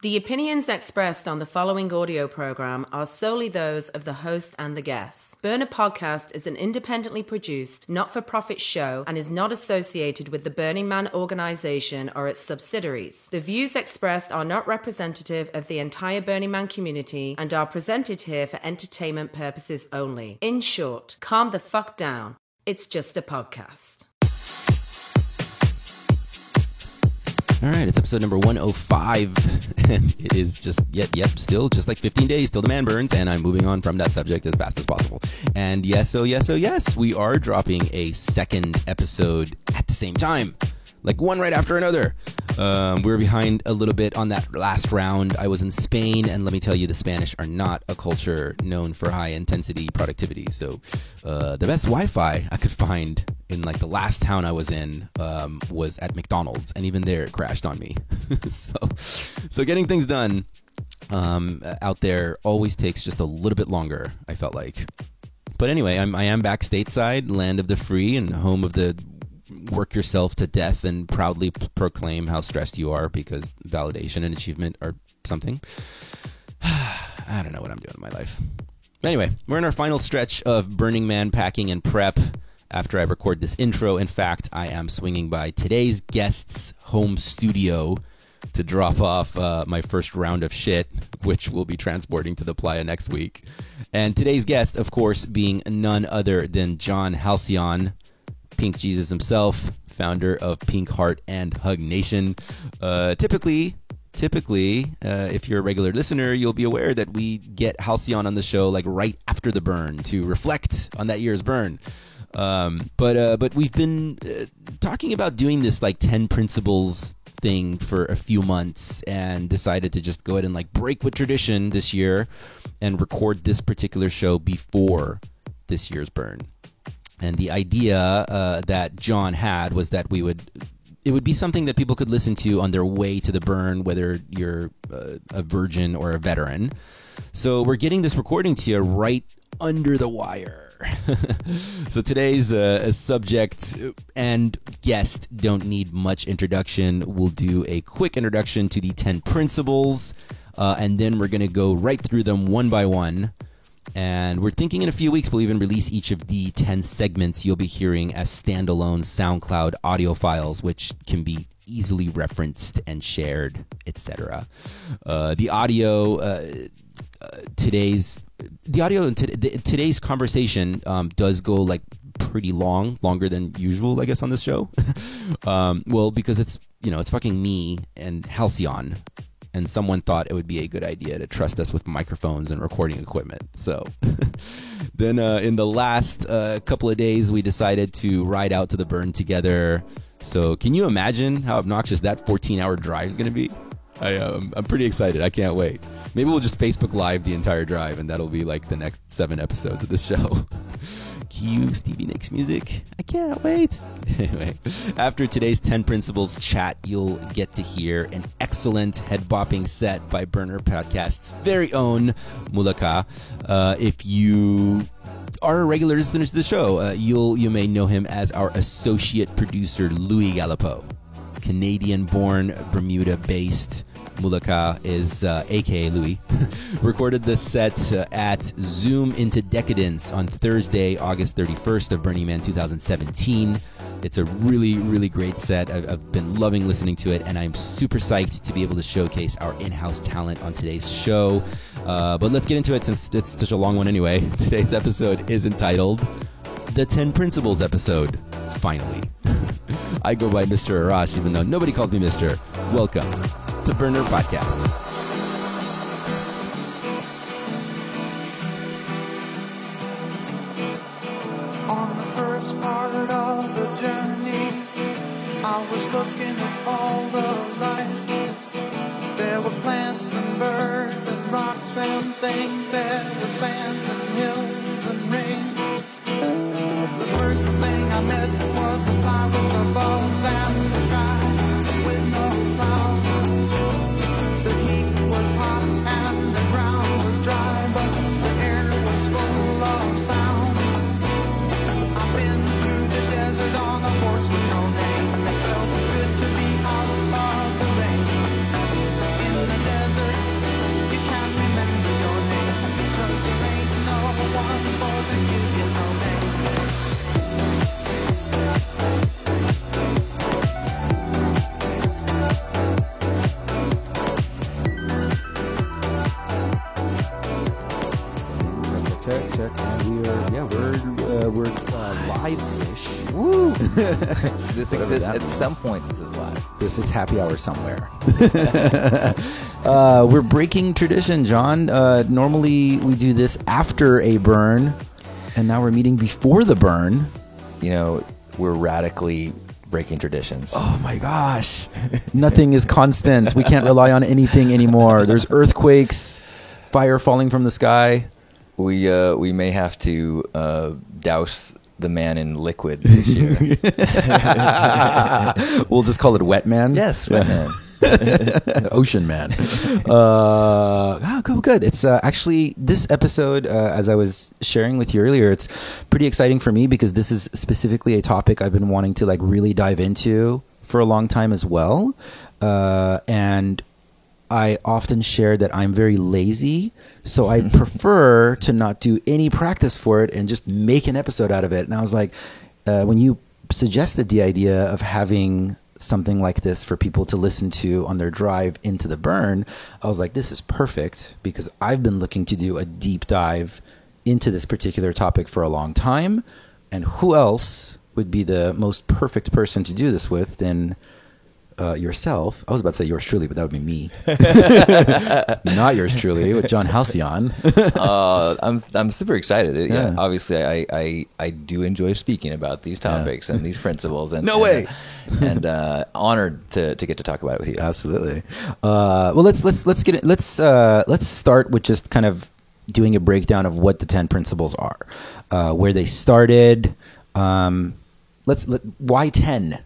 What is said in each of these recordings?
The opinions expressed on the following audio program are solely those of the host and the guests. Burner Podcast is an independently produced, not-for-profit show and is not associated with the Burning Man organization or its subsidiaries. The views expressed are not representative of the entire Burning Man community and are presented here for entertainment purposes only. In short, calm the fuck down. It's just a podcast. All right, it's episode number 105, and it is still just like 15 days till the man burns, and I'm moving on from that subject as fast as possible. And yes, we are dropping a second episode at the same time, like one right after another. We were behind a little bit on that last round. I was in Spain, and let me tell you, the Spanish are not a culture known for high-intensity productivity. So the best Wi-Fi I could find in like the last town I was in was at McDonald's, and even there it crashed on me. so getting things done out there always takes just a little bit longer, I felt like. But anyway, I am back stateside, land of the free and home of the work yourself to death and proudly proclaim how stressed you are because validation and achievement are something. I don't know what I'm doing in my life. Anyway, we're in our final stretch of Burning Man packing and prep. After I record this intro, in fact, I am swinging by today's guest's home studio to drop off my first round of shit, which we'll be transporting to the playa next week. And today's guest, of course, being none other than John Halcyon, Pink Jesus himself, founder of Pink Heart and Hug Nation. Typically, if you're a regular listener, you'll be aware that we get Halcyon on the show like right after the burn to reflect on that year's burn. But we've been talking about doing this like 10 principles thing for a few months and decided to just go ahead and like break with tradition this year and record this particular show before this year's burn. And the idea that John had was that it would be something that people could listen to on their way to the burn, whether you're a virgin or a veteran. So we're getting this recording to you right under the wire. So today's subject and guest don't need much introduction. We'll do a quick introduction to the 10 principles, and then we're going to go right through them one by one. And we're thinking in a few weeks we'll even release each of the 10 segments you'll be hearing as standalone SoundCloud audio files, which can be easily referenced and shared, etc. The audio in today's conversation does go like pretty longer than usual, I guess, on this show. Well, because it's fucking me and Halcyon. And someone thought it would be a good idea to trust us with microphones and recording equipment. So then in the last couple of days, we decided to ride out to the burn together. So can you imagine how obnoxious that 14-hour drive is going to be? I'm pretty excited. I can't wait. Maybe we'll just Facebook Live the entire drive, and that'll be like the next 7 episodes of this show. Cue Stevie Nicks music. I can't wait. Anyway, after today's 10 Principles chat, you'll get to hear an excellent head-bopping set by Burner Podcast's very own Mulaka. If you are a regular listener to the show, you may know him as our associate producer, Louis Galipeau. Canadian-born, Bermuda-based Mulaka is, a.k.a. Louis, recorded the set at Zoom Into Decadence on Thursday, August 31st of Burning Man 2017. It's a really, really great set. I've been loving listening to it, and I'm super psyched to be able to showcase our in-house talent on today's show. But let's get into it since it's such a long one anyway. Today's episode is entitled The 10 Principles Episode, finally. I go by Mr. Arash, even though nobody calls me Mr. Welcome to Burner Podcast. On the first part of the journey, I was looking at all the life. There were plants and birds and rocks and things. There was sand and hills and rain. The first thing I met was the fly with the balls and the sky with no clouds. The heat was hot and the ground was dry, but the air was full of sound. I've been through the desert on a horse with no name. It felt good to be out of the rain. In the desert check. And we're live-ish. Woo! This exists at some point. This is live. It's happy hour somewhere. We're breaking tradition, John. Normally we do this after a burn, and now we're meeting before the burn. You know, we're radically breaking traditions. Oh my gosh. Nothing is constant. We can't rely on anything anymore. There's earthquakes, fire falling from the sky. We may have to douse the man in liquid this year. We'll just call it Wet Man. Yes, Wet Man. Ocean Man. Good. It's actually this episode, as I was sharing with you earlier, it's pretty exciting for me because this is specifically a topic I've been wanting to like really dive into for a long time as well. And I often share that I'm very lazy, so I prefer to not do any practice for it and just make an episode out of it. And I was like, when you suggested the idea of having something like this for people to listen to on their drive into the burn, I was like, this is perfect because I've been looking to do a deep dive into this particular topic for a long time. And who else would be the most perfect person to do this with than yourself? I was about to say yours truly, but that would be me. Not yours truly, with John Halcyon. I'm super excited. Yeah, obviously, I do enjoy speaking about these topics and these principles. And No way. And honored to get to talk about it with you. Absolutely. Well, let's get it. Let's start with just kind of doing a breakdown of what the 10 principles are, where they started. Why 10?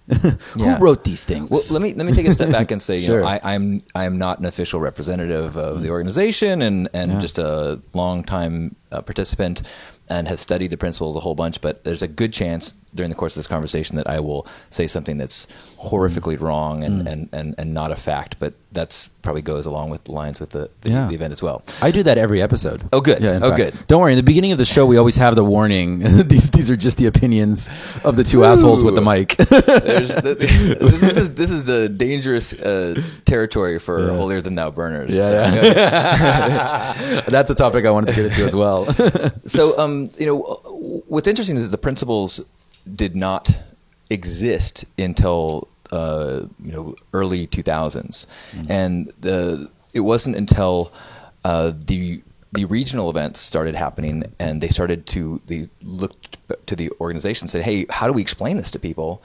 Who wrote these things? Well, let me take a step back and say, Sure. I'm not an official representative of the organization and just a longtime participant and have studied the principles a whole bunch. But there's a good chance during the course of this conversation that I will say something that's horrifically wrong and not a fact. But that's probably goes along with the lines with the event as well. I do that every episode. Oh, good. Yeah, in Oh, fact. good. Don't worry. In the beginning of the show, we always have the warning. These are just the opinions of the two assholes with the mic. This is the dangerous territory for holier than thou burners. That's a topic I wanted to get into as well. So, what's interesting is that the principles did not exist until early 2000s, and it wasn't until the regional events started happening, and they looked to the organization and said, "Hey, how do we explain this to people?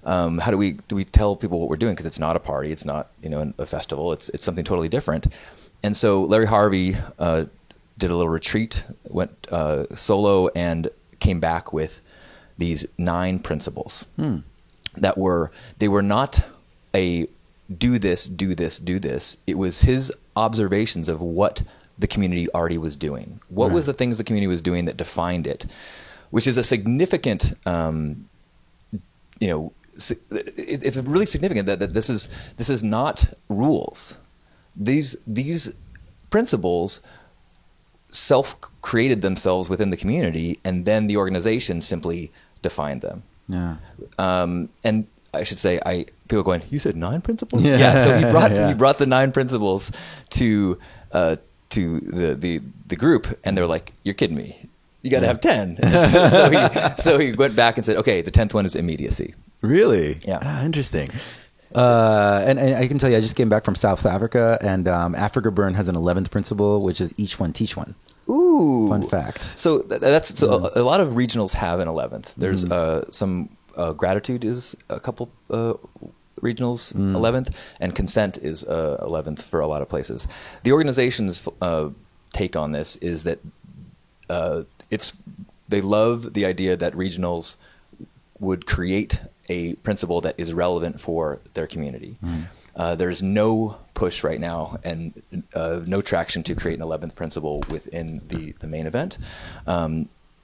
How do we tell people what we're doing? Because it's not a party, it's not a festival, it's something totally different." And so Larry Harvey did a little retreat, went solo, and came back with these 9 principles that were not a do this, do this, do this. It was his observations of what the community already was doing. What was the things the community was doing that defined it, which is a significant, it's really significant that this is not rules. These principles self-created themselves within the community, and then the organization simply defined them. Yeah. And I should say, people are going, "You said 9 principles?" Yeah. So he brought the 9 principles to the group, and they're like, "You're kidding me. You got to have 10." So he went back and said, "Okay, the 10th one is immediacy." Really? Yeah. Interesting. And I can tell you, I just came back from South Africa, and Africa Burn has an 11th principle, which is each one teach one. Ooh, fun fact. So a lot of regionals have an 11th. There's some gratitude is a couple regionals 11th, and consent is 11th for a lot of places. The organization's take on this is that they love the idea that regionals would create a principle that is relevant for their community. There's no push right now and no traction to create an 11th principle within the main event.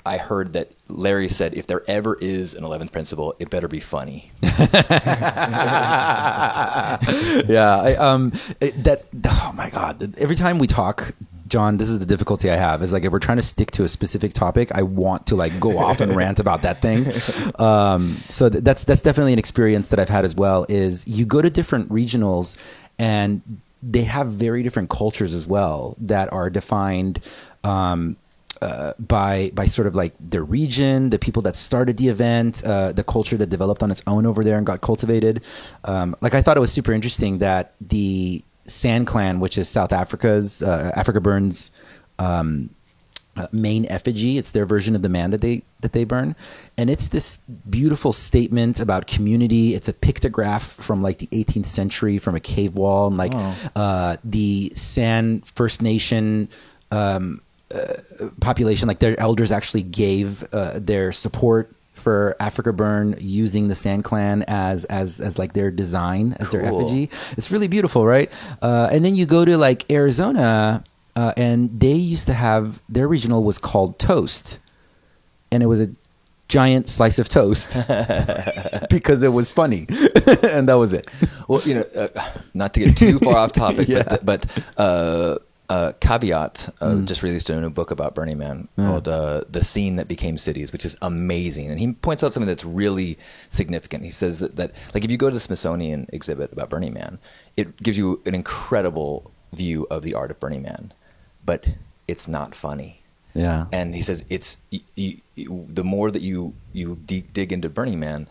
I heard that Larry said if there ever is an 11th principle, it better be funny. Oh my God. Every time we talk, John, this is the difficulty I have, is like if we're trying to stick to a specific topic, I want to like go off and rant about that thing. So that's definitely an experience that I've had as well, is you go to different regionals and they have very different cultures as well that are defined by sort of like the region, the people that started the event, the culture that developed on its own over there and got cultivated. Like I thought it was super interesting that the San Clan, which is South Africa's Africa Burn's main effigy, it's their version of the man that they burn, and it's this beautiful statement about community. It's a pictograph from like the 18th century from a cave wall, and like the San First Nation population, like their elders actually gave their support for Africa Burn using the San Clan as like their design, as their effigy. It's really beautiful, right? And then you go to like Arizona, and they used to have, their regional was called Toast, and it was a giant slice of toast because it was funny, and that was it. Well, not to get too far off topic, but Caveat just released a new book about Burning Man called The Scene That Became Cities, which is amazing. And he points out something that's really significant. He says that like if you go to the Smithsonian exhibit about Burning Man, it gives you an incredible view of the art of Burning Man, but it's not funny. Yeah. And he said it's the more that you dig into Burning Man,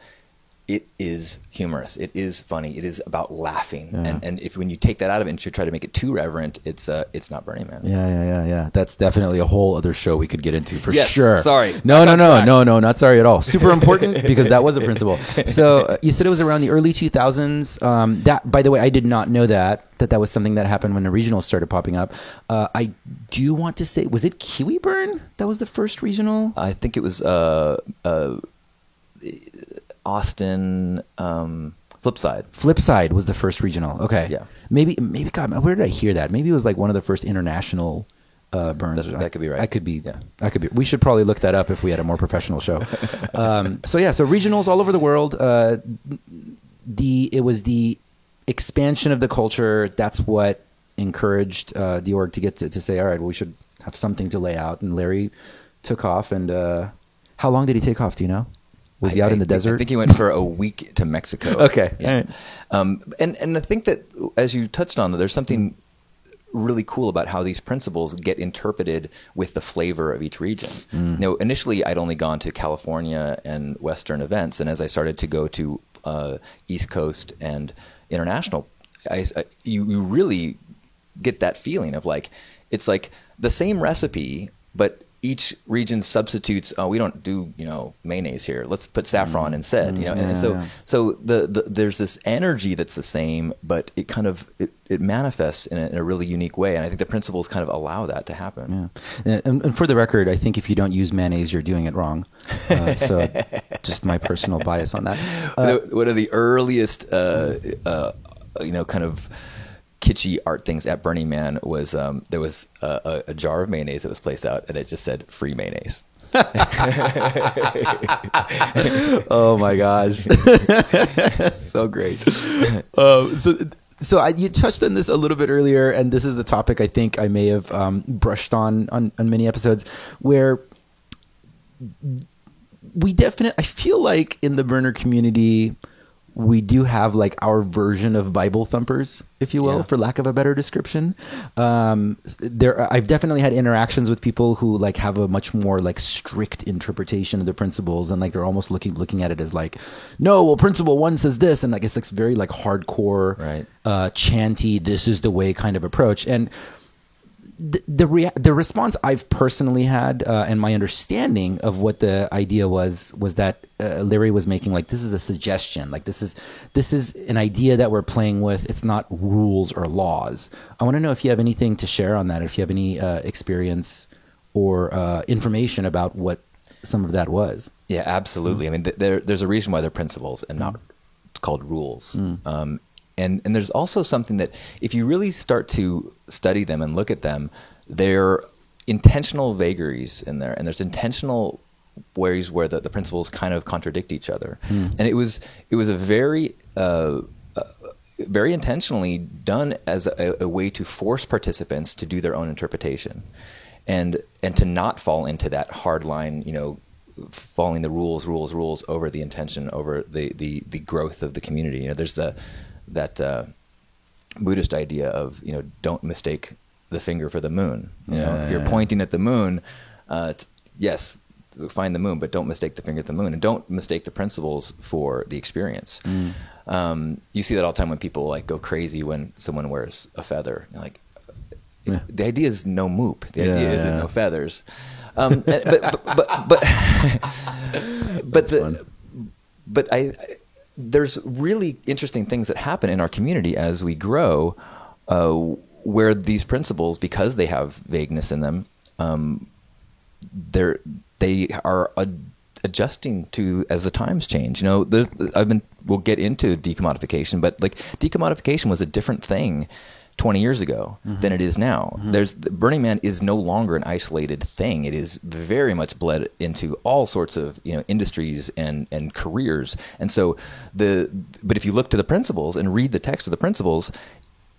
it is humorous. It is funny. It is about laughing. Yeah. And if when you take that out of it and you try to make it too reverent, it's not Burning Man. Yeah. That's definitely a whole other show we could get into for yes, sure. Sorry. No, not sorry at all. Super important because that was a principle. So you said it was around the early 2000s. That, by the way, I did not know that was something that happened when the regionals started popping up. I do want to say, was it Kiwi Burn that was the first regional? I think it was Austin. Flipside was the first regional. Okay. Yeah. Maybe. God, where did I hear that? Maybe it was like one of the first international burns. That could be right. I could be. We should probably look that up if we had a more professional show. So regionals all over the world. It was the expansion of the culture. That's what encouraged the org to get to say, all right, well, we should have something to lay out. And Larry took off. And how long did he take off? Do you know? Was he out in the desert? I think he went for a week to Mexico. Okay. Yeah. All right. And I think that, as you touched on, there's something really cool about how these principles get interpreted with the flavor of each region. Initially, I'd only gone to California and Western events, and as I started to go to East Coast and international, you really get that feeling of like, it's like the same recipe, but each region substitutes. Oh, we don't do mayonnaise here. Let's put saffron instead. So there's this energy that's the same, but it kind of it manifests in a really unique way. And I think the principles kind of allow that to happen. Yeah. And for the record, I think if you don't use mayonnaise, you're doing it wrong. So just my personal bias on that. One of the earliest, kind of kitschy art things at Burning Man was there was a jar of mayonnaise that was placed out, and it just said "free mayonnaise." Oh my gosh, that's so great. So you touched on this a little bit earlier, and this is the topic I think I may have brushed on many episodes, where I feel like in the burner community, we do have like our version of Bible thumpers, if you will, for lack of a better description. I've definitely had interactions with people who like have a much more like strict interpretation of the principles, and like they're almost looking at it as like, no, well, principle 1 says this, and like it's like very like hardcore, right, chanty, this is the way kind of approach. And the response I've personally had, and my understanding of what the idea was that Larry was making, like, this is a suggestion, like this is an idea that we're playing with. It's not rules or laws. I want to know if you have anything to share on that, if you have any experience or information about what some of that was. Yeah, absolutely. I mean, there's a reason why they're principles and not called rules. And there's also something that if you really start to study them and look at them, there are intentional vagaries in there, and there's intentional ways where the principles kind of contradict each other. And it was a very very intentionally done as a way to force participants to do their own interpretation, and to not fall into that hard line, following the rules over the intention, over the growth of the community. There's that Buddhist idea of, don't mistake the finger for the moon. If you're pointing at the moon, Yes, find the moon, but don't mistake the finger at the moon, and don't mistake the principles for the experience. You see that all the time when people like go crazy when someone wears a feather. You're like, the idea is no moop. The idea isn't no feathers. But there's really interesting things that happen in our community as we grow, where these principles, because they have vagueness in them, they are adjusting to as the times change. You know, we'll get into decommodification, but like decommodification was a different thing 20 years ago than it is now. Burning Man is no longer an isolated thing. It is very much bled into all sorts of, you know, industries and careers. And so but if you look to the principles and read the text of the principles,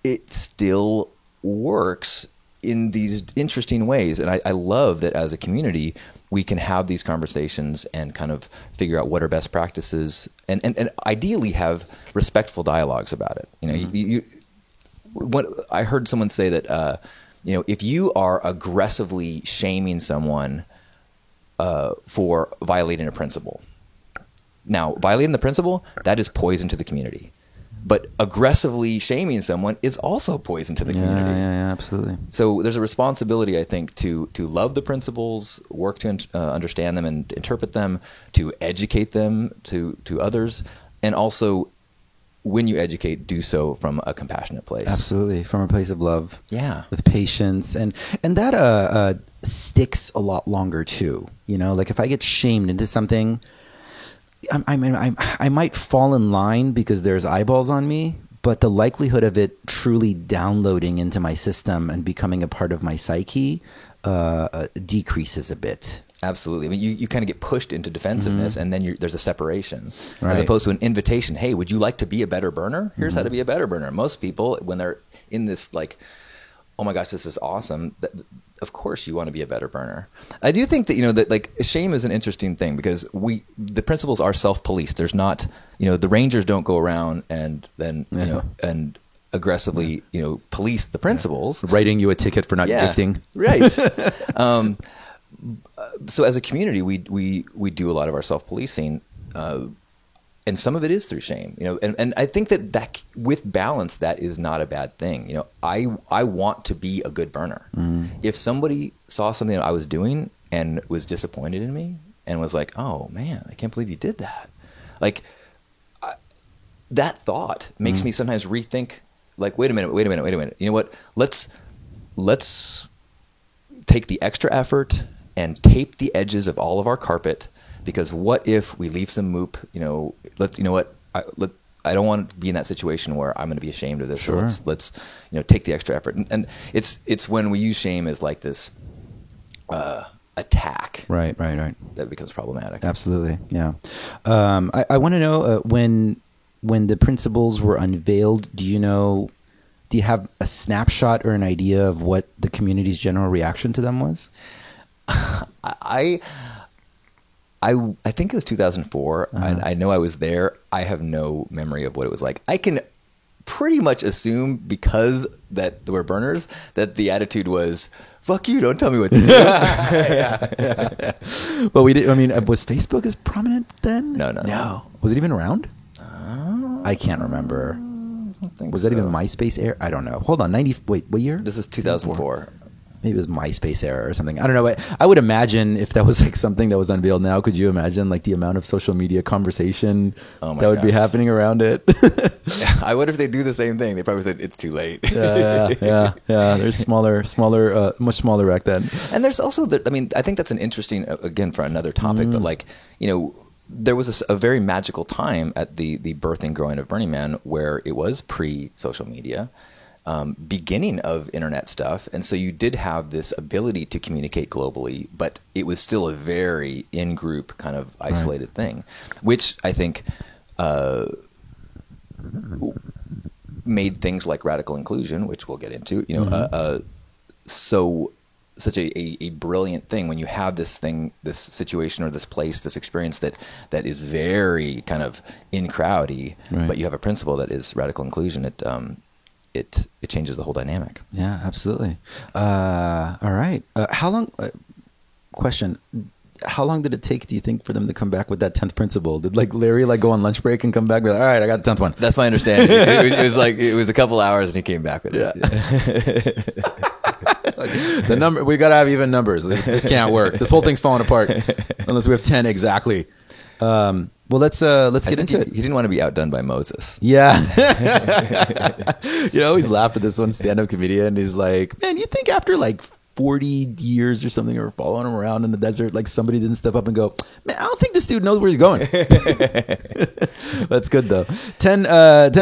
it still works in these interesting ways. And I love that as a community, we can have these conversations and kind of figure out what are best practices and ideally have respectful dialogues about it. You know, what I heard someone say that, you know, if you are aggressively shaming someone for violating a principle, now violating the principle, that is poison to the community. But aggressively shaming someone is also poison to the community. Yeah, absolutely. So there's a responsibility, I think, to love the principles, work to understand them and interpret them, to educate them to others, and also, when you educate, do so from a compassionate place. Absolutely, from a place of love. Yeah, with patience, and that sticks a lot longer too. You know, like if I get shamed into something, I might fall in line because there's eyeballs on me, but the likelihood of it truly downloading into my system and becoming a part of my psyche decreases a bit. Absolutely. I mean, you kind of get pushed into defensiveness, and then there's a separation, right, as opposed to an invitation. Hey, would you like to be a better burner? Here's how to be a better burner. Most people, when they're in this, like, oh my gosh, this is awesome, of course you want to be a better burner. I do think that, you know, that like shame is an interesting thing because the principles are self-policed. There's not, you know, the Rangers don't go around and then, you know, and aggressively, you know, police the principles. Writing you a ticket for not gifting. Right. So as a community, we do a lot of our self-policing, and some of it is through shame, you know, and I think that with balance, that is not a bad thing. You know, I want to be a good burner. If somebody saw something that I was doing and was disappointed in me and was like, oh man, I can't believe you did that. Like that thought makes me sometimes rethink, like, wait a minute. You know what? Let's take the extra effort and tape the edges of all of our carpet, because what if we leave some moop? You know, I don't want to be in that situation where I'm going to be ashamed of this. Sure. So let's you know, take the extra effort. And it's when we use shame as like this attack, right, that becomes problematic. Absolutely, yeah. I want to know when the principles were unveiled. Do you have a snapshot or an idea of what the community's general reaction to them was? I think it was 2004. I know I was there. I have no memory of what it was like. I can pretty much assume, because that there were burners, that the attitude was, fuck you, don't tell me what to do. Yeah. Well, we did. I mean, was Facebook as prominent then? No. Was it even around? I can't remember. Was that even MySpace era? I don't know. Hold on. Wait, what year? This is 2004. Maybe it was MySpace era or something. I don't know. I would imagine if that was like something that was unveiled now, could you imagine like the amount of social media conversation that would be happening around it? I wonder if they do the same thing. They probably said it's too late. Yeah. There's much smaller back then. And there's also, I think that's an interesting, again, for another topic, but like, you know, there was a very magical time at the birth and growing of Burning Man where it was pre-social media. Beginning of internet stuff. And so you did have this ability to communicate globally, but it was still a very in-group kind of isolated thing, which I think made things like radical inclusion, which we'll get into, you know, such a brilliant thing when you have this situation or this place, this experience that is very kind of in crowdy, but you have a principle that is radical inclusion. It changes the whole dynamic. Yeah, absolutely. All right. How long? question. How long did it take, do you think, for them to come back with that 10th principle? Did like Larry like go on lunch break and come back and be like, all right, I got the 10th one? That's my understanding. it was a couple hours and he came back with it. Like, the number, we got to have even numbers. This can't work. This whole thing's falling apart unless we have 10 exactly. Well, let's get into it. He didn't want to be outdone by Moses. Yeah. You know, always laugh at this one stand-up comedian. He's like, man, you think after like 40 years or something, or following him around in the desert, like somebody didn't step up and go, man, I don't think this dude knows where he's going. That's good though. 10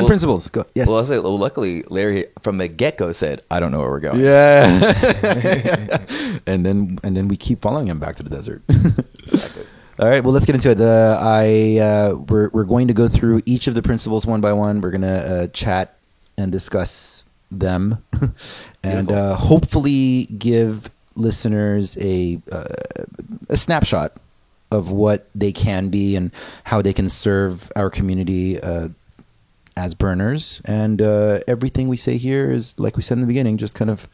principles. Go. Yes. Well, I'll say, luckily, Larry from the get-go said, I don't know where we're going. Yeah. and then we keep following him back to the desert. Exactly. All right, well, let's get into it. We're going to go through each of the principles one by one. We're going to chat and discuss them, and hopefully give listeners a snapshot of what they can be and how they can serve our community as burners. And everything we say here is, like we said in the beginning, just kind of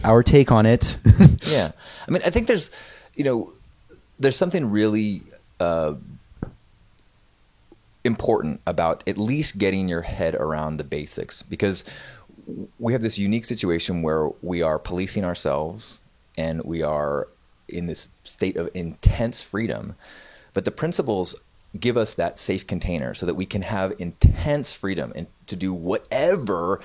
our take on it. Yeah, I mean, I think there's something really important about at least getting your head around the basics, because we have this unique situation where we are policing ourselves and we are in this state of intense freedom, but the principles give us that safe container so that we can have intense freedom and to do whatever.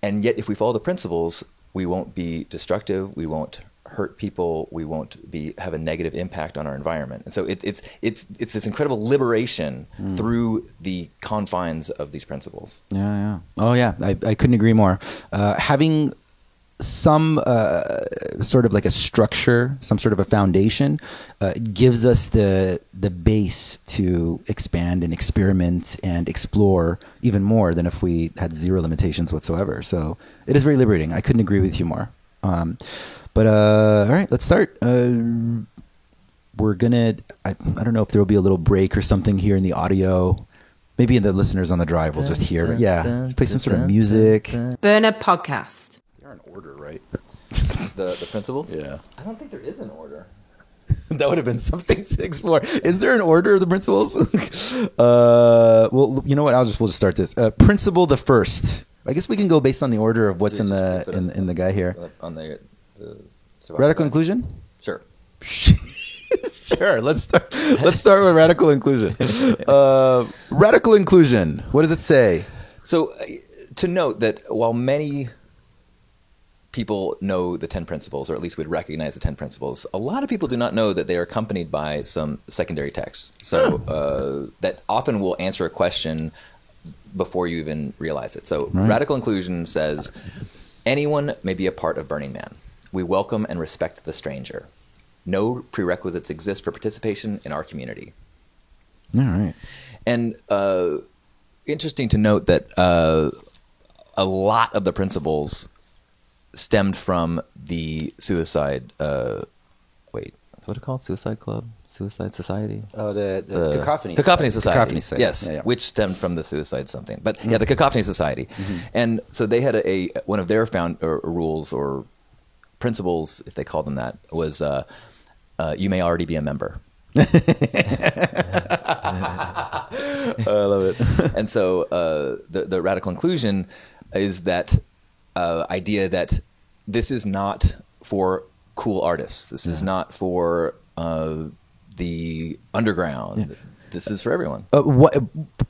And yet, if we follow the principles, we won't be destructive. We won't hurt people. We won't have a negative impact on our environment. And so it's this incredible liberation through the confines of these principles. Yeah. Oh yeah. I couldn't agree more. Having some sort of like a structure, some sort of a foundation, gives us the base to expand and experiment and explore even more than if we had zero limitations whatsoever. So it is very liberating. I couldn't agree with you more. But all right, let's start. We're gonna. I don't know if there will be a little break or something here in the audio. Maybe the listeners on the drive will just hear. Yeah, play some sort of music. Burner Podcast. They're in order, right? The principles? Yeah. I don't think there is an order. That would have been something to explore. Is there an order of the principles? Well, you know what? We'll just start this. Principle the first. I guess we can go based on the order of what's in the guy here. On the Radical inclusion? Sure. Sure. Let's start with radical inclusion. Radical inclusion. What does it say? So, to note that while many people know the 10 principles, or at least would recognize the 10 principles, a lot of people do not know that they are accompanied by some secondary text. So that often will answer a question before you even realize it. So radical inclusion says, anyone may be a part of Burning Man. We welcome and respect the stranger. No prerequisites exist for participation in our community. All right. And interesting to note that a lot of the principles stemmed from the suicide. What's it called? Suicide Club? Suicide Society? Oh, the Cacophony. Cacophony Society. Cacophony Society. Yes, Yeah. which stemmed from the Suicide something. But yeah, the Cacophony Society. And so they had one of their rules or principles, if they called them that, was you may already be a member. I love it. And so the radical inclusion is that idea that this is not for cool artists. This is not for the underground. Yeah. This is for everyone.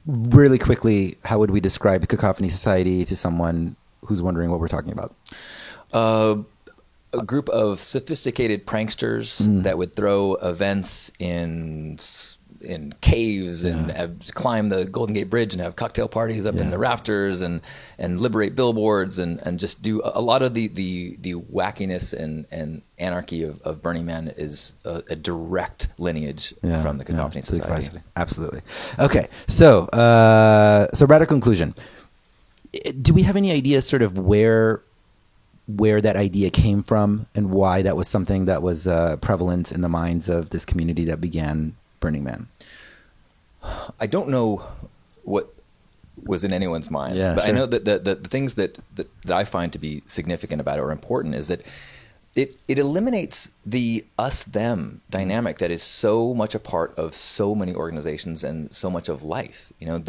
Really quickly, how would we describe the Cacophony Society to someone who's wondering what we're talking about? A group of sophisticated pranksters that would throw events in caves and climb the Golden Gate Bridge and have cocktail parties up in the rafters and liberate billboards and just do a lot of the wackiness and anarchy of Burning Man is a direct lineage from the Cacophony Society. Absolutely. Okay, so radical inclusion. Do we have any idea sort of where that idea came from and why that was something that was prevalent in the minds of this community that began Burning Man? I don't know what was in anyone's minds, but sure. I know that the things that I find to be significant about it or important is that it eliminates the us-them dynamic that is so much a part of so many organizations and so much of life. You know,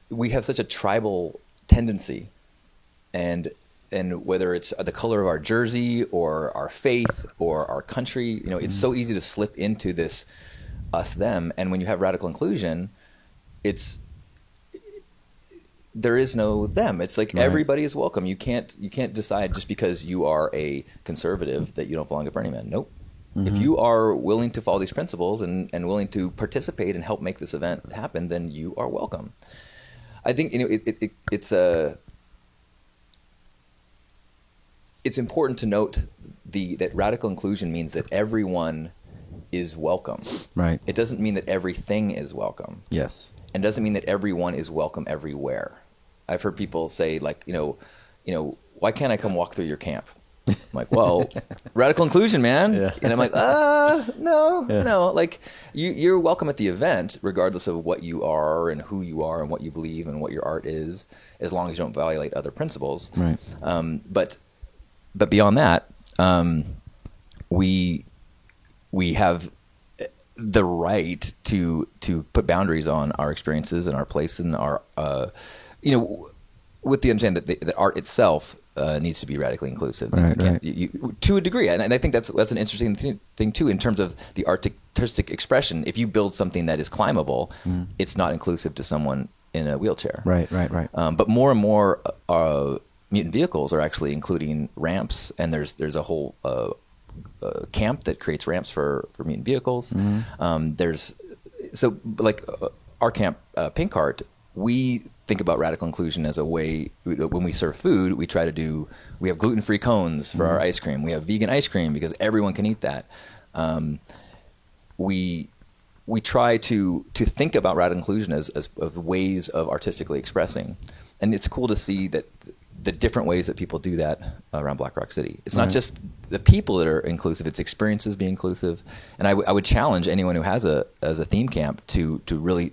we have such a tribal tendency, and whether it's the color of our jersey or our faith or our country, you know, it's so easy to slip into this us-them. And when you have radical inclusion, there is no them. It's like everybody is welcome. You can't decide just because you are a conservative that you don't belong at Burning Man. Nope. If you are willing to follow these principles and willing to participate and help make this event happen, then you are welcome. I think, you know, it's important to note that radical inclusion means that everyone is welcome. Right. It doesn't mean that everything is welcome. Yes. And doesn't mean that everyone is welcome everywhere. I've heard people say, like, you know, why can't I come walk through your camp? I'm like, well, radical inclusion, man. Yeah. And I'm like, no. Like, you're welcome at the event, regardless of what you are and who you are and what you believe and what your art is, as long as you don't violate other principles. Right. But beyond that, we have the right to put boundaries on our experiences and our place and our, you know, with the understanding that the art itself needs to be radically inclusive. Right. To a degree. And I think that's an interesting thing too, in terms of the artistic expression. If you build something that is climbable, it's not inclusive to someone in a wheelchair. Right. But more and more mutant vehicles are actually including ramps, and there's a whole camp that creates ramps for mutant vehicles. So like our camp, Pink Heart, we think about radical inclusion as a way, when we serve food, we have gluten-free cones for our ice cream. We have vegan ice cream because everyone can eat that. We try to think about radical inclusion as ways of artistically expressing. And it's cool to see that the different ways that people do that around Black Rock City. It's not just the people that are inclusive; it's experiences being inclusive. And I would challenge anyone who has a theme camp to really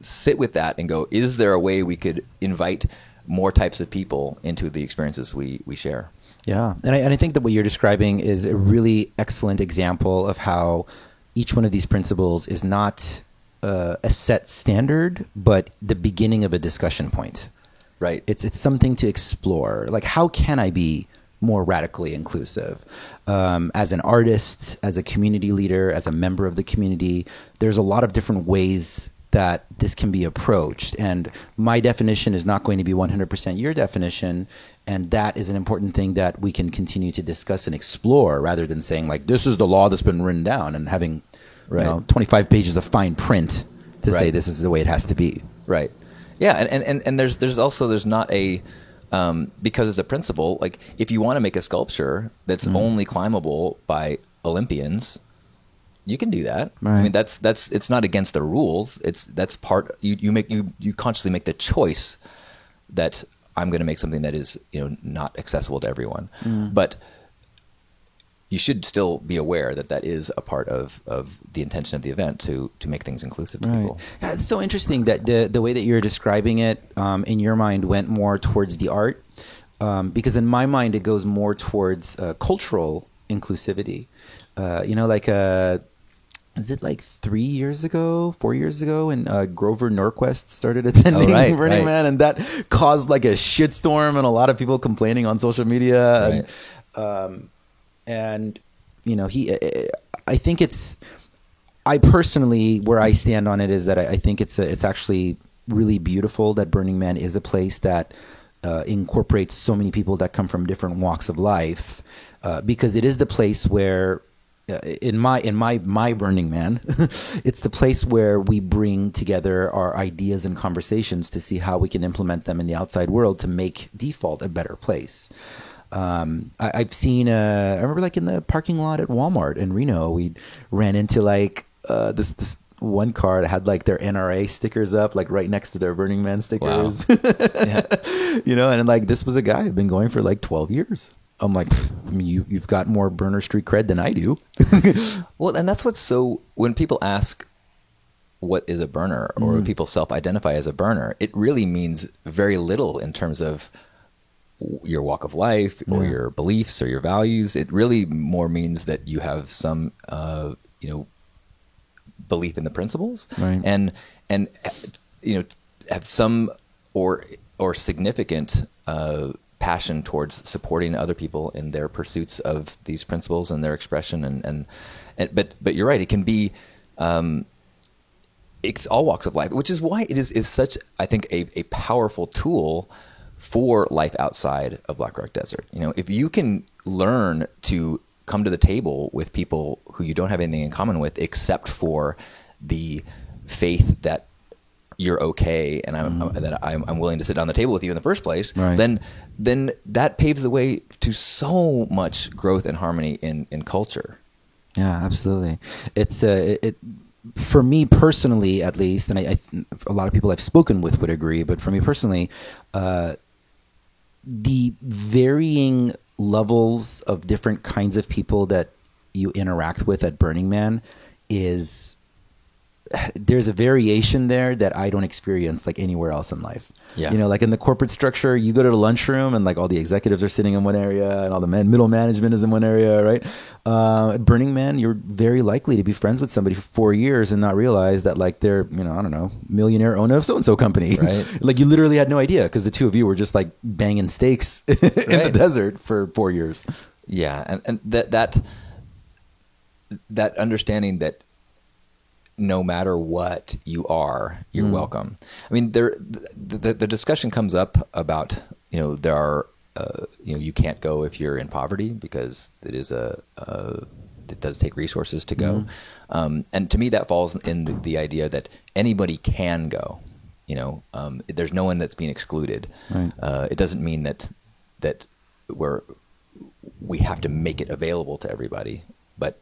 sit with that and go: is there a way we could invite more types of people into the experiences we share? Yeah, and I think that what you're describing is a really excellent example of how each one of these principles is not a set standard, but the beginning of a discussion point. Right. It's something to explore. Like, how can I be more radically inclusive? As an artist, as a community leader, as a member of the community, there's a lot of different ways that this can be approached. And my definition is not going to be 100% your definition. And that is an important thing that we can continue to discuss and explore, rather than saying, like, this is the law that's been written down, and having 25 pages of fine print to say this is the way it has to be. Right. Yeah, and there's not a because it's a principle. Like, if you want to make a sculpture that's only climbable by Olympians, you can do that. Right. I mean, that's it's not against the rules. That's part you consciously make the choice that I'm going to make something that is, you know, not accessible to everyone, but you should still be aware that is a part of the intention of the event to make things inclusive to people. Yeah, it's so interesting that the way that you're describing it in your mind went more towards the art, because in my mind it goes more towards cultural inclusivity. You know, like is it like 4 years ago, and Grover Norquist started attending Burning Man, and that caused like a shitstorm and a lot of people complaining on social media. And you know, I personally, where I stand on it is that I think it's actually really beautiful that Burning Man is a place that incorporates so many people that come from different walks of life, because it is the place where, in my Burning Man, it's the place where we bring together our ideas and conversations to see how we can implement them in the outside world to make default a better place. I've seen, I remember like in the parking lot at Walmart in Reno, we ran into like this one car that had like their NRA stickers up, like right next to their Burning Man stickers. Wow. Yeah. You know, and like this was a guy who'd been going for like 12 years. I'm like, I mean, you've got more Burner Street cred than I do. Well, and that's what's so, when people ask what is a burner, or when people self-identify as a burner, it really means very little in terms of your walk of life or your beliefs or your values. It really more means that you have some, belief in the principles, Right. and have some or significant passion towards supporting other people in their pursuits of these principles and their expression. But you're right. It can be. It's all walks of life, which is why it is such, I think, a powerful tool for life outside of Black Rock Desert. If you can learn to come to the table with people who you don't have anything in common with, except for the faith that you're okay and I'm willing to sit down the table with you in the first place, Right. then that paves the way to so much growth and harmony in culture. Yeah, absolutely. It's for me personally, at least, and I a lot of people I've spoken with would agree, but for me personally, the varying levels of different kinds of people that you interact with at Burning Man there's a variation there that I don't experience like anywhere else in life. Yeah. Like in the corporate structure, you go to the lunchroom and like all the executives are sitting in one area and all the middle management is in one area, right? At Burning Man, you're very likely to be friends with somebody for 4 years and not realize that like they're, I don't know, millionaire owner of so-and-so company. Right. Like you literally had no idea because the two of you were just like banging steaks in the Right. desert for 4 years. Yeah, and that understanding that no matter what you are, you're welcome. I mean, the discussion comes up about there are you can't go if you're in poverty because it is it does take resources to go, and to me that falls in the idea that anybody can go. There's no one that's being excluded. Right. It doesn't mean that we have to make it available to everybody, but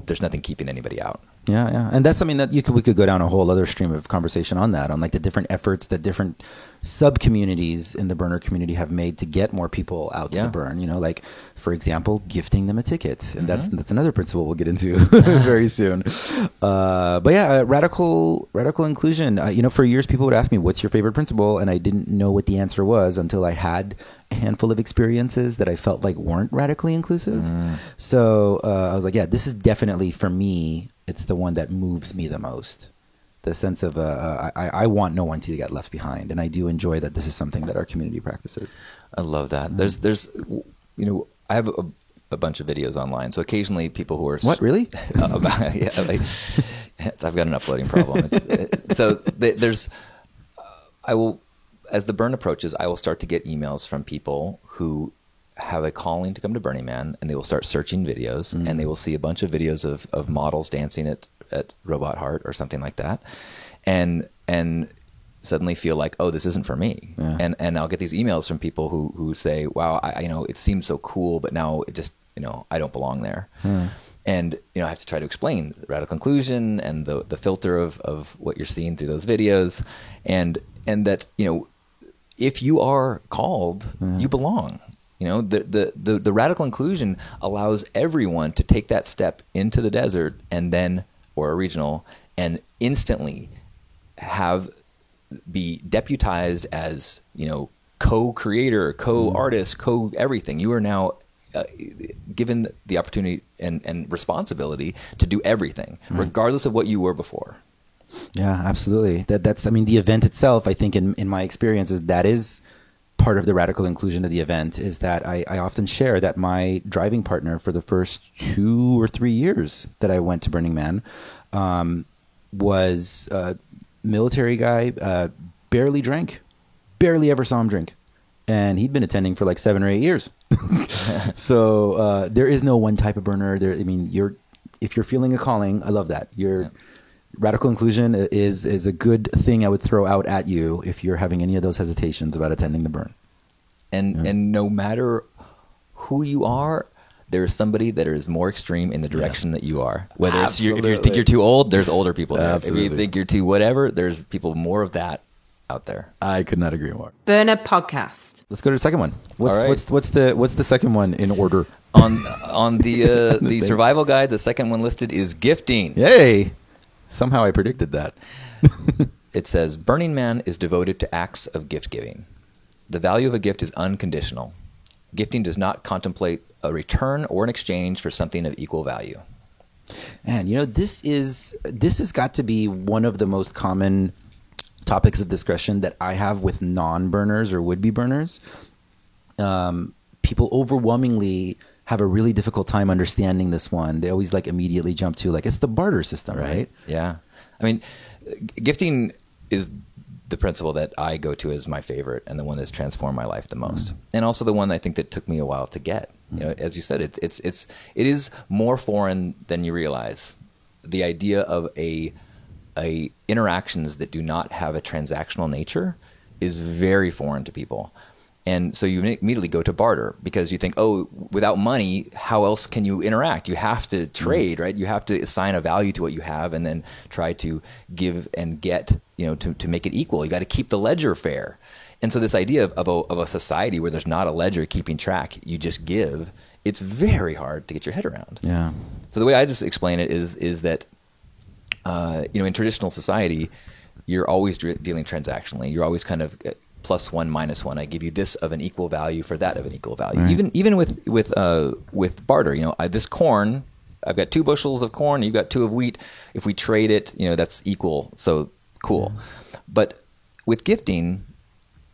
there's nothing keeping anybody out. Yeah. And that's something that we could go down a whole other stream of conversation on that, on like the different efforts that different sub communities in the burner community have made to get more people out to the burn. Like for example, gifting them a ticket. And that's another principle we'll get into very soon. But yeah, radical inclusion. For years people would ask me, what's your favorite principle? And I didn't know what the answer was until I had a handful of experiences that I felt like weren't radically inclusive. So I was like, yeah, this is definitely for me. It's the one that moves me the most. The sense of I want no one to get left behind, and I do enjoy that this is something that our community practices. I love that. There's I have a bunch of videos online, so occasionally people who are What, really? I've got an uploading problem. I will, as the burn approaches, I will start to get emails from people who have a calling to come to Burning Man, and they will start searching videos, and they will see a bunch of videos of models dancing at Robot Heart or something like that, and suddenly feel like, oh, this isn't for me. Yeah. And I'll get these emails from people who say, wow, I it seems so cool, but now it just I don't belong there. And I have to try to explain radical inclusion and the filter of what you're seeing through those videos, and that if you are called, you belong. The radical inclusion allows everyone to take that step into the desert or a regional and instantly be deputized as, co-creator, co-artist, co-everything. You are now given the opportunity and responsibility to do everything, regardless of what you were before. Yeah, absolutely. That's the event itself, I think in my experiences, that is part of the radical inclusion of the event, is that I often share that my driving partner for the first 2 or 3 years that I went to Burning Man was a military guy, barely drank, barely ever saw him drink. And he'd been attending for like 7 or 8 years. So there is no one type of burner. If you're feeling a calling, I love that. Radical inclusion is a good thing I would throw out at you if you're having any of those hesitations about attending the burn. And no matter who you are, there is somebody that is more extreme in the direction that you are. Whether it's if you think you're too old, there's older people there. Absolutely. If you think you're too whatever, there's people more of that out there. I could not agree more. Burner Podcast. Let's go to the second one. What's the second one in order? On the survival guide, the second one listed is gifting. Yay! Somehow I predicted that. It says, Burning Man is devoted to acts of gift giving. the value of a gift is unconditional. Gifting does not contemplate a return or an exchange for something of equal value. And this has got to be one of the most common topics of discussion that I have with non-burners or would-be burners. People overwhelmingly have a really difficult time understanding this one. They always immediately jump to it's the barter system, right? Yeah. I mean, gifting is the principle that I go to as my favorite and the one that's transformed my life the most. And also the one I think that took me a while to get. As you said, it is more foreign than you realize. The idea of a interactions that do not have a transactional nature is very foreign to people. And so you immediately go to barter because you think, oh, without money, how else can you interact? You have to trade, right? You have to assign a value to what you have and then try to give and get, to make it equal. You got to keep the ledger fair. And so this idea of a society where there's not a ledger keeping track, you just give, it's very hard to get your head around. Yeah. So the way I just explain it is that, in traditional society, you're always dealing transactionally. You're always kind of plus one, minus one. I give you this of an equal value for that of an equal value. Right. Even with barter, this corn, I've got 2 bushels of corn, you've got 2 of wheat. If we trade it, that's equal. So cool. Yeah. But with gifting,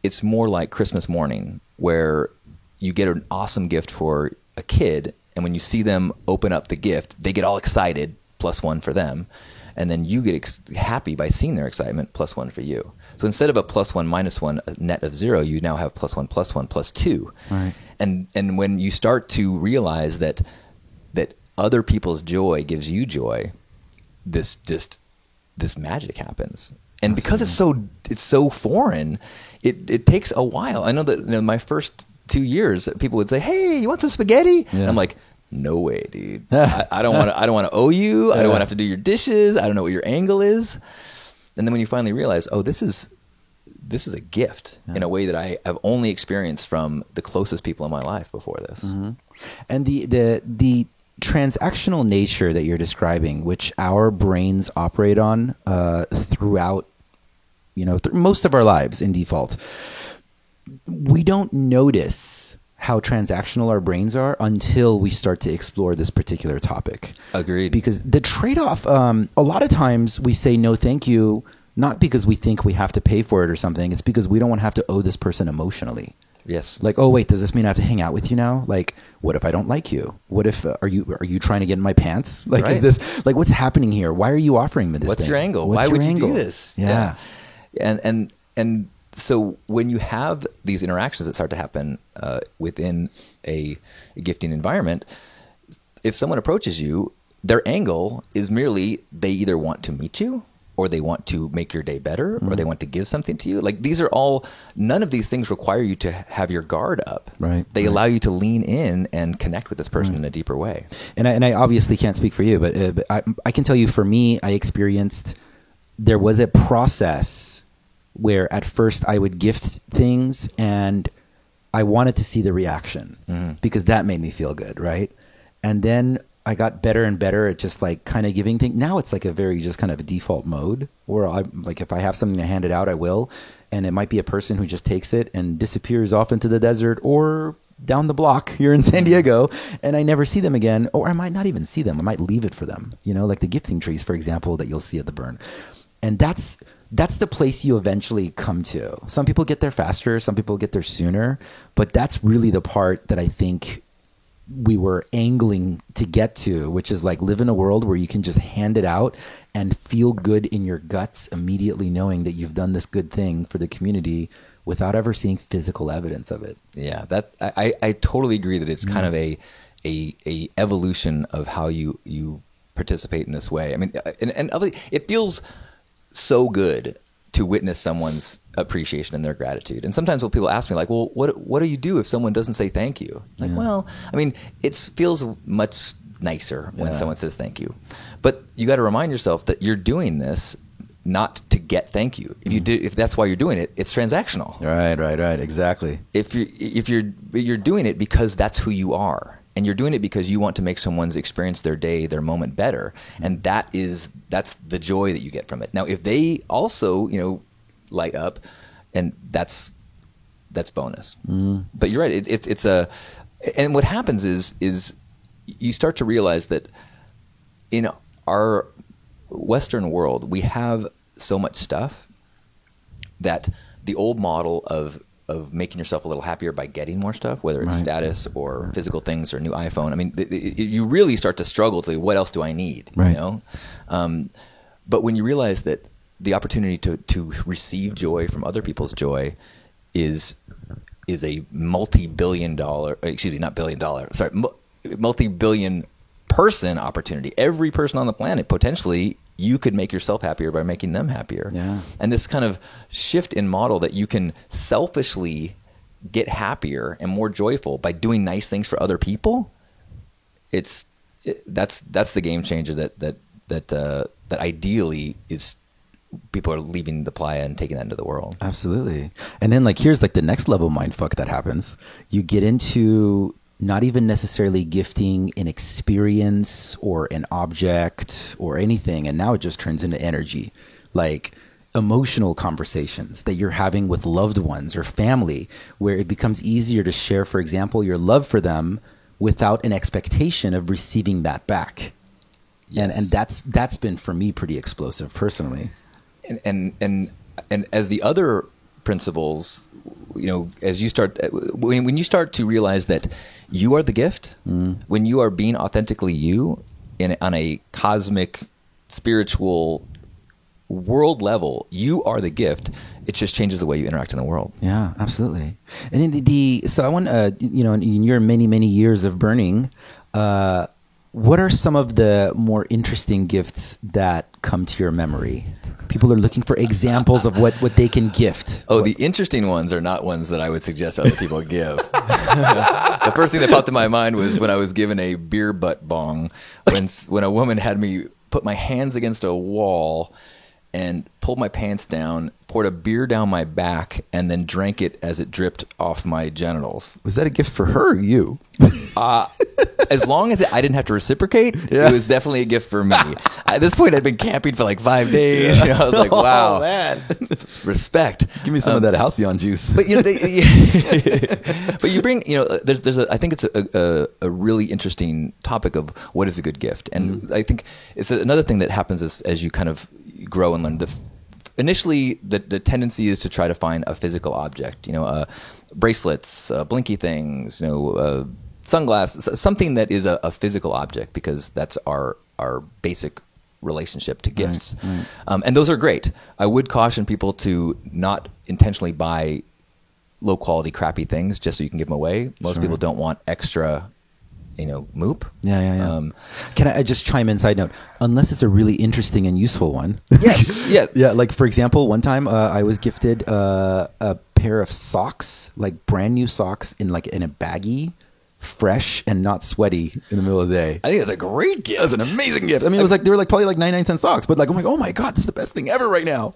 it's more like Christmas morning where you get an awesome gift for a kid, and when you see them open up the gift, they get all excited, plus 1 for them. And then you get happy by seeing their excitement, plus 1 for you. So instead of a plus 1, minus 1, a net of 0, you now have plus 1, plus 2. Right. And when you start to realize that other people's joy gives you joy, this magic happens. And because it's so foreign, it takes a while. I know that my first 2 years, people would say, "Hey, you want some spaghetti?" Yeah. And I'm like, "No way, dude. I don't want to owe you. I don't want to have to do your dishes. I don't know what your angle is." And then when you finally realize, oh, this is a gift in a way that I have only experienced from the closest people in my life before this. Mm-hmm. And the transactional nature that you're describing, which our brains operate on throughout, most of our lives in default, we don't notice how transactional our brains are until we start to explore this particular topic. Agreed. Because the trade-off, a lot of times we say no thank you, not because we think we have to pay for it or something. It's because we don't want to have to owe this person emotionally. Yes. Oh wait, does this mean I have to hang out with you now? What if I don't like you? What if are you trying to get in my pants? Right. Is this what's happening here? Why are you offering me this? What's thing? your angle? What's Why would angle? you do this? Yeah. And so when you have these interactions that start to happen within a gifting environment, if someone approaches you, their angle is merely they either want to meet you, or they want to make your day better, or they want to give something to you. These are all, none of these things require you to have your guard up. Right. They allow you to lean in and connect with this person in a deeper way. And I obviously can't speak for you, but I can tell you, for me, I experienced, there was a process where at first I would gift things and I wanted to see the reaction because that made me feel good, right? And then I got better and better at just kind of giving things. Now it's a very just kind of a default mode where if I have something to hand it out, I will. And it might be a person who just takes it and disappears off into the desert or down the block here in San Diego, and I never see them again, or I might not even see them. I might leave it for them, like the gifting trees, for example, that you'll see at the burn. And that's the place you eventually come to. Some people get there faster, some people get there sooner, but that's really the part that I think we were angling to get to, which is live in a world where you can just hand it out and feel good in your guts immediately, knowing that you've done this good thing for the community without ever seeing physical evidence of it. Yeah, I totally agree that it's kind of a evolution of how you participate in this way. I mean, and it feels so good to witness someone's appreciation and their gratitude. And sometimes when people ask me, well, what do you do if someone doesn't say thank you? Well, I mean, it feels much nicer when someone says thank you. But you got to remind yourself that you're doing this not to get thank you. If that's why you're doing it, it's transactional. Right. Exactly. If you're doing it because that's who you are. And you're doing it because you want to make someone's experience, their day, their moment better. And that's the joy that you get from it. Now, if they also, light up, and that's that's bonus. But you're right. And what happens is you start to realize that in our Western world, we have so much stuff that the old model of making yourself a little happier by getting more stuff, whether it's status or physical things or a new iPhone. I mean, you really start to struggle to what else do I need, Right. you know? But when you realize that the opportunity to receive joy from other people's joy is a multi-billion person opportunity. Every person on the planet, potentially, you could make yourself happier by making them happier. Yeah. And this kind of shift in model that you can selfishly get happier and more joyful by doing nice things for other people, that's the game changer that ideally is people are leaving the playa and taking that into the world. Absolutely. And then like here's like the next level mindfuck that happens. You get into not even necessarily gifting an experience or an object or anything, and now it just turns into energy, like emotional conversations that you're having with loved ones or family, where it becomes easier to share, for example, your love for them without an expectation of receiving that back. Yes. And that's been for me pretty explosive personally. And as the other principles, you know, as you start, when you start to realize that you are the gift, when you are being authentically you on a cosmic, spiritual world level, you are the gift. It just changes the way you interact in the world. Yeah, absolutely. And in so I want in your many years of burning, what are some of the more interesting gifts that come to your memory? People are looking for examples of what they can gift. Oh, the interesting ones are not ones that I would suggest other people give. The first thing that popped in my mind was when I was given a beer butt bong, when a woman had me put my hands against a wall and pulled my pants down, poured a beer down my back, and then drank it as it dripped off my genitals. Was that a gift for her or you? As long as I didn't have to reciprocate, it was definitely a gift for me. At this point, I'd been camping for like 5 days. You know, I was like, wow, man. Respect. Give me some of that halcyon juice. But you know, but you bring, you know, there's I think it's a really interesting topic of what is a good gift, and I think it's another thing that happens as you kind of grow and learn. Initially, the tendency is to try to find a physical object, you know, bracelets, blinky things, you know, sunglasses, something that is a physical object, because that's our basic relationship to gifts. Right. And those are great. I would caution people to not intentionally buy low quality, crappy things just so you can give them away. Most people don't want extra, you know, moop. Yeah. Can I just chime in, side note, unless it's a really interesting and useful one? Yes. Yeah. Like, for example, one time I was gifted a pair of socks, like brand new socks in a baggie, fresh and not sweaty in the middle of the day. I think that's a great gift. That's an amazing gift. I mean, it was like, they were like probably like 99-cent socks, but like, I'm like, oh my God, this is the best thing ever right now.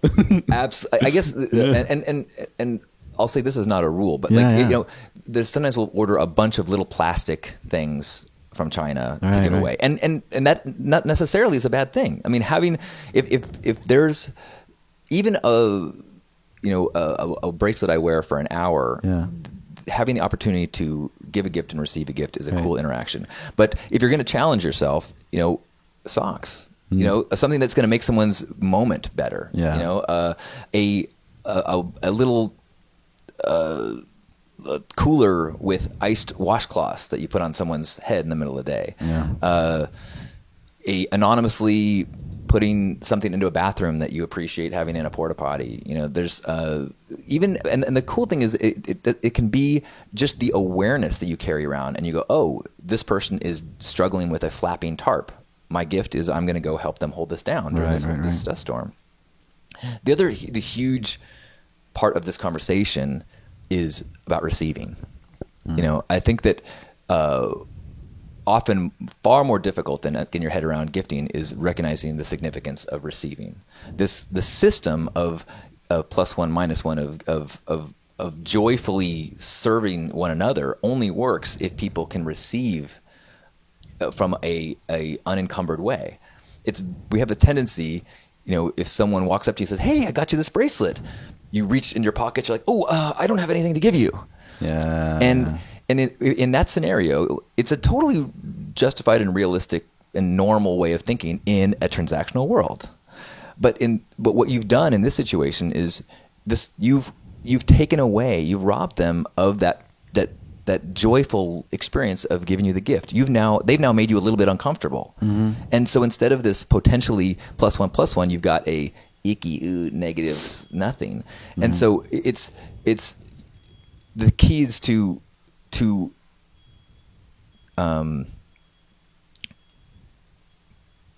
Absolutely. I guess, and I'll say this is not a rule, but you know, there's sometimes we'll order a bunch of little plastic things from China to give away, and that not necessarily is a bad thing. I mean, having if there's even a bracelet I wear for an hour, having the opportunity to give a gift and receive a gift is a cool interaction. But if you're going to challenge yourself, you know, socks, you know, something that's going to make someone's moment better. You know, a little cooler with iced washcloths that you put on someone's head in the middle of the day. Anonymously putting something into a bathroom that you appreciate having in a porta potty. You know, there's even and the cool thing is it can be just the awareness that you carry around, and you go, oh, this person is struggling with a flapping tarp. My gift is I'm going to go help them hold this down during this dust storm. The huge part of this conversation is about receiving. You know, I think that often far more difficult than getting your head around gifting is recognizing the significance of receiving. The system of plus one, minus one, of joyfully serving one another only works if people can receive from a unencumbered way. We have the tendency, you know, if someone walks up to you and says, hey, I got you this bracelet, you reach in your pocket, you're like, oh, I don't have anything to give you. Yeah. And in that scenario, it's a totally justified and realistic and normal way of thinking in a transactional world. But what you've done in this situation is this: you've taken away, you've robbed them of that joyful experience of giving you the gift. They've now made you a little bit uncomfortable. Mm-hmm. And so instead of this potentially +1+1, you've got a icky negative nothing. Mm-hmm. And so it's the key is to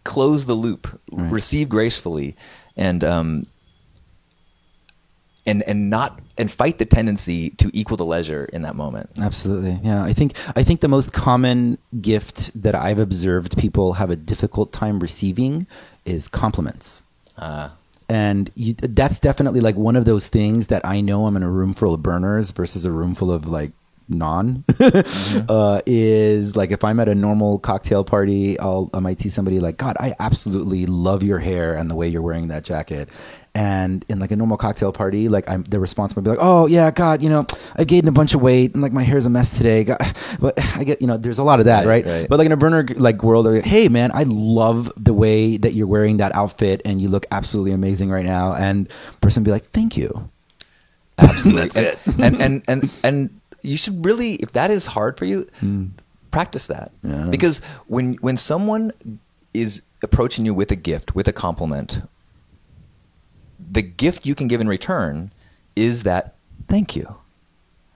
close the loop, right. Receive gracefully, and fight the tendency to equal the leisure in that moment. Absolutely. Yeah. I think the most common gift that I've observed people have a difficult time receiving is compliments. And that's definitely like one of those things that I know I'm in a room full of burners versus a room full of like mm-hmm. Is like if I'm at a normal cocktail party, I might see somebody like, God, I absolutely love your hair and the way you're wearing that jacket. And in like a normal cocktail party, like the response might be like, oh yeah, God, I've gained a bunch of weight and like my hair's a mess today. God. But I get, there's a lot of that, right? But like in a burner like world, like, hey man, I love the way that you're wearing that outfit and you look absolutely amazing right now. And person be like, thank you. Absolutely. That's it. And you should really, if that is hard for you, practice that. Yeah. Because when someone is approaching you with a gift, with a compliment, the gift you can give in return is that thank you.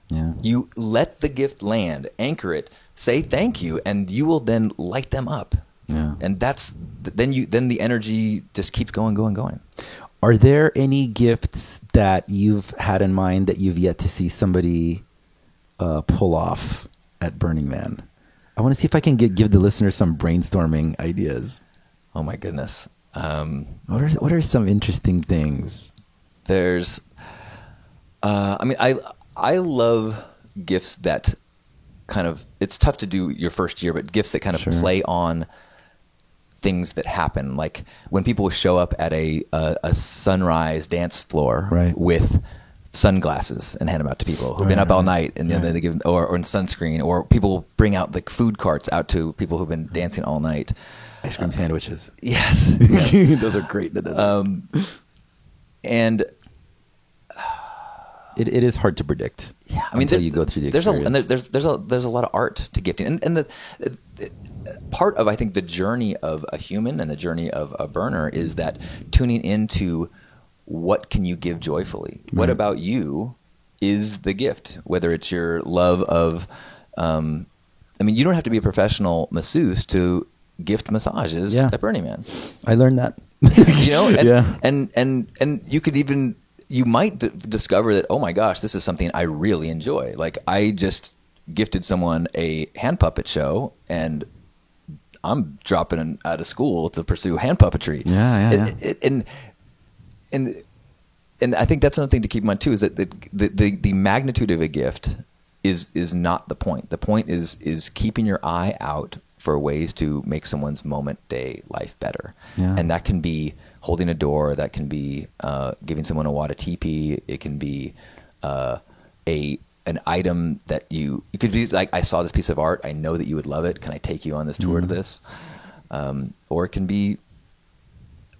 Yeah. You let the gift land, anchor it, say thank you, and you will then light them up. Yeah. And then the energy just keeps going. Are there any gifts that you've had in mind that you've yet to see somebody pull off at Burning Man? I want to see if I can give the listeners some brainstorming ideas. Oh my goodness. What are some interesting things? There's, I love gifts that kind of, it's tough to do your first year, but gifts that kind of play on things that happen. Like when people show up at a sunrise dance floor with sunglasses and hand them out to people who've been up all night, and then they give, or in sunscreen, or people bring out like food carts out to people who've been dancing all night. Ice cream sandwiches. Yes. Those are great. And it is hard to predict. Yeah. Until you go through the experience. There's a lot of art to gifting. And the part of, I think, the journey of a human and the journey of a burner is that tuning into what can you give joyfully? Right. What about you is the gift? Whether it's your love of, you don't have to be a professional masseuse to gift massages at Burning Man. I learned that. And you could even, you might discover that, oh my gosh, this is something I really enjoy. Like I just gifted someone a hand puppet show, and I'm dropping out of school to pursue hand puppetry. And I think that's another thing to keep in mind too, is that the magnitude of a gift is not the point. The point is keeping your eye out for ways to make someone's moment, day, life better. Yeah. And that can be holding a door. That can be giving someone a wad of TP. It can be an item that you could be like, I saw this piece of art. I know that you would love it. Can I take you on this tour to this? Or it can be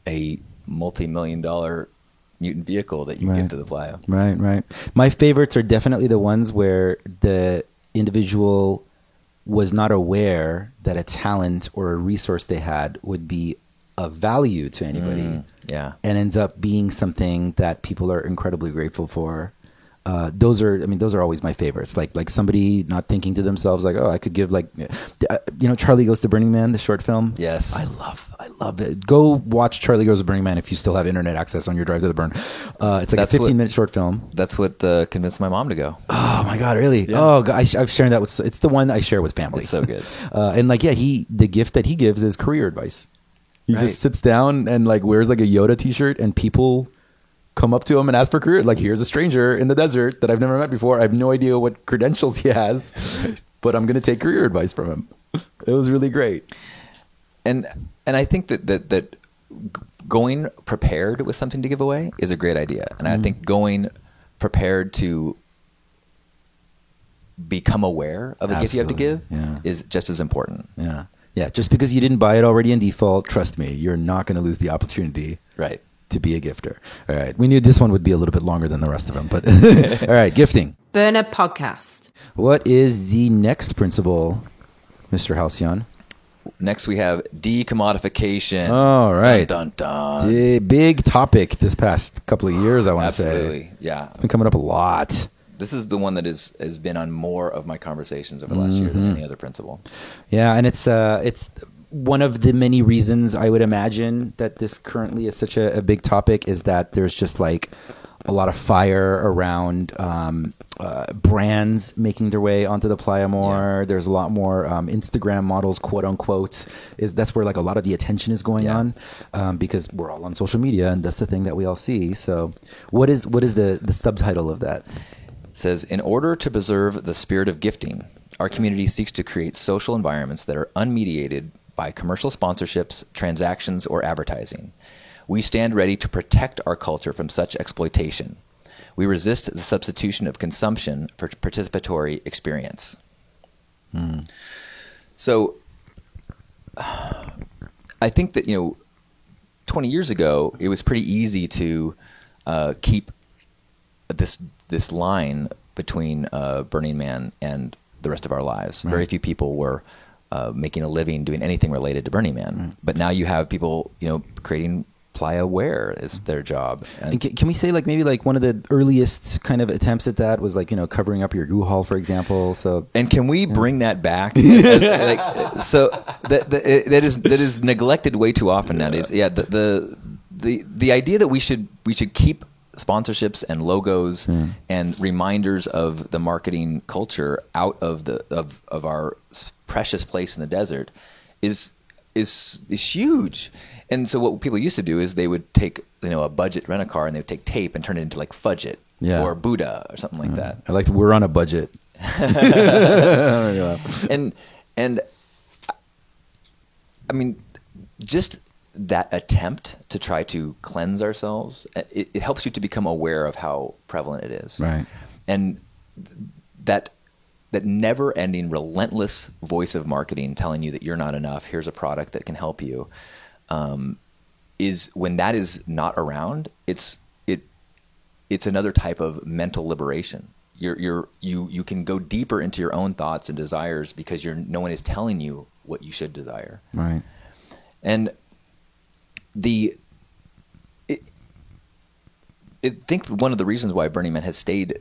a multi-million-dollar mutant vehicle that you give to the playa. Right. My favorites are definitely the ones where the individual was not aware that a talent or a resource they had would be of value to anybody. And ends up being something that people are incredibly grateful for. Those are always my favorites. Like somebody not thinking to themselves, like, oh, I could give Charlie Goes to Burning Man, the short film. Yes. I love it. Go watch Charlie Goes to Burning Man if you still have internet access on your drive to the burn. It's like a 15-minute short film. That's what convinced my mom to go. Oh my God, really? Yeah. Oh, God, I've shared that with, it's the one I share with family. It's so good. The gift that he gives is career advice. He just sits down and like wears like a Yoda t-shirt, and people come up to him and ask for career. Like, here's a stranger in the desert that I've never met before. I have no idea what credentials he has, but I'm going to take career advice from him. It was really great. And I think that going prepared with something to give away is a great idea. And I think going prepared to become aware of a gift you have to give is just as important. Yeah. Yeah. Just because you didn't buy it already in default, trust me, you're not going to lose the opportunity. Right. To be a gifter. All right. We knew this one would be a little bit longer than the rest of them, but all right. Gifting. Burner Podcast. What is the next principle, Mr. Halcyon? Next, we have decommodification. All right. Dun, dun, dun. The big topic this past couple of years, I want to say. Absolutely. Yeah. It's been coming up a lot. This is the one that has been on more of my conversations over the last year than any other principle. Yeah, and it's one of the many reasons I would imagine that this currently is such a big topic is that there's just like a lot of fire around brands making their way onto the playa more. Yeah. There's a lot more Instagram models, quote unquote. That's where like a lot of the attention is going on because we're all on social media and that's the thing that we all see. So what is the subtitle of that? It says, in order to preserve the spirit of gifting, our community seeks to create social environments that are unmediated by commercial sponsorships, transactions, or advertising. We stand ready to protect our culture from such exploitation. We resist the substitution of consumption for participatory experience. So I think that, 20 years ago, it was pretty easy to keep this line between Burning Man and the rest of our lives. Right. Very few people were making a living doing anything related to Burning Man. Right. But now you have people, creating playa wear is their job. And can we say like maybe like one of the earliest kind of attempts at that was like, covering up your U-Haul, for example. So and can we bring that back? So that is neglected way too often nowadays. Yeah. The idea that we should keep sponsorships and logos and reminders of the marketing culture out of our precious place in the desert is huge. And so what people used to do is they would take a budget rent a car and they would take tape and turn it into like Fudge It or Buddha or something like that. I like we're on a budget. and I mean, just that attempt to try to cleanse ourselves, it helps you to become aware of how prevalent it is. Right. And that never-ending, relentless voice of marketing telling you that you're not enough, here's a product that can help you, is when that is not around, it's another type of mental liberation. You can go deeper into your own thoughts and desires because no one is telling you what you should desire. Right. And I think one of the reasons why Burning Man has stayed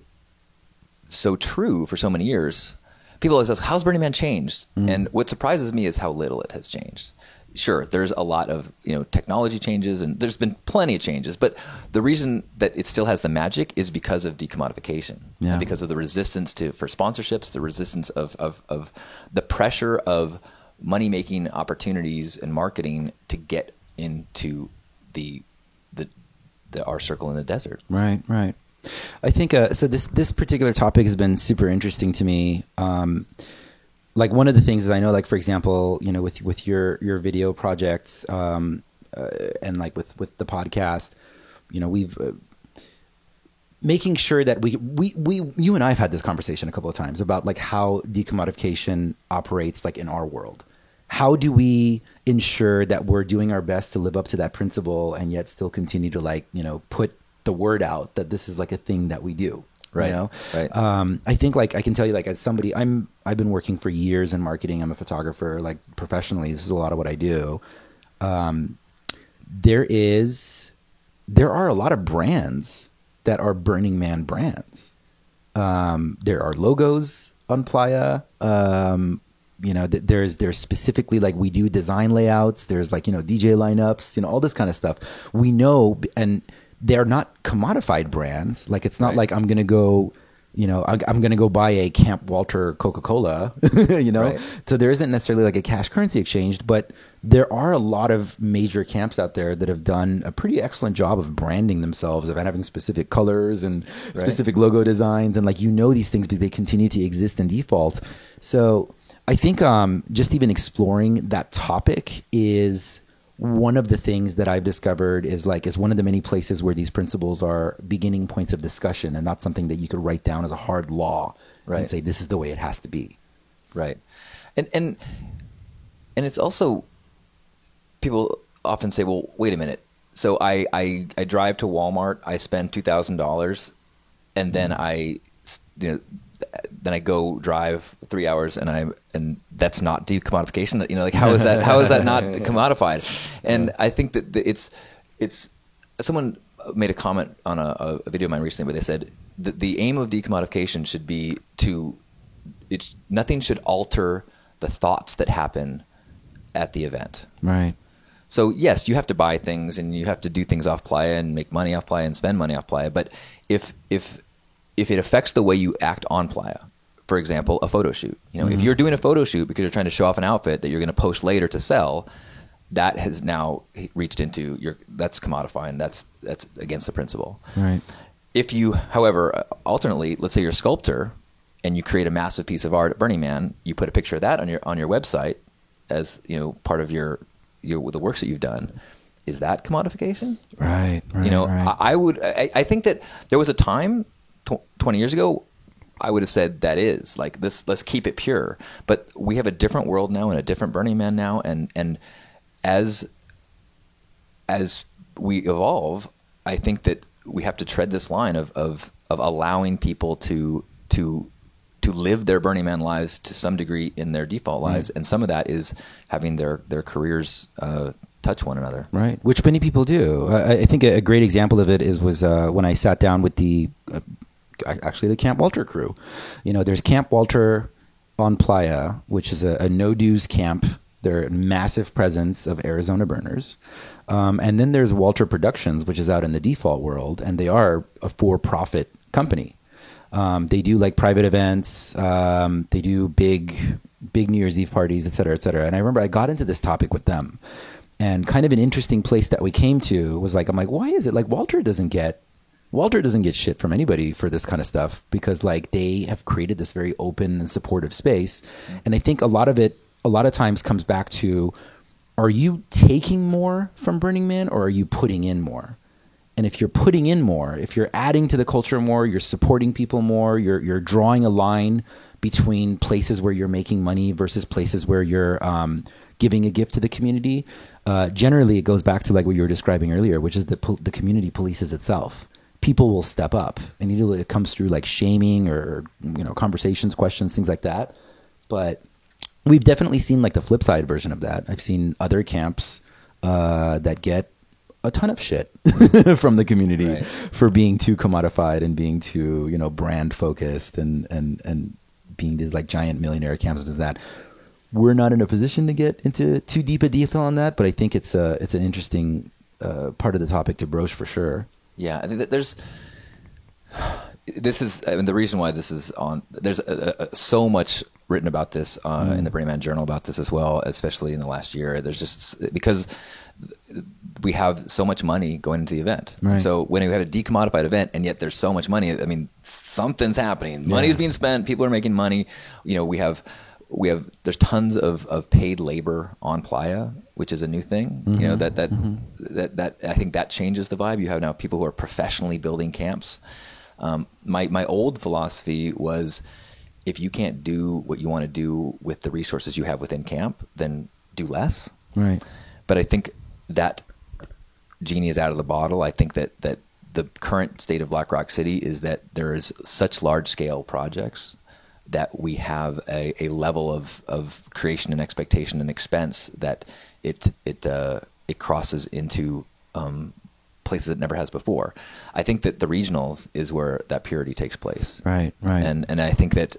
so true for so many years, people always ask, how's Burning Man changed? And what surprises me is how little it has changed. Sure, there's a lot of technology changes and there's been plenty of changes, but the reason that it still has the magic is because of decommodification, and because of the resistance for sponsorships, the resistance of the pressure of money-making opportunities and marketing to get into our circle in the desert. Right. I think so. This particular topic has been super interesting to me. Like one of the things is I know, like for example, with your video projects, and like with the podcast, we've making sure that you and I have had this conversation a couple of times about like how decommodification operates like in our world. How do we ensure that we're doing our best to live up to that principle and yet still continue to put the word out that this is like a thing that we do? Right. Right. I think like I can tell you like as somebody I've been working for years in marketing. I'm a photographer, like professionally. This is a lot of what I do. There are a lot of brands that are Burning Man brands. There are logos on Playa. There's specifically like we do design layouts. There's like, DJ lineups, all this kind of stuff. We know, and they're not commodified brands. Like it's not like I'm going to go, I'm going to go buy a Camp Walter Coca-Cola, Right. So there isn't necessarily like a cash currency exchange, but there are a lot of major camps out there that have done a pretty excellent job of branding themselves, of having specific colors and specific logo designs. And like, these things because they continue to exist in default. So I think just even exploring that topic is one of the things that I've discovered is one of the many places where these principles are beginning points of discussion, and not something that you could write down as a hard law and say this is the way it has to be. Right. And it's also, people often say, well, wait a minute. So I drive to Walmart, I spend $2,000, and then I go drive 3 hours, and that's not decommodification. How is that not commodified? And I think that it's someone made a comment on a video of mine recently where they said that the aim of decommodification should be nothing should alter the thoughts that happen at the event. Right. So yes, you have to buy things and you have to do things off Playa and make money off Playa and spend money off Playa. But if it affects the way you act on Playa, for example, a photo shoot, if you're doing a photo shoot because you're trying to show off an outfit that you're going to post later to sell, that has now reached into that's commodifying. That's against the principle. Right. If you, however, alternately, let's say you're a sculptor and you create a massive piece of art at Burning Man, you put a picture of that on your website as part of the works that you've done. Is that commodification? Right. Right. I think that there was a time 20 years ago, I would have said that is like this. Let's keep it pure. But we have a different world now and a different Burning Man now, and as we evolve, I think that we have to tread this line of allowing people to live their Burning Man lives to some degree in their default lives, and some of that is having their careers touch one another. Right, which many people do. I think a great example of it was when I sat down with the Camp Walter crew. There's Camp Walter on Playa, which is a no-dues camp. They're a massive presence of Arizona burners. And then there's Walter Productions, which is out in the default world, and they are a for-profit company. They do private events. They do big New Year's Eve parties, et cetera, et cetera. And I remember I got into this topic with them, and kind of an interesting place that we came to was I'm like, why is it Walter doesn't get shit from anybody for this kind of stuff? Because they have created this very open and supportive space. And I think a lot of times comes back to, are you taking more from Burning Man or are you putting in more? And if you're putting in more, if you're adding to the culture more, you're supporting people more, you're drawing a line between places where you're making money versus places where you're giving a gift to the community. Generally, it goes back to what you were describing earlier, which is the community polices itself. People will step up, and usually it comes through shaming or conversations, questions, things like that. But we've definitely seen the flip side version of that. I've seen other camps that get a ton of shit from the community for being too commodified and being too, brand focused and being these giant millionaire camps and that. We're not in a position to get into too deep a detail on that, but I think it's an interesting part of the topic to broach for sure. Yeah, I think that the reason why this is on, there's so much written about this in the Burning Man Journal about this as well, especially in the last year. There's just, because we have so much money going into the event. Right. So when we have a decommodified event and yet there's so much money, I mean, something's happening. Money's being spent. People are making money. There's tons of paid labor on Playa, which is a new thing. That I think that changes the vibe. You have now people who are professionally building camps. My old philosophy was, if you can't do what you want to do with the resources you have within camp, then do less. Right. But I think that genie is out of the bottle. I think that the current state of Black Rock City is that there is such large scale projects that we have a level of creation and expectation and expense that it crosses into places it never has before. I think that the regionals is where that purity takes place. Right. And I think that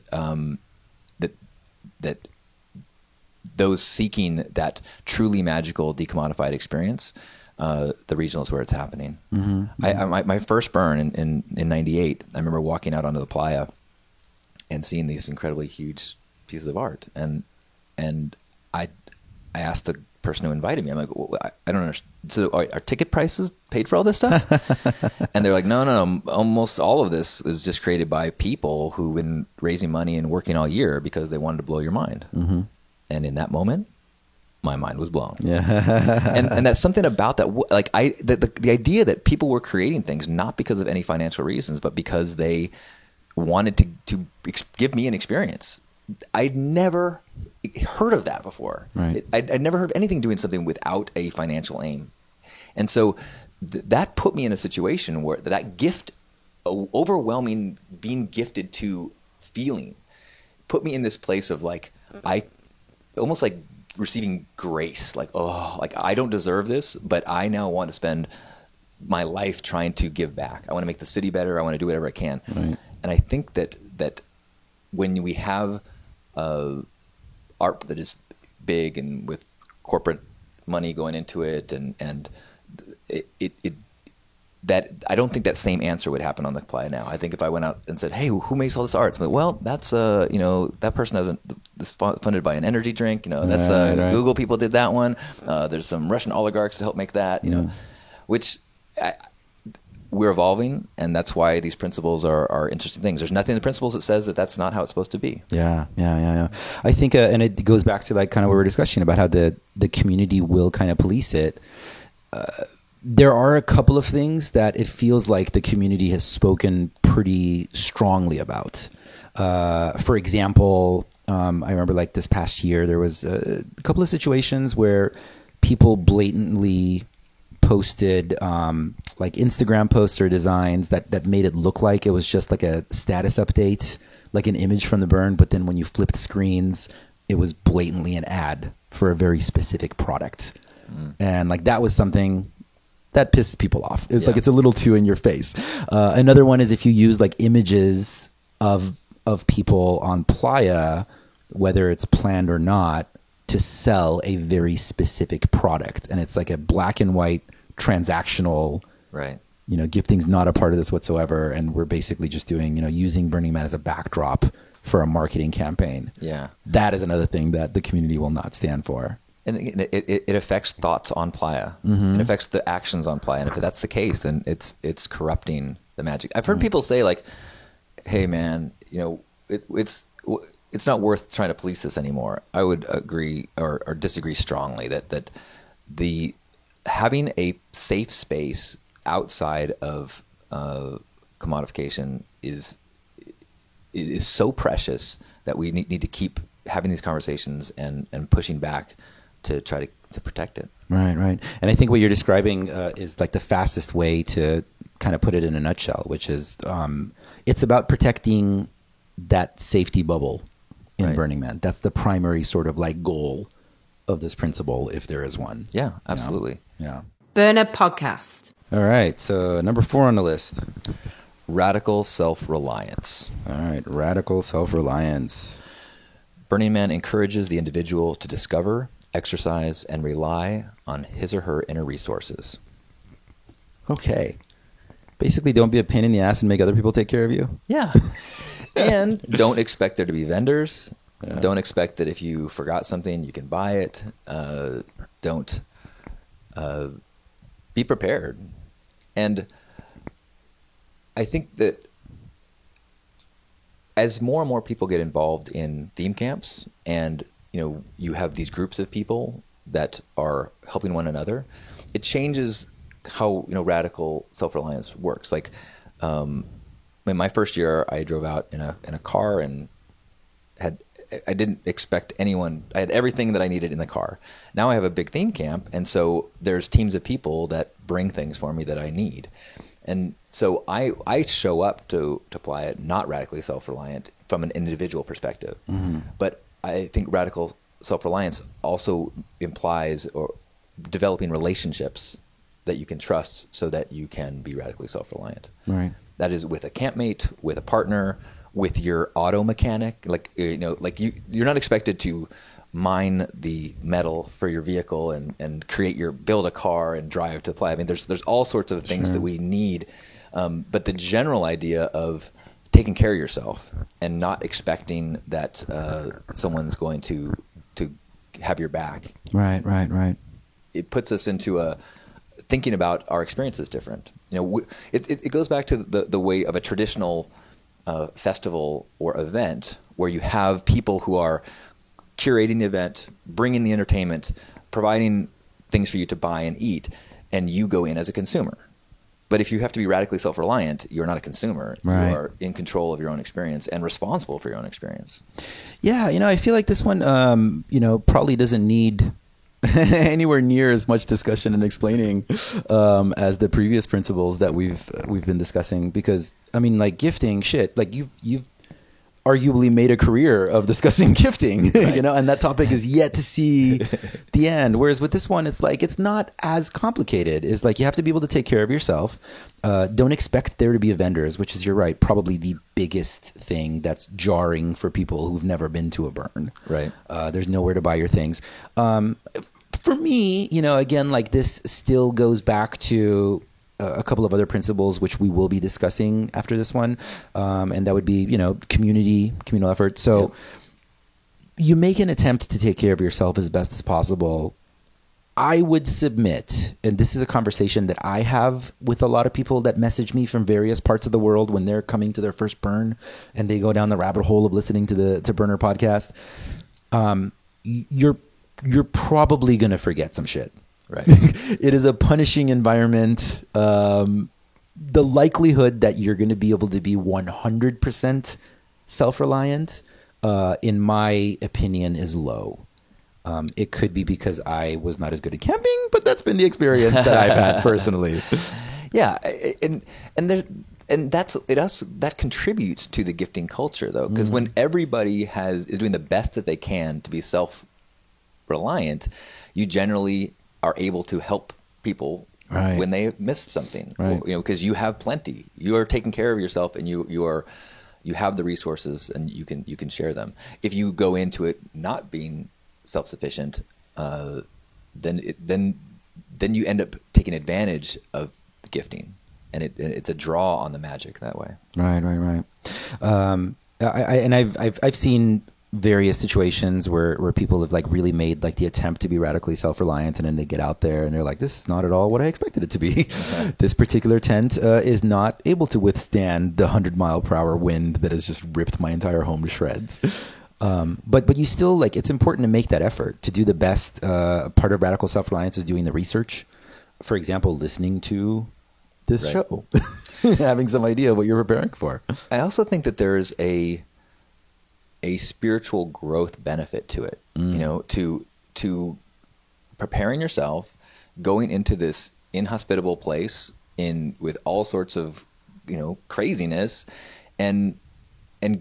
that those seeking that truly magical decommodified experience, the regional is where it's happening. My first burn in 98, I remember walking out onto the Playa and seeing these incredibly huge pieces of art, and I asked the person who invited me, I'm like, well, I don't understand. So are ticket prices paid for all this stuff? And they're like, no. Almost all of this was just created by people who've been raising money and working all year because they wanted to blow your mind. And in that moment, my mind was blown. Yeah. and that's something about that. Like the idea that people were creating things not because of any financial reasons, but because they wanted to give me an experience. I'd never heard of that before. Right. I'd never heard of anything doing something without a financial aim. And so that put me in a situation where that gift, overwhelming, being gifted to feeling, put me in this place of like, almost like receiving grace, like, oh, like I don't deserve this, but I now want to spend my life trying to give back. I want to make the city better. I want to do whatever I can. Right. And I think that when we have art that is big and with corporate money going into it, and that I don't think that same answer would happen on the Playa now. I think if I went out and said, "Hey, who makes all this art?" It's like, well, that's that person hasn't. This funded by an energy drink. That's Right. Google people did that one. There's some Russian oligarchs to help make that. Which we're evolving, and that's why these principles are interesting things. There's nothing in the principles that says that that's not how it's supposed to be. Yeah. I think, and it goes back to like kind of what we were discussing about how the community will kind of police it. There are a couple of things that it feels like the community has spoken pretty strongly about. For example, I remember like this past year, there was a couple of situations where people blatantly posted like Instagram posts or designs that made it look like it was just like a status update, like an image from the burn. But then when you flipped screens, it was blatantly an ad for a very specific product. And like that was something that pisses people off. It's like it's a little too in your face. Another one is if you use like images of people on Playa, whether it's planned or not, to sell a very specific product, and it's like a black and white transactional. Right. Gifting's not a part of this whatsoever, and we're basically just doing using Burning Man as a backdrop for a marketing campaign. Yeah. That is another thing that the community will not stand for. And it affects thoughts on Playa. It affects the actions on Playa. And if that's the case, then it's corrupting the magic. I've heard people say like, "Hey, man, it's not worth trying to police this anymore." I would agree or disagree strongly that the having a safe space outside of commodification is so precious that we need to keep having these conversations and pushing back to try to protect it. Right. And I think what you're describing is like the fastest way to kind of put it in a nutshell, which is it's about protecting that safety bubble in Right. Burning Man. That's the primary sort of like goal of this principle, if there is one. Yeah, absolutely. Yeah. Burner Podcast. All right. So number 4 on the list. Radical self-reliance. All right. Radical self-reliance. Burning Man encourages the individual to discover, exercise, and rely on his or her inner resources. Okay. Basically, don't be a pain in the ass and make other people take care of you. Yeah. And don't expect there to be vendors. Yeah. Don't expect that if you forgot something, you can buy it. Don't be prepared. And I think that as more and more people get involved in theme camps, and you have these groups of people that are helping one another, it changes how radical self-reliance works. Like in my first year, I drove out in a car and I didn't expect anyone. I had everything that I needed in the car. Now I have a big theme camp, and so there's teams of people that bring things for me that I need. And so I show up to Playa not radically self-reliant from an individual perspective. Mm-hmm. But I think radical self-reliance also implies or developing relationships that you can trust so that you can be radically self-reliant. Right. That is with a campmate, with a partner, with your auto mechanic. Like you're not expected to mine the metal for your vehicle and build a car and drive to Playa. I mean, there's all sorts of things that we need. But the general idea of taking care of yourself and not expecting that someone's going to have your back. Right. It puts us into thinking about our experiences different. It goes back to the way of a traditional festival or event where you have people who are curating the event, bringing the entertainment, providing things for you to buy and eat, and you go in as a consumer. But if you have to be radically self-reliant, you're not a consumer. Right. You are in control of your own experience and responsible for your own experience. Yeah, I feel like this one, probably doesn't need anywhere near as much discussion and explaining as the previous principles that we've been discussing. Because like gifting, shit, like you've arguably made a career of discussing gifting, right. And that topic is yet to see the end. Whereas with this one, it's like, it's not as complicated. It's like, you have to be able to take care of yourself. Don't expect there to be vendors, which is, you're right, probably the biggest thing that's jarring for people who've never been to a burn. Right. There's nowhere to buy your things. For me, again, like this still goes back to a couple of other principles, which we will be discussing after this one. And that would be, communal effort. So you make an attempt to take care of yourself as best as possible. I would submit, and this is a conversation that I have with a lot of people that message me from various parts of the world when they're coming to their first burn and they go down the rabbit hole of listening to the Burner podcast. You're probably going to forget some shit. Right. It is a punishing environment. The likelihood that you're going to be able to be 100% self-reliant, in my opinion, is low. It could be because I was not as good at camping, but that's been the experience that I've had personally. Yeah, and that contributes to the gifting culture, though, because when everybody is doing the best that they can to be self-reliant, you generally are able to help people right. when they missed something, right. Because you have plenty. You are taking care of yourself, and you have the resources, and you can share them. If you go into it not being self-sufficient, then you end up taking advantage of gifting, and it's a draw on the magic that way. Right. I've seen various situations where people have like really made like the attempt to be radically self-reliant, and then they get out there and they're like, this is not at all what I expected it to be. This particular tent is not able to withstand the 100-mile-per-hour wind that has just ripped my entire home to shreds. But you still, like, it's important to make that effort to do the best. Part of radical self-reliance is doing the research. For example, listening to this show, having some idea what you're preparing for. I also think that there's a spiritual growth benefit to it, to preparing yourself, going into this inhospitable place with all sorts of, craziness, and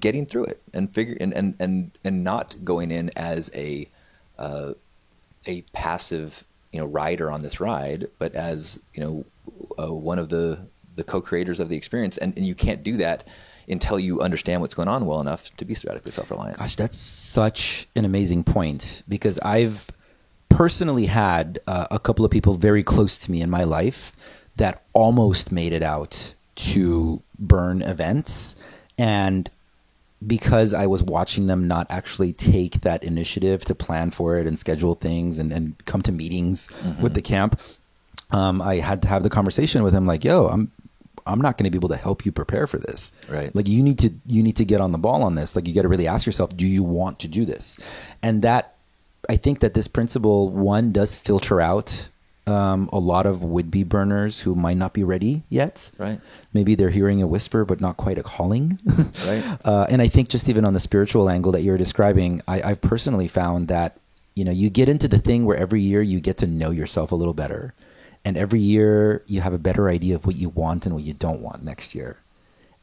getting through it, and not going in as a passive, rider on this ride, but as, one of the co-creators of the experience. And you can't do that until you understand what's going on well enough to be radically self-reliant. Gosh, that's such an amazing point, because I've personally had a couple of people very close to me in my life that almost made it out to burn events, and because I was watching them not actually take that initiative to plan for it and schedule things and come to meetings with the camp, I had to have the conversation with him like, yo, I'm not going to be able to help you prepare for this. Right. Like you need to get on the ball on this. Like you got to really ask yourself, do you want to do this? And that, I think that this principle, one, does filter out a lot of would-be burners who might not be ready yet. Right. Maybe they're hearing a whisper, but not quite a calling. Right. And I think just even on the spiritual angle that you're describing, I've personally found that, you get into the thing where every year you get to know yourself a little better. And every year you have a better idea of what you want and what you don't want next year.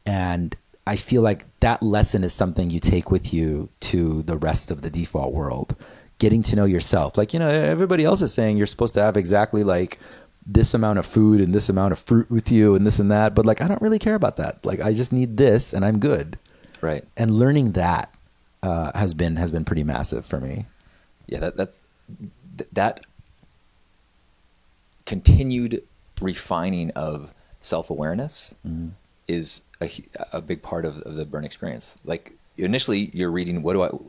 And I feel like that lesson is something you take with you to the rest of the default world. Getting to know yourself. Like, everybody else is saying you're supposed to have exactly like this amount of food and this amount of fruit with you and this and that. But like, I don't really care about that. Like, I just need this and I'm good. Right. And learning that has been pretty massive for me. Yeah, that continued refining of self-awareness is a big part of the burn experience. Like initially you're reading,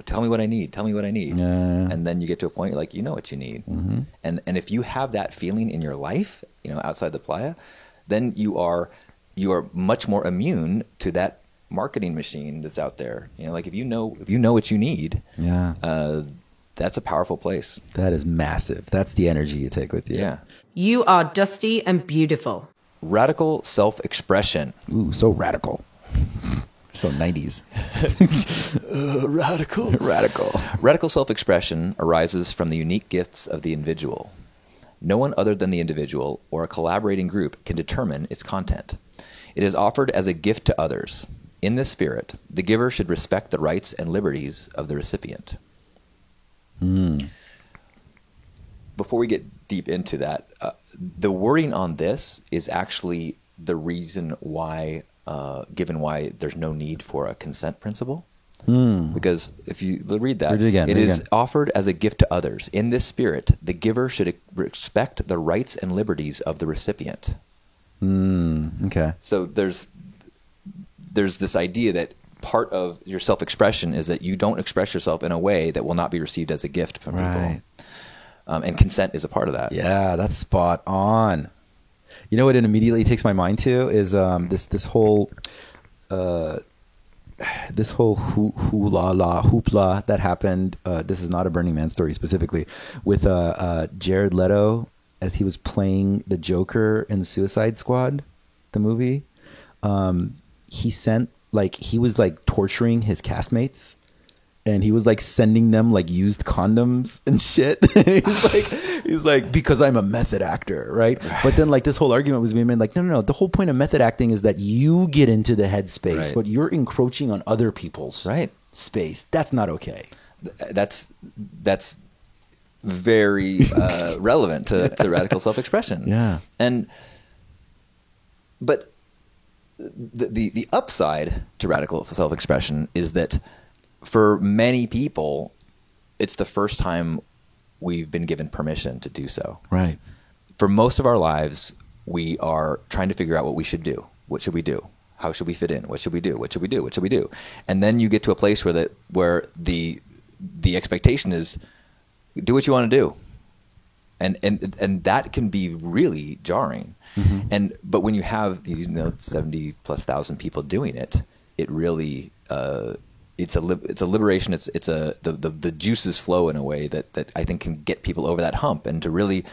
tell me what I need. And then you get to a point you're like, you know what you need. And if you have that feeling in your life, outside the playa, then you are much more immune to that marketing machine that's out there. Like if you know what you need, that's a powerful place. That is massive. That's the energy you take with you. Yeah. You are dusty and beautiful. Radical self-expression. Ooh, so radical. So 90s. Radical. Radical. Radical self-expression arises from the unique gifts of the individual. No one other than the individual or a collaborating group can determine its content. It is offered as a gift to others. In this spirit, the giver should respect the rights and liberties of the recipient. Before we get deep into that, the wording on this is actually the reason why, given why there's no need for a consent principle. Because if you read that, it is offered as a gift to others. In this spirit, the giver should respect the rights and liberties of the recipient. Okay. So there's this idea that part of your self-expression is that you don't express yourself in a way that will not be received as a gift from people. And consent is a part of that. Yeah, that's spot on. You know what it immediately takes my mind to is this whole hoopla that happened. This is not a Burning Man story specifically, with Jared Leto as he was playing the Joker in the Suicide Squad, the movie. He was torturing his castmates. And he was sending them used condoms and shit. he's like, because I'm a method actor, right? But then this whole argument was being made no. The whole point of method acting is that you get into the headspace, but you're encroaching on other people's space. That's not okay. That's very relevant to radical self-expression. Yeah. But the upside to radical self-expression is that for many people, it's the first time we've been given permission to do so. Right. For most of our lives, we are trying to figure out what we should do. What should we do? How should we fit in? What should we do? What should we do? What should we do? And then you get to a place where the expectation is do what you want to do. And that can be really jarring. Mm-hmm. But when you have 70,000+ people doing it, it really it's a liberation. It's the juices flow in a way that I think can get people over that hump and to really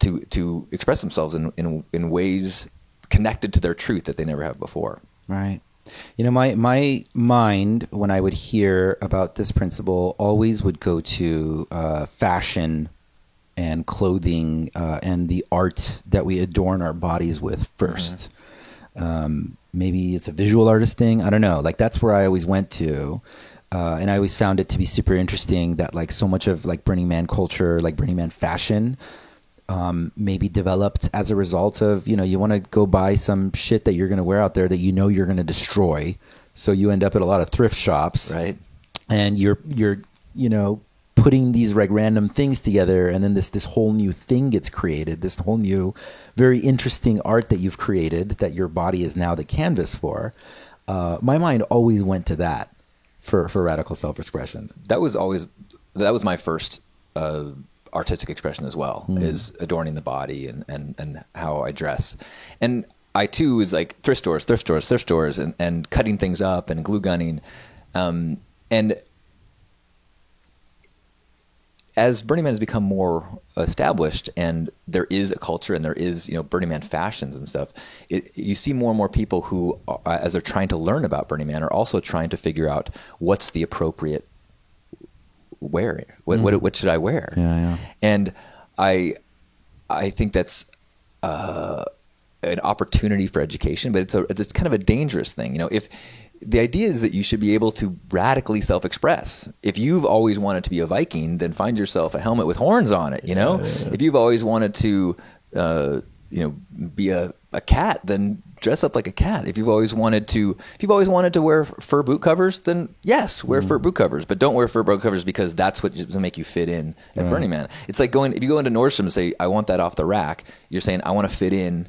to express themselves in ways connected to their truth that they never have before. Right. My mind, when I would hear about this principle, always would go to fashion and clothing and the art that we adorn our bodies with first. Mm-hmm. Maybe it's a visual artist thing. I don't know. That's where I always went to. And I always found it to be super interesting that so much of Burning Man culture, Burning Man fashion, maybe developed as a result of, you want to go buy some shit that you're going to wear out there that you're going to destroy. So you end up at a lot of thrift shops. Right. And you're putting these random things together, and then this whole new thing gets created, this whole new very interesting art that you've created that your body is now the canvas for. My mind always went to that for radical self-expression. That was my first artistic expression as well, is adorning the body and how I dress. And I too was thrift stores and cutting things up and glue gunning. And as Burning Man has become more established and there is a culture and there is, Burning Man fashions and stuff, you see more and more people who, as they're trying to learn about Burning Man, are also trying to figure out what's the appropriate wear. What should I wear? Yeah. And I think that's an opportunity for education, but it's kind of a dangerous thing. If the idea is that you should be able to radically self-express. If you've always wanted to be a Viking, then find yourself a helmet with horns on it. Yeah. If you've always wanted to, be a cat, then dress up like a cat. If you've always wanted to wear fur boot covers, then yes, wear fur boot covers. But don't wear fur boot covers because that's what will make you fit in at Burning Man. It's like if you go into Nordstrom and say, "I want that off the rack," you're saying, "I want to fit in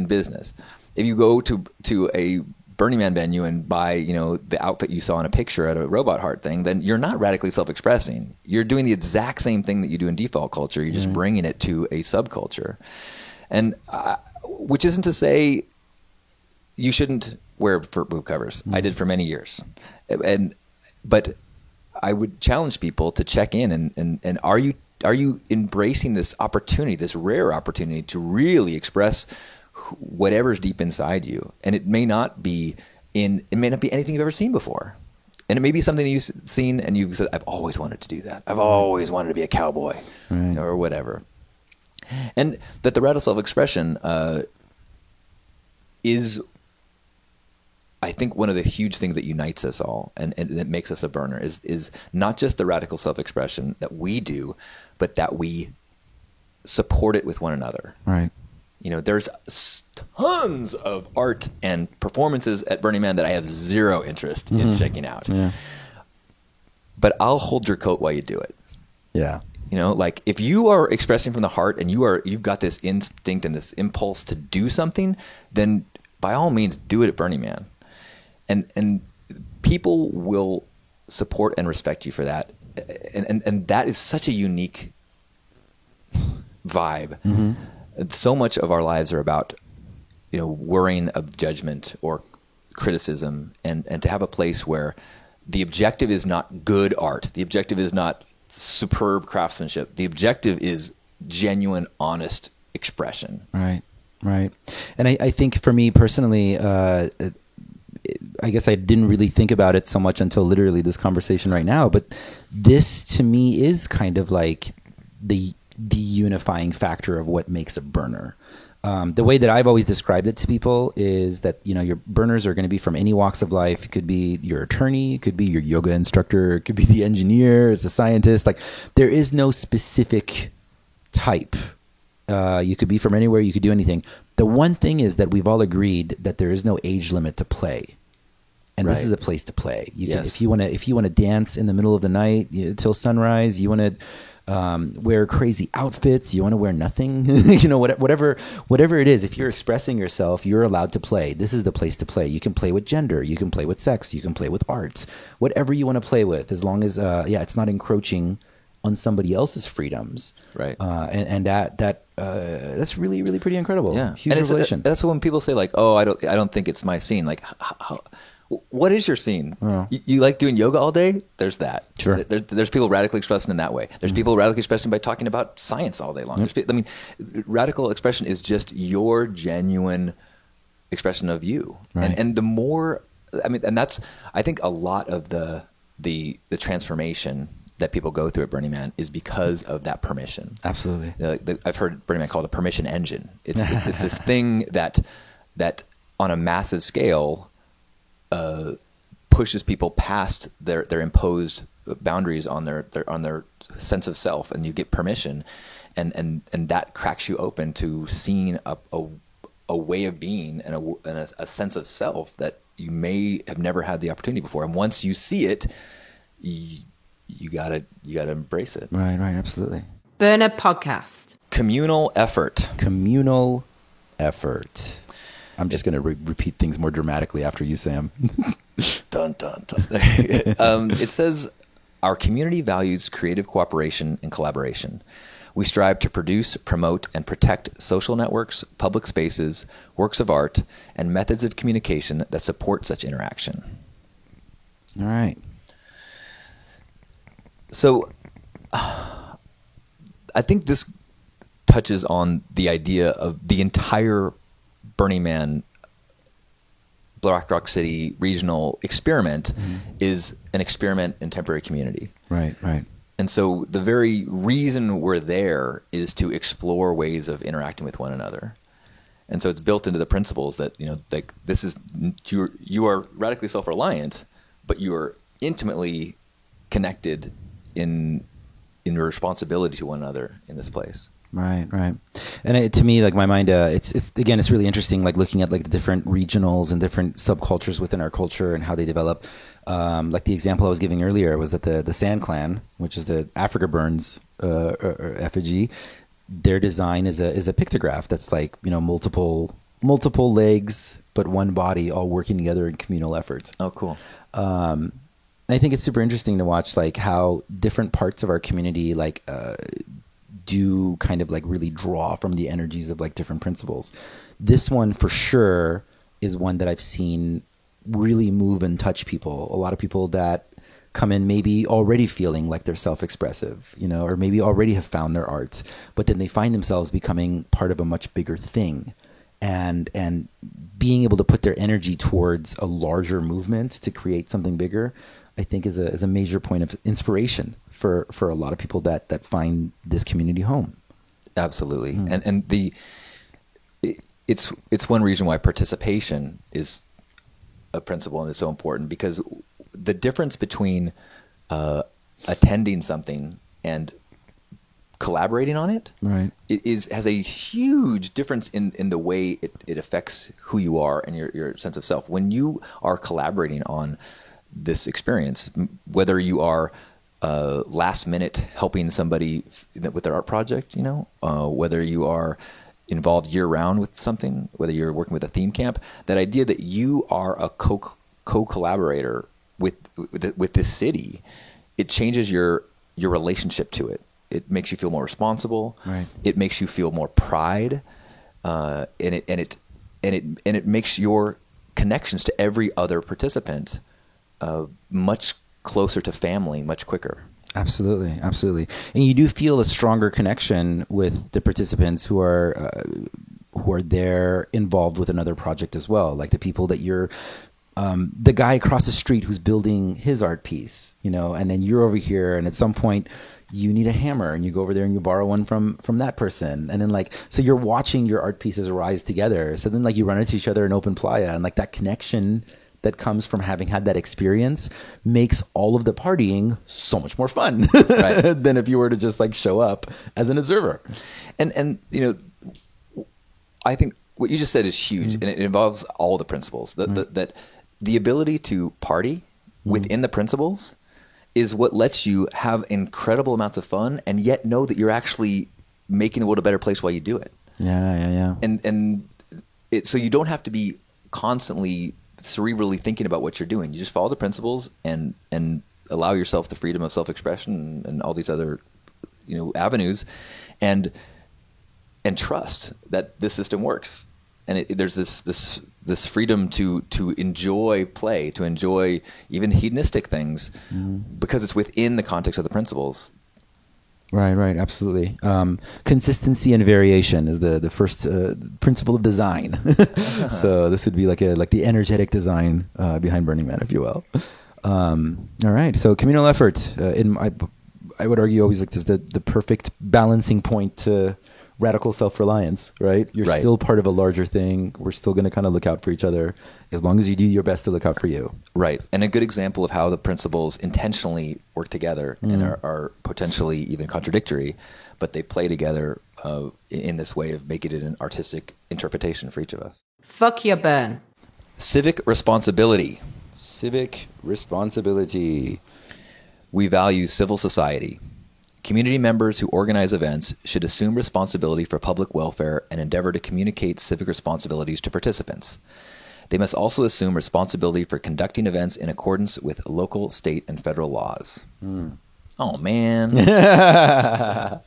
business." If you go to a Burning Man venue and buy, the outfit you saw in a picture at a Robot Heart thing, then you're not radically self-expressing. You're doing the exact same thing that you do in default culture. You're just bringing it to a subculture. And which isn't to say you shouldn't wear fur boot covers. I did for many years. But I would challenge people to check in and are you embracing this opportunity, this rare opportunity to really express whatever's deep inside you? And it may not be anything you've ever seen before. And it may be something that you've seen and you've said, I've always wanted to do that. I've always wanted to be a cowboy, or whatever. And that the radical self-expression is, I think, one of the huge things that unites us all and that makes us a burner is not just the radical self-expression that we do, but that we support it with one another. Right. You know, there's tons of art and performances at Burning Man that I have zero interest in checking out. Yeah. But I'll hold your coat while you do it. Yeah. You know, like if you are expressing from the heart and you've got this instinct and this impulse to do something, then by all means do it at Burning Man. And people will support and respect you for that. And that is such a unique vibe. Mm-hmm. So much of our lives are about, you know, worrying of judgment or criticism, and to have a place where the objective is not good art. The objective is not superb craftsmanship. The objective is genuine, honest expression. Right, right. And I think for me personally, I guess I didn't really think about it so much until literally this conversation right now, but this to me is kind of like the unifying factor of what makes a burner. The way that I've always described it to people is that, you know, your burners are going to be from any walks of life. It could be your attorney, it could be your yoga instructor, it could be the engineer, it's the scientist. Like, there is no specific type. You could be from anywhere, you could do anything. The one thing is that we've all agreed that there is no age limit to play. And this is a place to play. You can, if you want to dance in the middle of the night till sunrise, you want to wear crazy outfits, you want to wear nothing, you know, whatever it is, if you're expressing yourself, you're allowed to play. This is the place to play. You can play with gender, you can play with sex, you can play with art, whatever you want to play with, as long as it's not encroaching on somebody else's freedoms. Right. And that's really, really pretty incredible. Yeah. Huge revelation. That's when people say, like, oh, I don't think it's my scene. Like, what is your scene? Oh. You like doing yoga all day? There's that. Sure. There's people radically expressing in that way. There's people radically expressing by talking about science all day long. I mean, radical expression is just your genuine expression of you. Right. And the more, I mean, and that's, I think a lot of the transformation that people go through at Burning Man is because of that permission. Absolutely. I've heard Burning Man called a permission engine. It's this thing that on a massive scale pushes people past their imposed boundaries on their sense of self, and you get permission, and that cracks you open to seeing a way of being and a sense of self that you may have never had the opportunity before. And once you see it, you gotta embrace it. Right, absolutely. Burner Podcast. Communal effort. I'm just going to repeat things more dramatically after you, Sam. Dun, dun, dun. It says, our community values creative cooperation and collaboration. We strive to produce, promote, and protect social networks, public spaces, works of art, and methods of communication that support such interaction. All right. So I think this touches on the idea of the entire Burning Man, Black Rock City regional experiment is an experiment in temporary community. Right. And so the very reason we're there is to explore ways of interacting with one another. And so it's built into the principles that, you know, like this is, you are radically self-reliant, but you are intimately connected in your responsibility to one another in this place. Right. And to me, like my mind, it's really interesting, like looking at like the different regionals and different subcultures within our culture and how they develop. Like the example I was giving earlier was that the Sand Clan, which is the Africa Burns effigy, their design is a pictograph that's like, you know, multiple legs but one body all working together in communal efforts. Oh, cool. I think it's super interesting to watch like how different parts of our community like do kind of like really draw from the energies of like different principles. This one for sure is one that I've seen really move and touch people. A lot of people that come in maybe already feeling like they're self-expressive, you know, or maybe already have found their art, but then they find themselves becoming part of a much bigger thing, and being able to put their energy towards a larger movement to create something bigger, I think is a major point of inspiration for a lot of people that find this community home. Absolutely. And it's one reason why participation is a principle and is so important, because the difference between attending something and collaborating on it, right, has a huge difference in the way it affects who you are and your sense of self. When you are collaborating on this experience, whether you are last minute helping somebody with their art project, you know, whether you are involved year round with something, whether you're working with a theme camp, that idea that you are a co-collaborator with this city, it changes your relationship to it. It makes you feel more responsible. Right. It makes you feel more pride, and it makes your connections to every other participant much closer to family, much quicker. Absolutely, absolutely. And you do feel a stronger connection with the participants who are there involved with another project as well, like the people that you're. The guy across the street who's building his art piece, you know, and then you're over here, and at some point you need a hammer, and you go over there and you borrow one from that person, and then like, so you're watching your art pieces rise together. So then like you run into each other in open playa, and like that connection that comes from having had that experience makes all of the partying so much more fun right. than if you were to just like show up as an observer. And you know, I think what you just said is huge, and it involves all the principles. That the ability to party within the principles is what lets you have incredible amounts of fun, and yet know that you're actually making the world a better place while you do it. Yeah. And so you don't have to be constantly cerebrally thinking about what you're doing. You just follow the principles and allow yourself the freedom of self-expression and all these other, you know, avenues, and trust that this system works. And there's this freedom to enjoy play, to enjoy even hedonistic things, because it's within the context of the principles. Right, absolutely. Consistency and variation is the first principle of design. So this would be like the energetic design behind Burning Man, if you will. All right, so communal effort. I would argue always like this the perfect balancing point to radical self-reliance, right? You're right. still part of a larger thing. We're still going to kind of look out for each other as long as you do your best to look out for you. Right. And a good example of how the principles intentionally work together and are potentially even contradictory, but they play together in this way of making it an artistic interpretation for each of us. Fuck your burn. Civic responsibility. Civic responsibility. We value civil society. Community members who organize events should assume responsibility for public welfare and endeavor to communicate civic responsibilities to participants. They must also assume responsibility for conducting events in accordance with local, state, and federal laws. Oh, man. I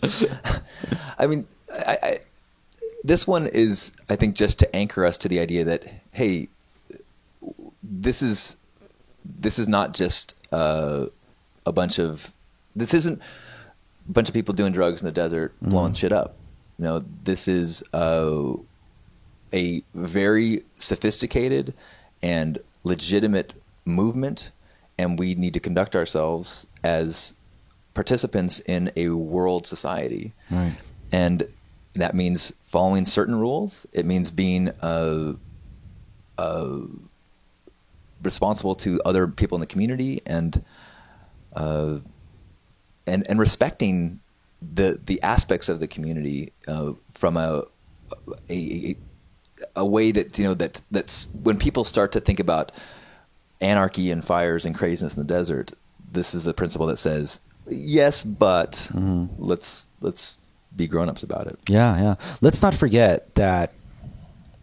mean, this one is, I think, just to anchor us to the idea that, hey, this is not just this isn't a bunch of people doing drugs in the desert blowing shit up. You know, this is a very sophisticated and legitimate movement, and we need to conduct ourselves as participants in a world society. Right. And that means following certain rules. It means being responsible to other people in the community, and respecting the aspects of the community from a way that, you know, that's when people start to think about anarchy and fires and craziness in the desert, this is the principle that says, yes, but let's be grown-ups about it. Yeah. Let's not forget that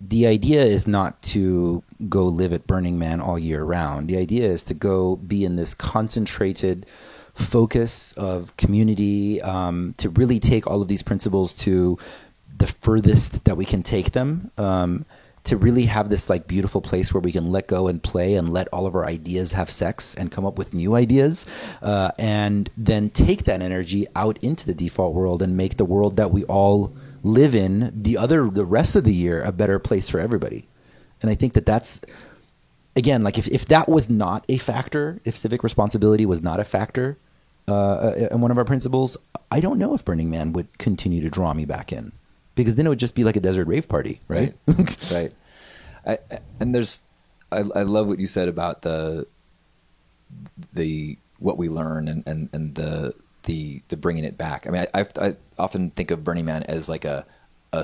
the idea is not to go live at Burning Man all year round. The idea is to go be in this concentrated focus of community, to really take all of these principles to the furthest that we can take them, to really have this like beautiful place where we can let go and play and let all of our ideas have sex and come up with new ideas, and then take that energy out into the default world and make the world that we all live in the rest of the year a better place for everybody. And I think that that's, again, like if that was not a factor, if civic responsibility was not a factor and one of our principles, I don't know if Burning Man would continue to draw me back in, because then it would just be like a desert rave party, right? Right. And I love what you said about the what we learn and the bringing it back. I mean, I often think of Burning Man as like a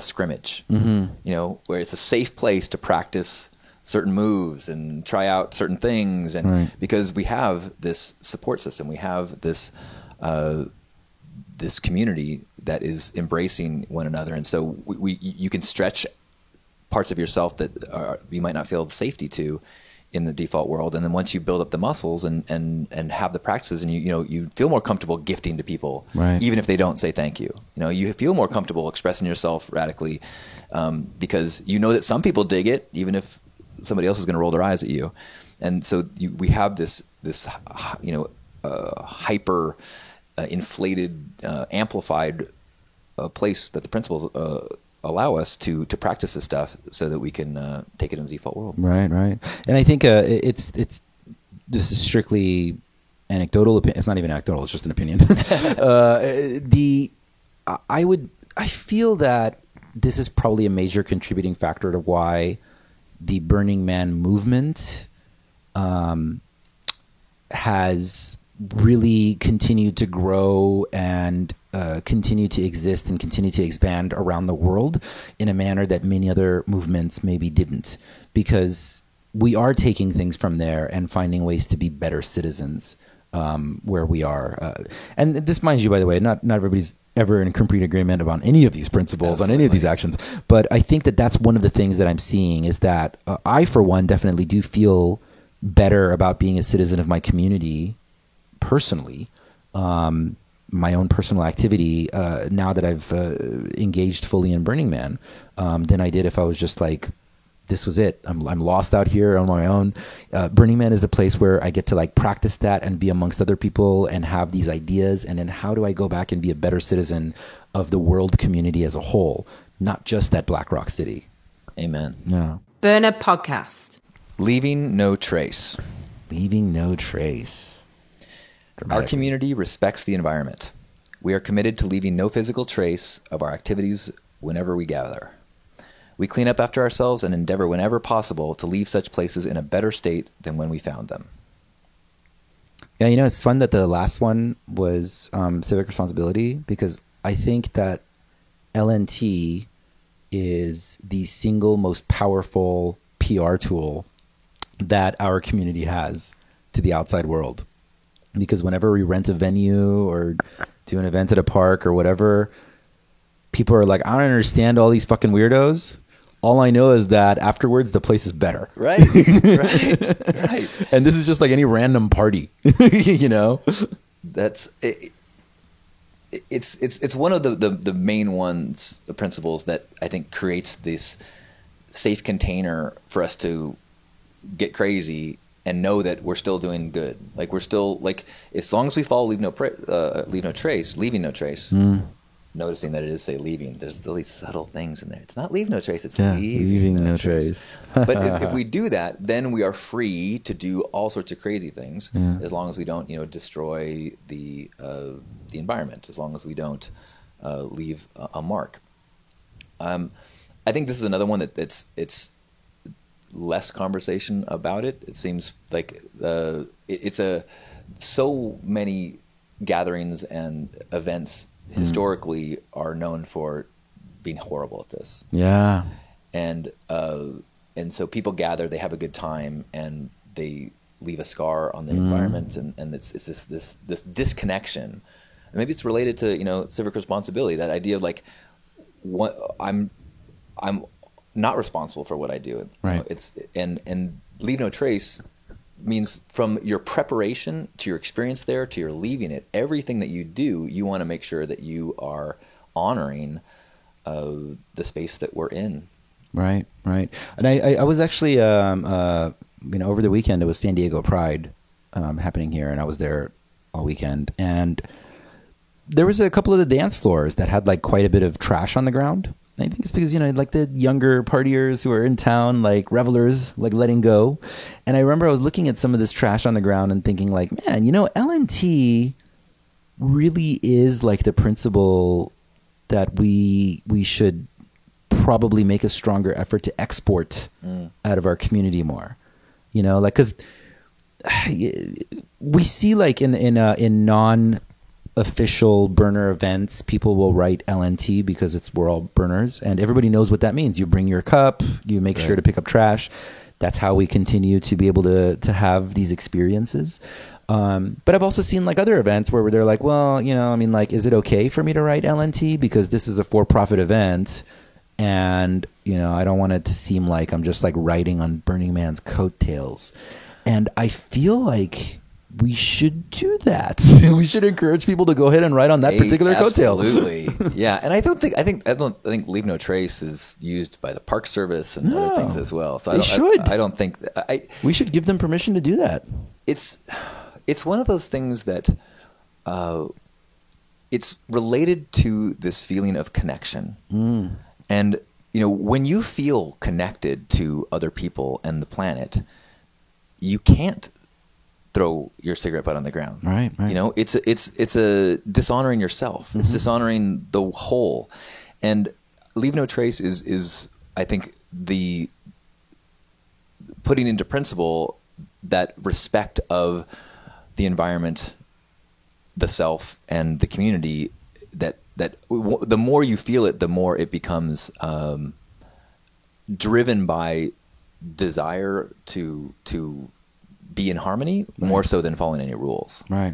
scrimmage, you know, where it's a safe place to practice certain moves and try out certain things, and because we have this support system, we have this this community that is embracing one another, and so you can stretch parts of yourself that you might not feel safety to in the default world, and then once you build up the muscles and have the practices, and you feel more comfortable gifting to people, even if they don't say thank you. You feel more comfortable expressing yourself radically, because you know that some people dig it, even if somebody else is going to roll their eyes at you. And so we have this hyper inflated, amplified place that the principles allow us to practice this stuff so that we can take it in the default world. Right. And I think this is strictly anecdotal. It's not even anecdotal. It's just an opinion. I feel that this is probably a major contributing factor to why the Burning Man movement has really continued to grow and continue to exist and continue to expand around the world in a manner that many other movements maybe didn't, because we are taking things from there and finding ways to be better citizens where we are. And this, mind you, by the way, not everybody's ever in complete agreement about any of these principles. Absolutely. On any of these actions. But I think that that's one of the things that I'm seeing is that I, for one, definitely do feel better about being a citizen of my community personally, my own personal activity, now that I've engaged fully in Burning Man, than I did if I was just like, this was it. I'm lost out here on my own. Burning Man is the place where I get to like practice that and be amongst other people and have these ideas. And then how do I go back and be a better citizen of the world community as a whole, not just that Black Rock City. Amen. Yeah. Burner Podcast. Leaving no trace. Leaving no trace. Our community respects the environment. We are committed to leaving no physical trace of our activities whenever we gather. We clean up after ourselves and endeavor whenever possible to leave such places in a better state than when we found them. Yeah, it's fun that the last one was civic responsibility, because I think that LNT is the single most powerful PR tool that our community has to the outside world. Because whenever we rent a venue or do an event at a park or whatever, people are like, I don't understand all these fucking weirdos. All I know is that afterwards the place is better. Right. And this is just like any random party, That's it. It's one of the main ones, the principles that I think creates this safe container for us to get crazy and know that we're still doing good. Like we're still like, as long as we follow leaving no trace. Noticing that it is say leaving, there's still these subtle things in there. It's not leave no trace, it's leaving no trace. But if we do that, then we are free to do all sorts of crazy things, as long as we don't, destroy the environment, as long as we don't leave a mark. I think this is another one that it's less conversation about it. It seems like it's so many gatherings and events historically are known for being horrible at this. Yeah. And so people gather, they have a good time, and they leave a scar on the environment, and it's this disconnection. And maybe it's related to civic responsibility, that idea of like, I'm not responsible for what I do. Right. It's and leave no trace means from your preparation to your experience there to your leaving it, everything that you do, you want to make sure that you are honoring the space that we're in, Right. And I was actually, over the weekend, it was San Diego Pride happening here, and I was there all weekend. And there was a couple of the dance floors that had like quite a bit of trash on the ground. I think it's because, like the younger partiers who are in town, like revelers, like letting go. And I remember I was looking at some of this trash on the ground and thinking like, man, LNT really is like the principle that we should probably make a stronger effort to export out of our community more, like, cause we see like in non-official burner events, people will write LNT because we're all burners and everybody knows what that means. You bring your cup, you make sure to pick up trash. That's how we continue to be able to have these experiences. But I've also seen like other events where they're like, well, is it okay for me to write LNT because this is a for-profit event? And, I don't want it to seem like I'm just like riding on Burning Man's coattails. And I feel like we should do that. We should encourage people to go ahead and ride on that particular coattail. Absolutely. Yeah. And I don't think Leave No Trace is used by the Park Service and other things as well. So I don't think we should give them permission to do that. It's one of those things that it's related to this feeling of connection. And, when you feel connected to other people and the planet, you can't throw your cigarette butt on the ground. Right. It's a dishonoring yourself. It's dishonoring the whole. And Leave No Trace is I think the putting into principle that respect of the environment, the self, and the community that the more you feel it, the more it becomes driven by desire to be in harmony, more so than following any rules. Right.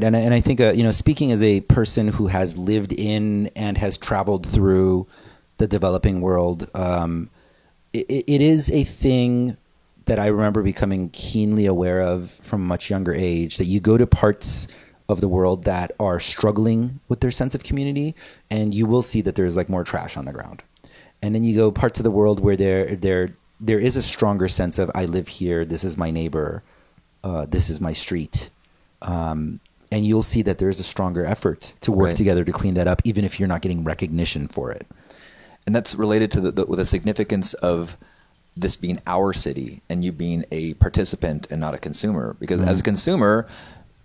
And I think, speaking as a person who has lived in and has traveled through the developing world, it is a thing that I remember becoming keenly aware of from a much younger age, that you go to parts of the world that are struggling with their sense of community, and you will see that there's like more trash on the ground. And then you go parts of the world where there is a stronger sense of, I live here, this is my neighbor, this is my street. And you'll see that there is a stronger effort to work together to clean that up, even if you're not getting recognition for it. And that's related to the significance of this being our city and you being a participant and not a consumer. Because as a consumer,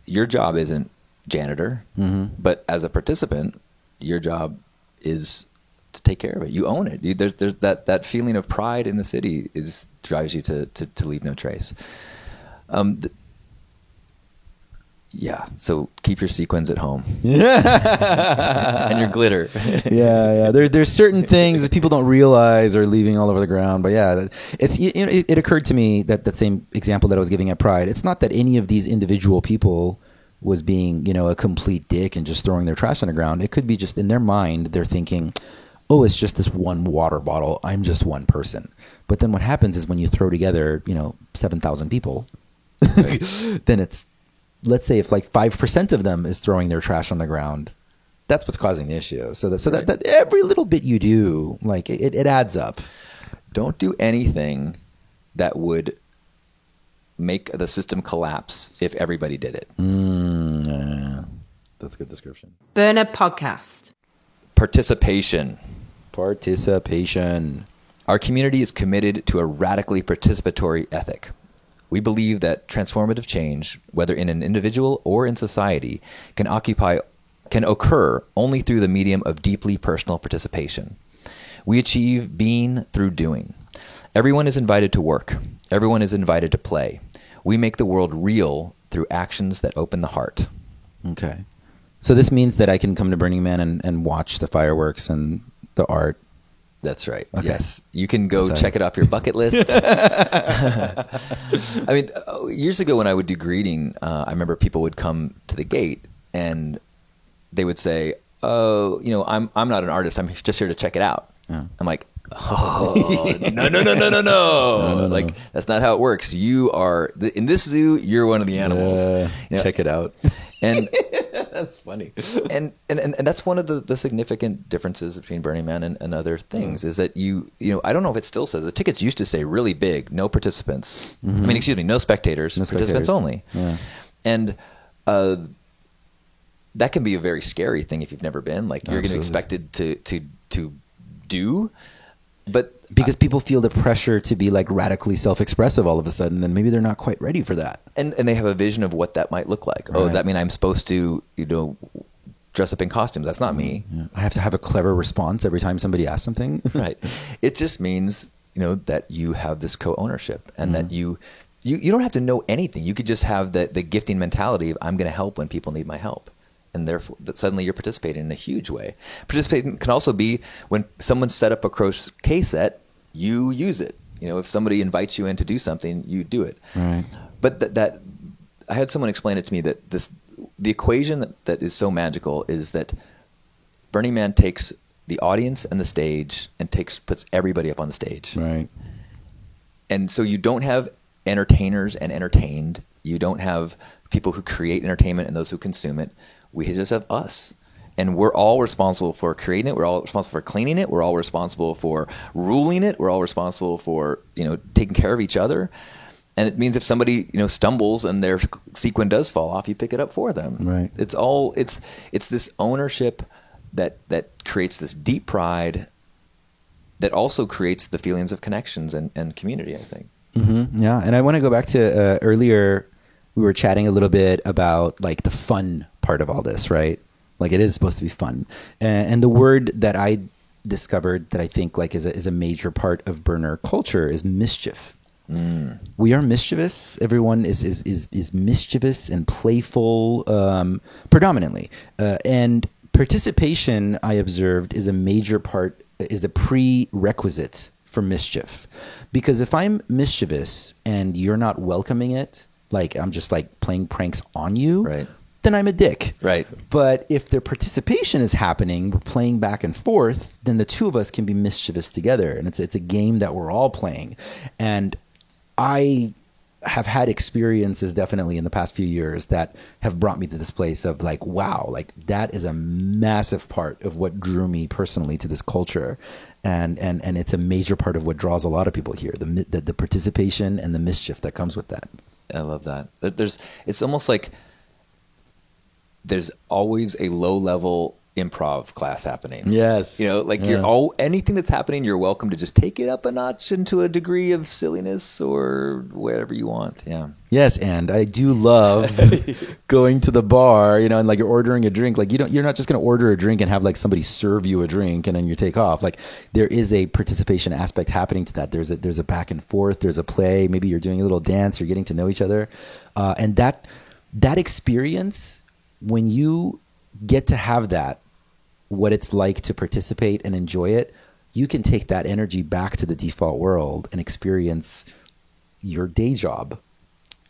your job isn't janitor, but as a participant, your job is to take care of it. You own it. There's that feeling of pride in the city drives you to Leave No Trace. Yeah. So keep your sequins at home. And your glitter. Yeah. There's certain things that people don't realize are leaving all over the ground. But yeah, it occurred to me that same example that I was giving at Pride. It's not that any of these individual people was being, a complete dick and just throwing their trash on the ground. It could be just in their mind, they're thinking, oh, it's just this one water bottle. I'm just one person. But then what happens is when you throw together, 7,000 people, then it's, let's say if like 5% of them is throwing their trash on the ground, that's what's causing the issue. So that every little bit you do, like it adds up. Don't do anything that would make the system collapse if everybody did it. That's a good description. Burner Podcast. Participation. Our community is committed to a radically participatory ethic. We believe that transformative change, whether in an individual or in society, can occur only through the medium of deeply personal participation. We achieve being through doing. Everyone is invited to work. Everyone is invited to play. We make the world real through actions that open the heart. Okay. So this means that I can come to Burning Man and watch the fireworks and the art. That's right. Okay. Yes. You can go check it off your bucket list. I mean, years ago when I would do greeting, I remember people would come to the gate and they would say, oh, I'm not an artist. I'm just here to check it out. Yeah. I'm like, oh, no. Like, that's not how it works. You are, in this zoo, you're one of the animals. Check it out. And That's funny. And that's one of the significant differences between Burning Man and other things is that you know, I don't know if it still says, the tickets used to say really big, no participants. I mean, excuse me, no spectators, participants only. Yeah. And that can be a very scary thing if you've never been. Like, you're going to be expected to do, but because people feel the pressure to be like radically self-expressive all of a sudden, then maybe they're not quite ready for that. And they have a vision of what that might look like. Right. Oh, that means I'm supposed to, you know, dress up in costumes. That's not me. Yeah. I have to have a clever response every time somebody asks something. Right. It just means, you know, that you have this co-ownership and that you don't have to know anything. You could just have the gifting mentality of, I'm going to help when people need my help. And therefore, that suddenly you're participating in a huge way. Participating can also be when someone set up a croquet set, you use it. You know, if somebody invites you in to do something, you do it. Right. But that I had someone explain it to me that the equation that is so magical is that Burning Man takes the audience and the stage and puts everybody up on the stage. Right. And so you don't have entertainers and entertained. You don't have people who create entertainment and those who consume it. We just have us. And we're all responsible for creating it. We're all responsible for cleaning it. We're all responsible for ruling it. We're all responsible for, you know, taking care of each other. And it means if somebody, you know, stumbles and their sequin does fall off, you pick it up for them. Right. It's this ownership that creates this deep pride that also creates the feelings of connections and community, I think. Mm-hmm. Yeah. And I want to go back to earlier, we were chatting a little bit about like the fun part of all this, right? Like, it is supposed to be fun. And the word that I discovered that I think like is a major part of burner culture is mischief. We are mischievous. Everyone is mischievous and playful, predominantly. And participation, I observed, is a major part, is a prerequisite for mischief. Because if I'm mischievous and you're not welcoming it, like I'm just like playing pranks on you, Right. then I'm a dick. Right. But if the participation is happening, we're playing back and forth, then the two of us can be mischievous together. And it's a game that we're all playing. And I have had experiences definitely in the past few years that have brought me to this place of like, wow, like that is a massive part of what drew me personally to this culture. And it's a major part of what draws a lot of people here, the participation and the mischief that comes with that. I love that. It's almost like there's always a low-level improv class happening. Yes. You know, like Yeah. anything that's happening, you're welcome to just take it up a notch into a degree of silliness or whatever you want. Yeah. Yes, and I do love going to the bar, you know, and like you're ordering a drink. Like you're not just going to order a drink and have like somebody serve you a drink and then you take off. Like there is a participation aspect happening to that. There's a back and forth. There's a play. Maybe you're doing a little dance. You're getting to know each other, and that experience, when you get to have that, what it's like to participate and enjoy it, you can take that energy back to the default world and experience your day job.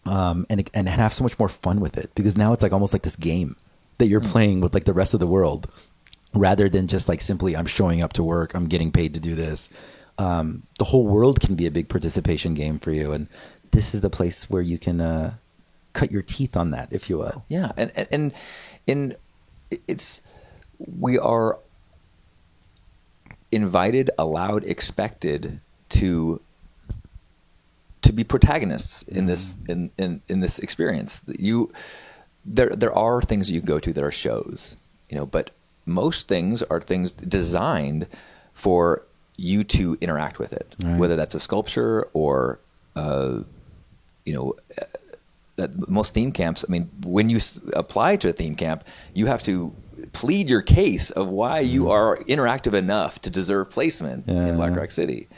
And have so much more fun with it, because now it's like almost like this game that you're playing with like the rest of the world, rather than just like simply I'm showing up to work, I'm getting paid to do this. The whole world can be a big participation game for you, and this is the place where you can cut your teeth on that, if you will. Yeah, and we are invited, allowed, expected to be protagonists in this in this experience. There are things you can go to that are shows, you know, but most things are things designed for you to interact with it, Right. whether that's a sculpture or most theme camps. I mean, when you apply to a theme camp, you have to plead your case of why you are interactive enough to deserve placement in Black Rock City.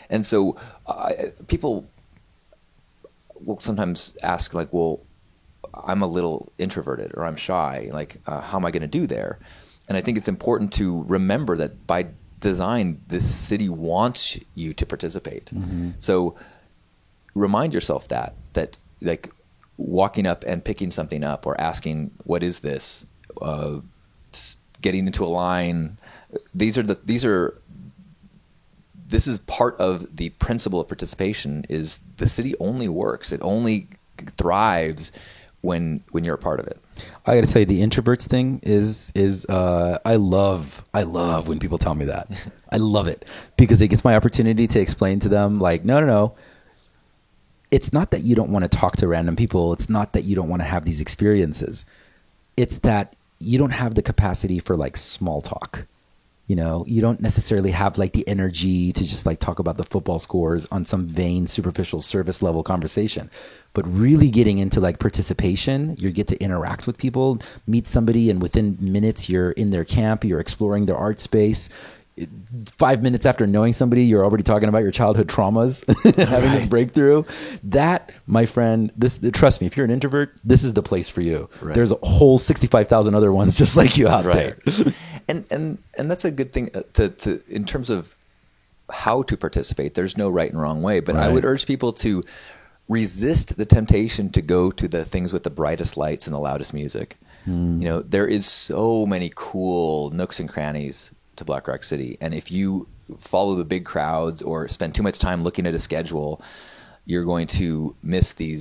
And so people will sometimes ask, like, well, I'm a little introverted or I'm shy. Like, how am I going to do there? And I think it's important to remember that by design, this city wants you to participate. Mm-hmm. So remind yourself that like walking up and picking something up or asking, what is this? Getting into a line. This is part of the principle of participation. Is the city only works, it only thrives when you're a part of it. I got to tell you, the introverts thing is I love when people tell me that. I love it because it gets my opportunity to explain to them, like, no. It's not that you don't want to talk to random people. It's not that you don't want to have these experiences. It's that you don't have the capacity for like small talk. You know, you don't necessarily have like the energy to just like talk about the football scores on some vain, superficial service level conversation. But really getting into like participation, you get to interact with people, meet somebody, and within minutes you're in their camp, you're exploring their art space. 5 minutes after knowing somebody, you're already talking about your childhood traumas, having this breakthrough. That, my friend, trust me, if you're an introvert, this is the place for you. Right. There's a whole 65,000 other ones just like you out there. And that's a good thing to in terms of how to participate. There's no right and wrong way, but I would urge people to resist the temptation to go to the things with the brightest lights and the loudest music. You know, there is so many cool nooks and crannies to Black Rock City, and if you follow the big crowds or spend too much time looking at a schedule, you're going to miss the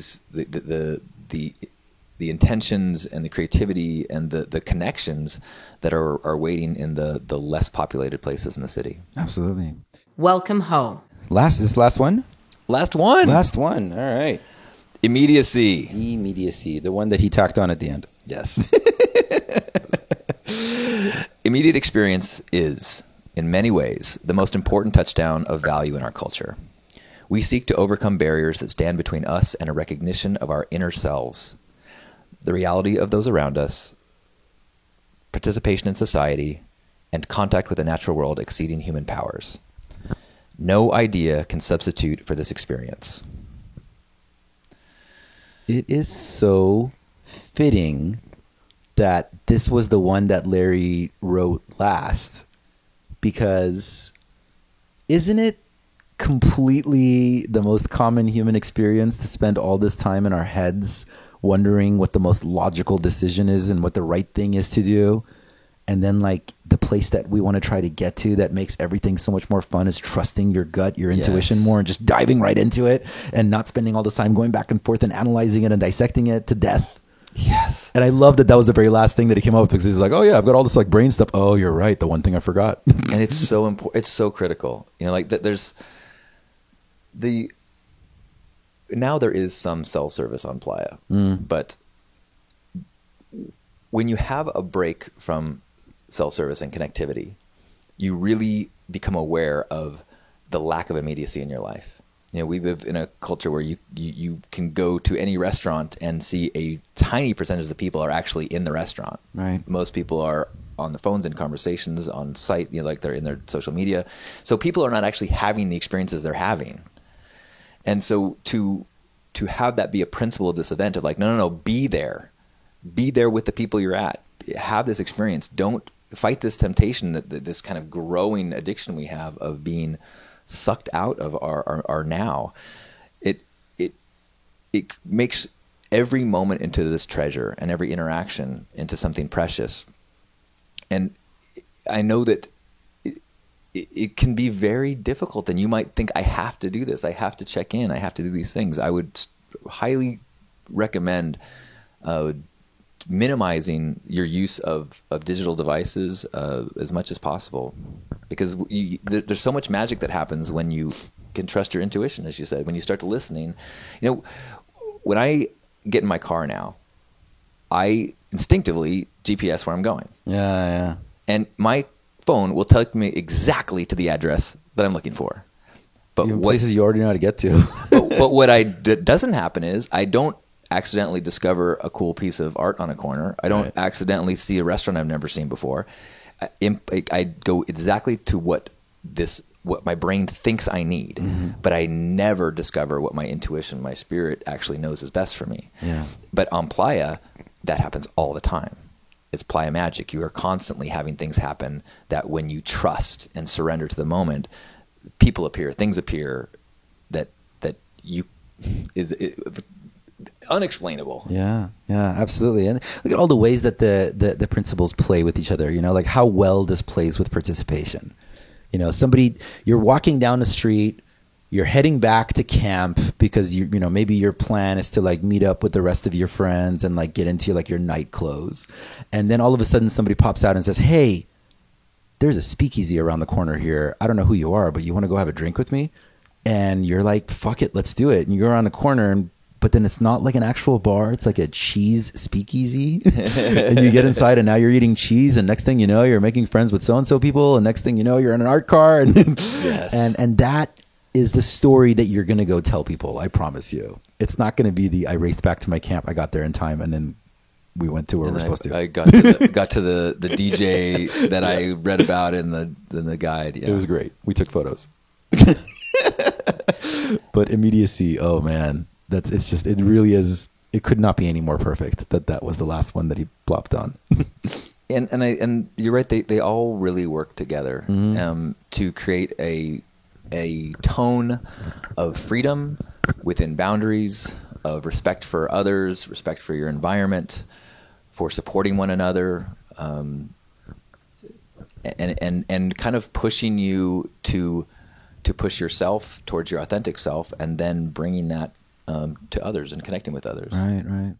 intentions and the creativity and the connections that are waiting in the less populated places in the city. Absolutely. Welcome home. Last one. Last one. All right. Immediacy. The one that he tacked on at the end. Yes. Immediate experience is, in many ways, the most important touchdown of value in our culture. We seek to overcome barriers that stand between us and a recognition of our inner selves, the reality of those around us, participation in society, and contact with the natural world exceeding human powers. No idea can substitute for this experience. It is so fitting that this was the one that Larry wrote last, because isn't it completely the most common human experience to spend all this time in our heads wondering what the most logical decision is and what the right thing is to do? And then like the place that we want to try to get to that makes everything so much more fun is trusting your gut, your intuition more, and just diving right into it and not spending all this time going back and forth and analyzing it and dissecting it to death. Yes. And I love that was the very last thing that he came up with, because he's like, oh yeah, I've got all this like brain stuff. Oh, you're right. The one thing I forgot. And it's so important. It's so critical. You know, like there's now there is some cell service on Playa, but when you have a break from cell service and connectivity, you really become aware of the lack of immediacy in your life. You know, we live in a culture where you can go to any restaurant and see a tiny percentage of the people are actually in the restaurant. Right. Most people are on their phones in conversations on site, you know, like they're in their social media. So people are not actually having the experiences they're having. And so to have that be a principle of this event of like, no, be there with the people you're at, have this experience. Don't fight this temptation, that this kind of growing addiction we have of being sucked out of our now. It makes every moment into this treasure and every interaction into something precious. And I know that it can be very difficult, and you might think, I have to do this, I have to check in, I have to do these things. I would highly recommend minimizing your use of digital devices as much as possible, because there's so much magic that happens when you can trust your intuition, as you said, when you start to listening. You know, when I get in my car now, I instinctively GPS where I'm going. Yeah. And my phone will take me exactly to the address that I'm looking for. But places you already know how to get to. but what doesn't happen is I don't accidentally discover a cool piece of art on a corner. I don't accidentally see a restaurant I've never seen before. I go exactly to what my brain thinks I need, but I never discover what my intuition, my spirit actually knows is best for me. Yeah. But on Playa, that happens all the time. It's Playa magic. You are constantly having things happen that when you trust and surrender to the moment, people appear, things appear that is unexplainable. Yeah, absolutely. And look at all the ways that the principles play with each other, you know, like how well this plays with participation. You know, you're walking down the street you're heading back to camp because you know, maybe your plan is to like meet up with the rest of your friends and like get into like your night clothes. And then all of a sudden somebody pops out and says, "Hey, there's a speakeasy around the corner here. I don't know who you are, but you want to go have a drink with me?" And you're like, "Fuck it, let's do it." And you go around the corner, but then it's not like an actual bar. It's like a cheese speakeasy. And you get inside and now you're eating cheese. And next thing you know, you're making friends with so-and-so people. And next thing you know, you're in an art car. And, Yes. and that is the story that you're going to go tell people. I promise you. It's not going to be I raced back to my camp. I got there in time. And then we went to where And we're supposed to. I got to the DJ that I read about in the guide. Yeah. It was great. We took photos. But immediacy, oh man. It really is. It could not be any more perfect. That was the last one that he plopped on. And you're right. They all really work together to create a tone of freedom within boundaries, of respect for others, respect for your environment, for supporting one another, and kind of pushing you to push yourself towards your authentic self, and then bringing that to others and connecting with others. Right.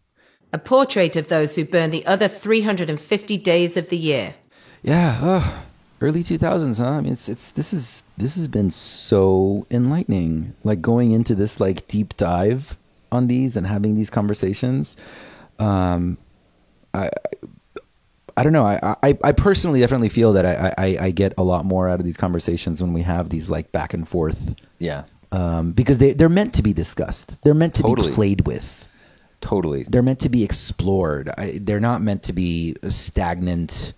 A portrait of those who burn the other 350 days of the year. Yeah. Early 2000s, huh? I mean, this has been so enlightening. Like going into this like deep dive on these and having these conversations. I don't know. I personally definitely feel that I get a lot more out of these conversations when we have these like back and forth. Yeah. Because they're meant to be discussed. They're meant to Totally. be played with. Totally. They're meant to be explored. They're not meant to be a stagnant,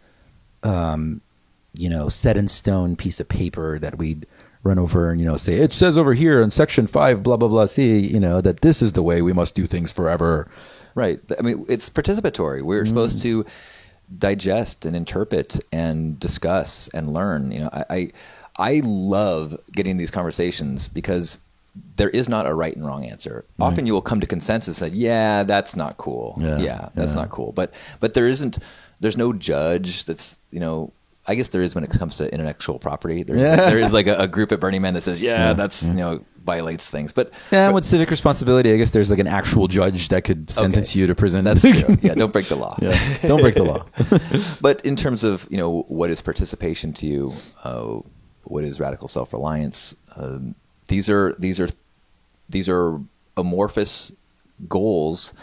set in stone piece of paper that we'd run over and, say, it says over here in section 5, blah, blah, blah, see, that this is the way we must do things forever. Right. I mean, it's participatory. We're supposed to digest and interpret and discuss and learn. I love getting these conversations because there is not a right and wrong answer. Right. Often you will come to consensus that, yeah, that's not cool. Yeah, that's not cool. But there's no judge that's, I guess there is when it comes to intellectual property. There is like a group at Burning Man that says, that's, violates things. But with civic responsibility, I guess there's like an actual judge that could sentence you to prison. That's true. Yeah, don't break the law. Don't break the law. But in terms of, what is participation to you, what is radical self-reliance, these are amorphous goals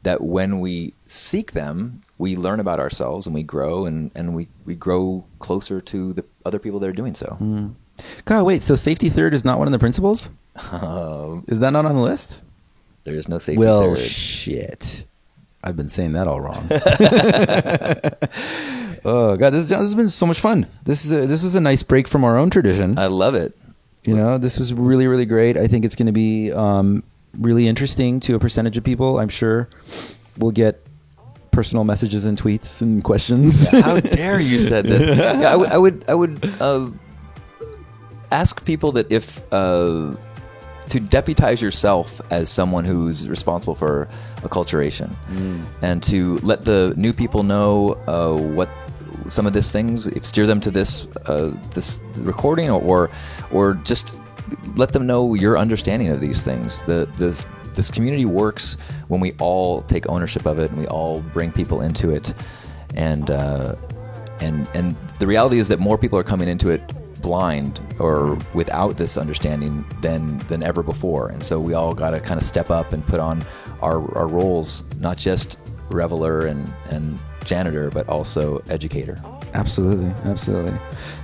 that when we seek them, we learn about ourselves and we grow and we grow closer to the other people that are doing so. God, wait, so safety third is not one of the principles? Is that not on the list? There is no safety Well, third. shit. I've been saying that all wrong. Oh, God, this has been so much fun. This was a nice break from our own tradition. I love it. This was really, really great. I think it's going to be really interesting to a percentage of people. I'm sure we'll get personal messages and tweets and questions. How dare you said this? Yeah, I would ask people that if to deputize yourself as someone who's responsible for acculturation, and to let the new people know what some of these things, steer them to this recording, or just let them know your understanding of these things. This community works when we all take ownership of it and we all bring people into it, and the reality is that more people are coming into it blind or without this understanding than ever before. And so we all got to kind of step up and put on our roles, not just reveler and janitor, but also educator. Absolutely. This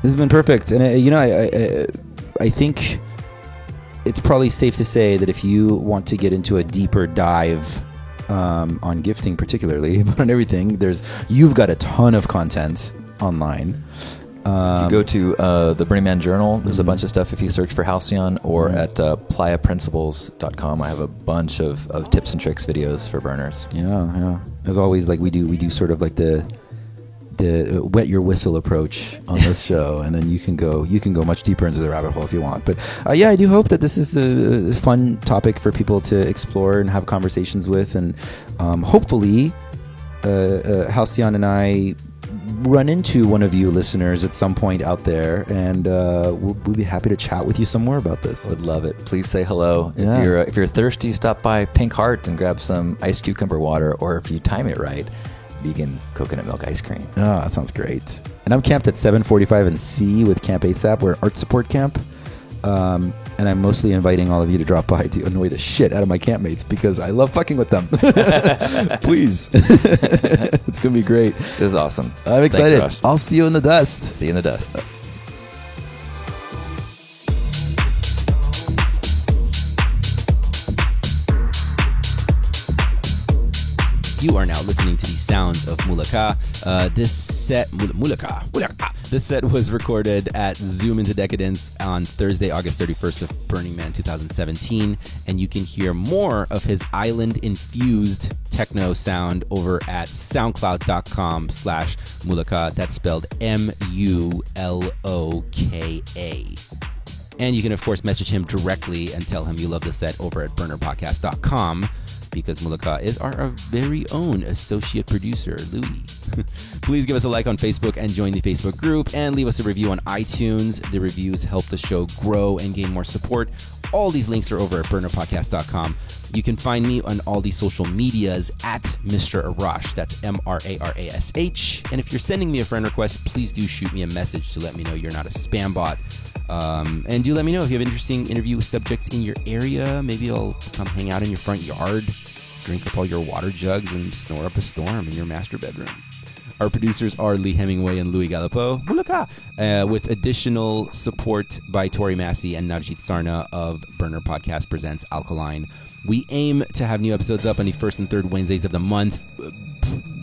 has been perfect. And I think it's probably safe to say that if you want to get into a deeper dive on gifting particularly, but on everything, you've got a ton of content online. If you go to the Burning Man Journal, there's a bunch of stuff if you search for Halcyon, or at playaprinciples.com. I have a bunch of tips and tricks videos for burners. Yeah. As always, like we do sort of like the wet your whistle approach on this show, and then you can go much deeper into the rabbit hole if you want. But I do hope that this is a fun topic for people to explore and have conversations with, and hopefully Halcyon and I run into one of you listeners at some point out there, and we'll be happy to chat with you some more about this. Would love it. Please say hello. Yeah. If you're thirsty, stop by Pink Heart and grab some iced cucumber water, or if you time it right, vegan coconut milk ice cream. Oh, that sounds great. And I'm camped at 745 and C with Camp 8SAP. We're Art Support Camp. And I'm mostly inviting all of you to drop by to annoy the shit out of my campmates because I love fucking with them. Please. It's going to be great. This is awesome. I'm excited. Thanks, Josh. I'll see you in the dust. See you in the dust. You are now listening to the sounds of Mulaka. This set was recorded at Zoom Into Decadence on Thursday, August 31st of Burning Man 2017, and you can hear more of his island-infused techno sound over at soundcloud.com/Mulaka. That's spelled M-U-L-O-K-A. And you can, of course, message him directly and tell him you love the set over at burnerpodcast.com. Because Mulaka is our very own associate producer, Louis. Please give us a like on Facebook and join the Facebook group, and leave us a review on iTunes. The reviews help the show grow and gain more support. All these links are over at burnerpodcast.com. You can find me on all the social medias at Mr. Arash. That's M-R-A-R-A-S-H. And if you're sending me a friend request, please do shoot me a message to let me know you're not a spam bot. And do let me know if you have interesting interview subjects in your area. Maybe I'll come hang out in your front yard, drink up all your water jugs, and snore up a storm in your master bedroom. Our producers are Lee Hemingway and Louis Galipo, with additional support by Tori Massey and Navjit Sarna of Burner Podcast Presents Alkaline. We aim to have new episodes up on the first and third Wednesdays of the month,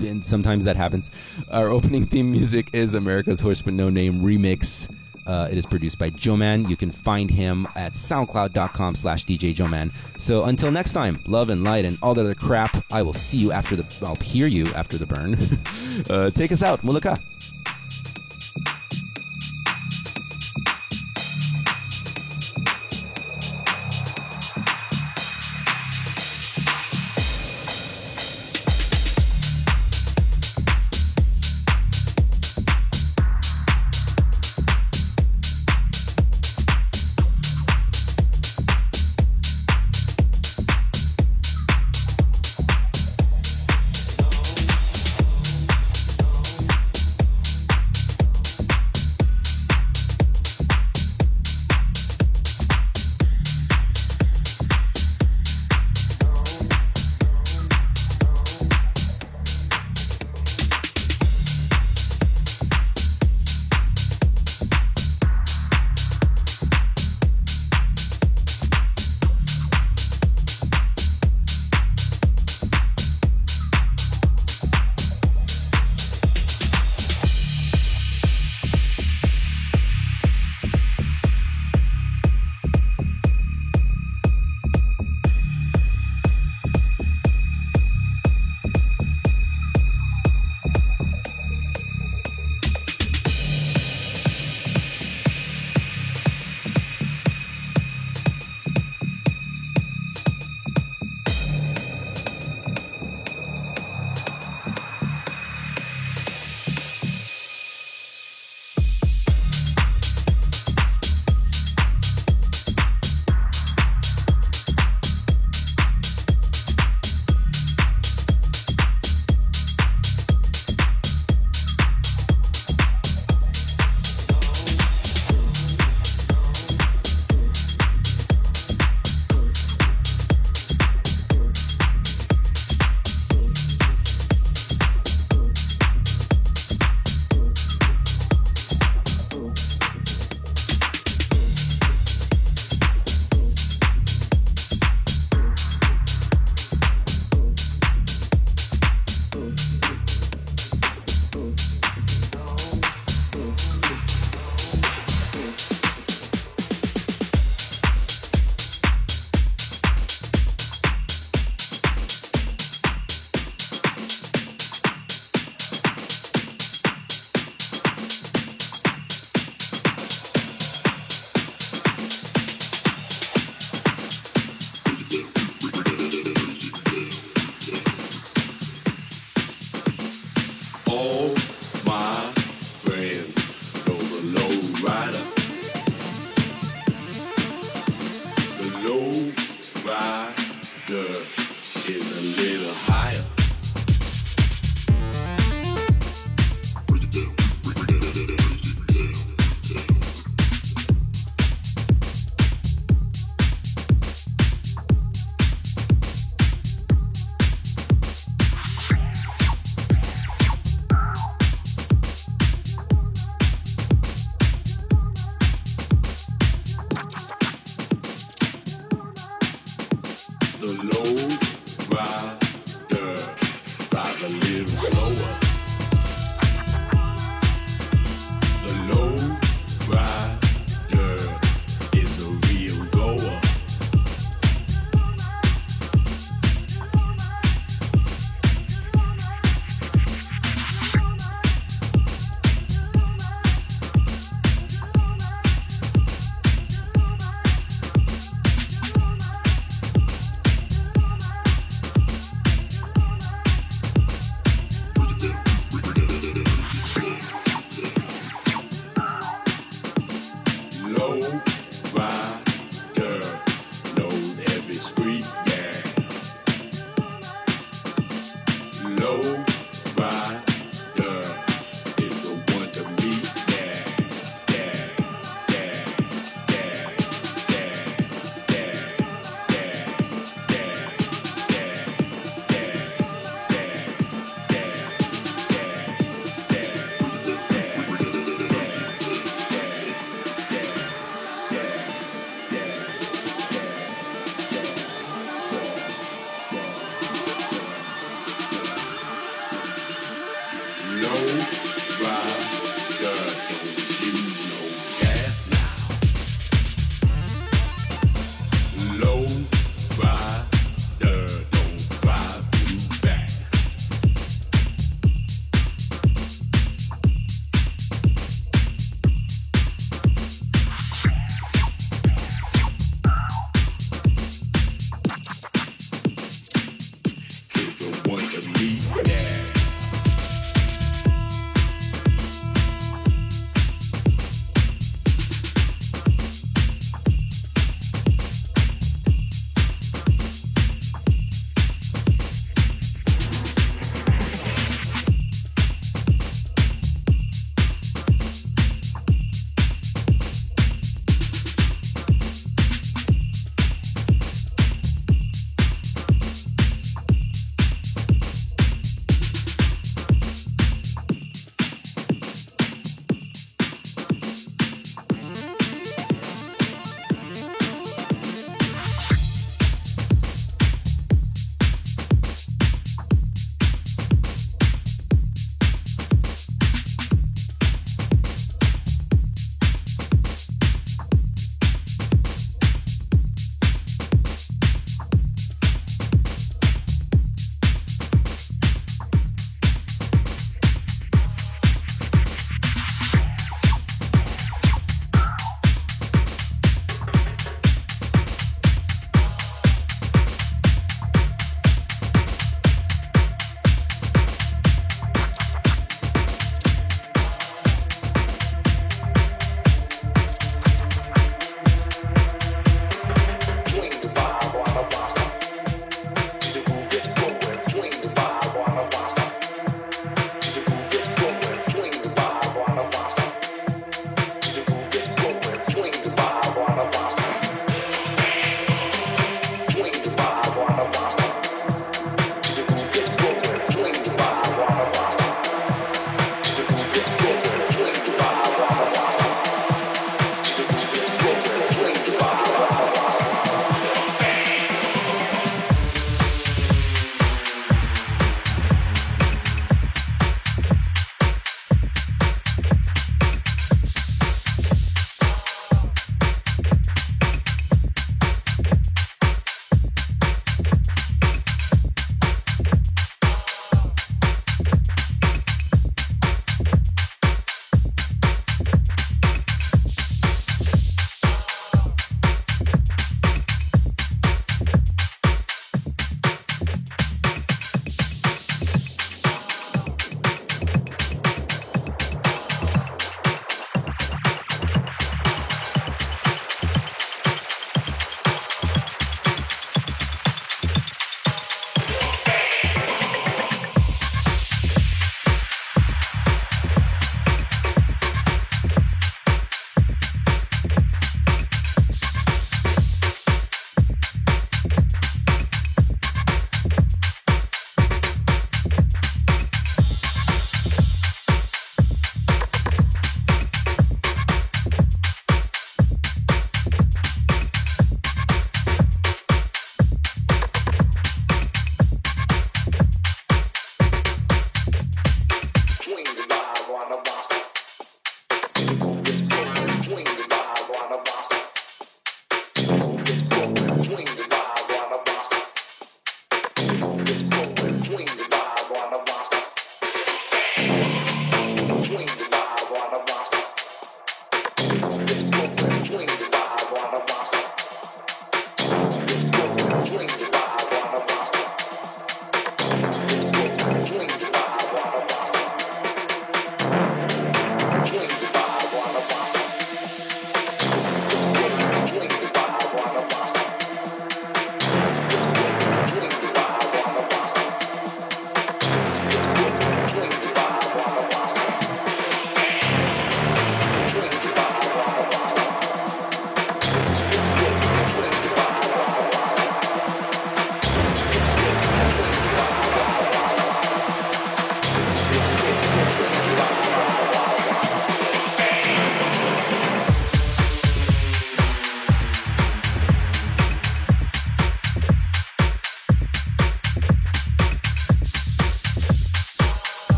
and sometimes that happens. Our opening theme music is America's Horse But No Name Remix. It is produced by Joman. You can find him at soundcloud.com/DJ Joman. So until next time, love and light and all that other crap. I'll hear you after the burn. Take us out, Mulaka.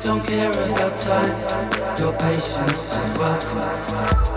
Don't care about time. Your patience is welcome.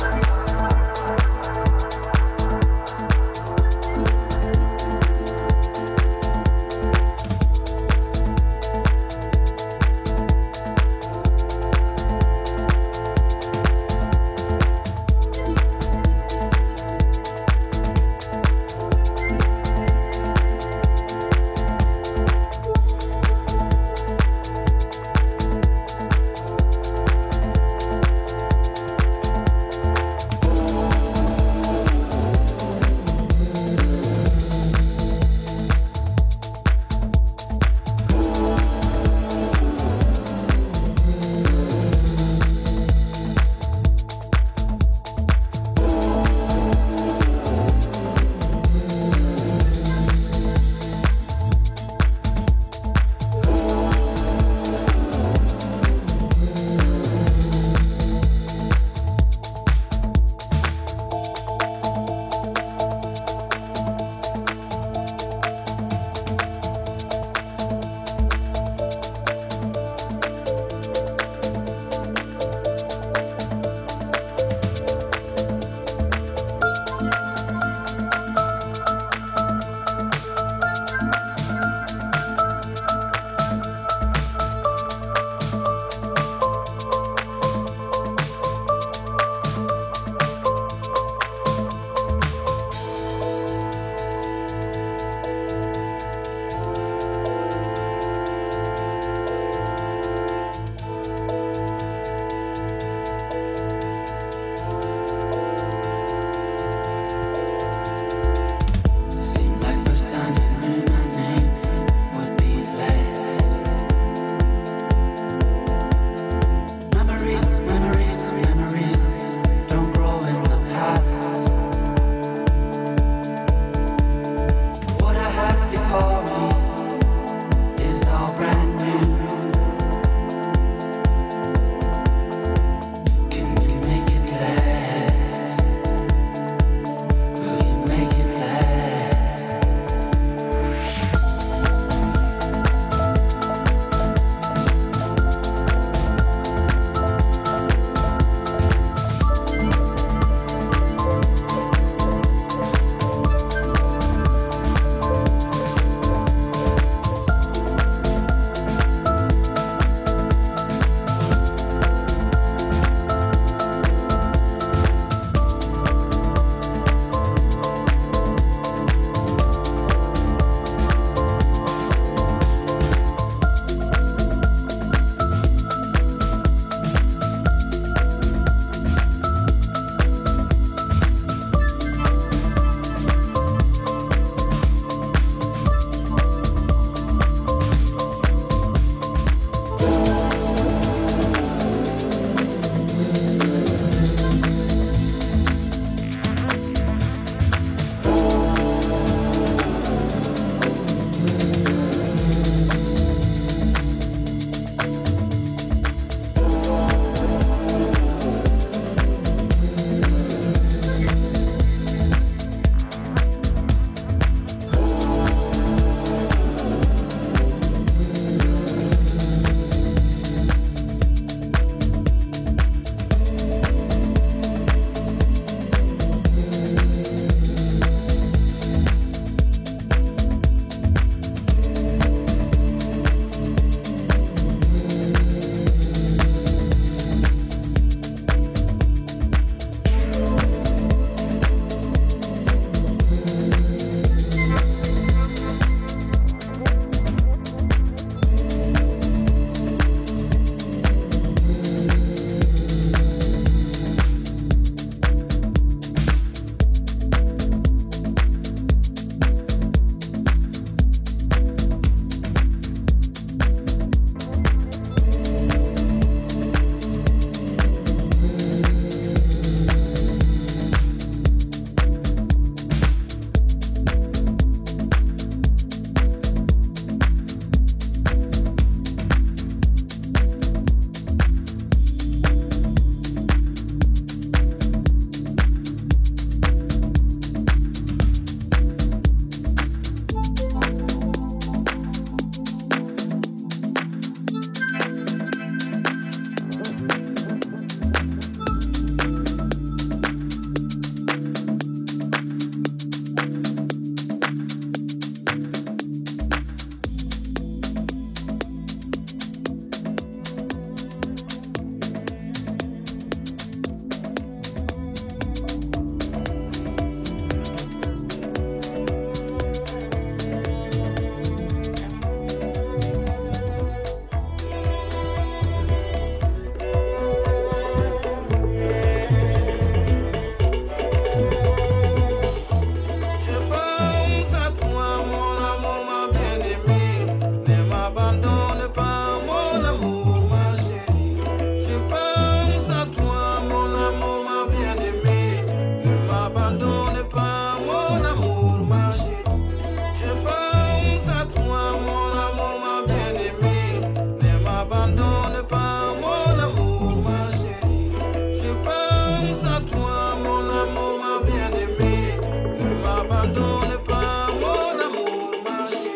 m'abandonne pas, mon amour, ma chérie. Je pense à toi, mon amour, ma bien-aimée. Ne m'abandonne pas, mon amour, ma chérie.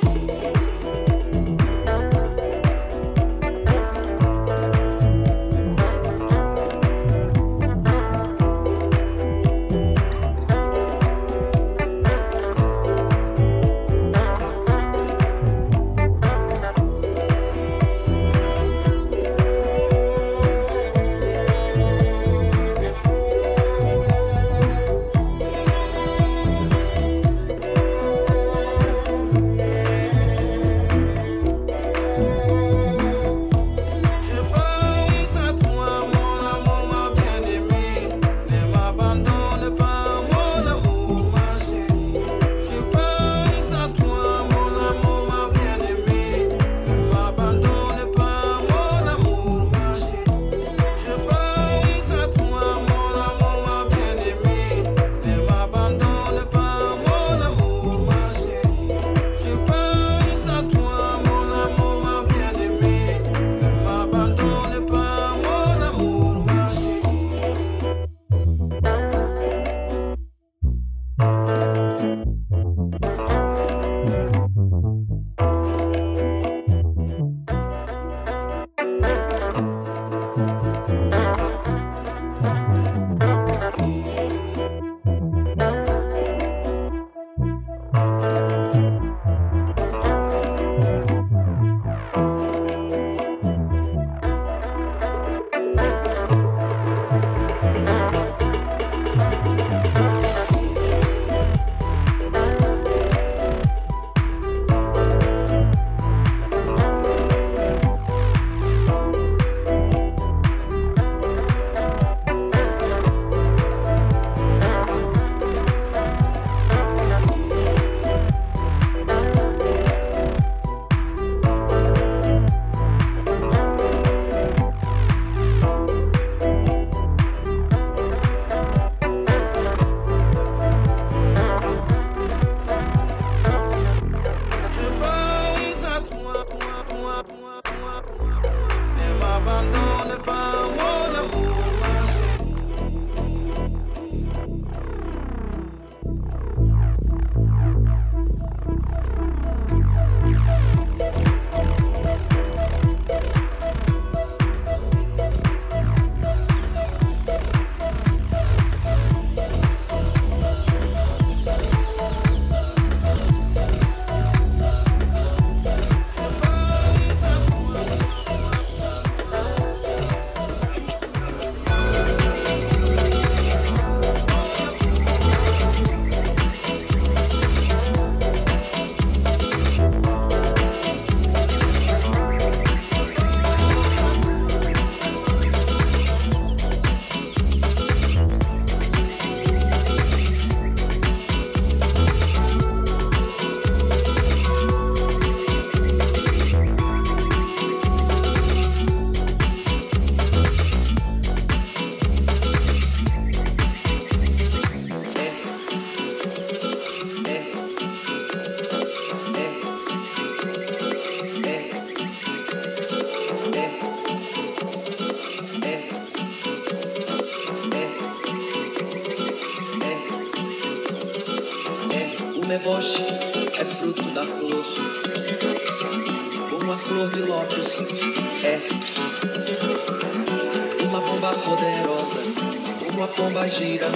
deboche é fruto da flor. Uma flor de lótus é uma pomba poderosa, uma pomba gira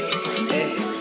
é.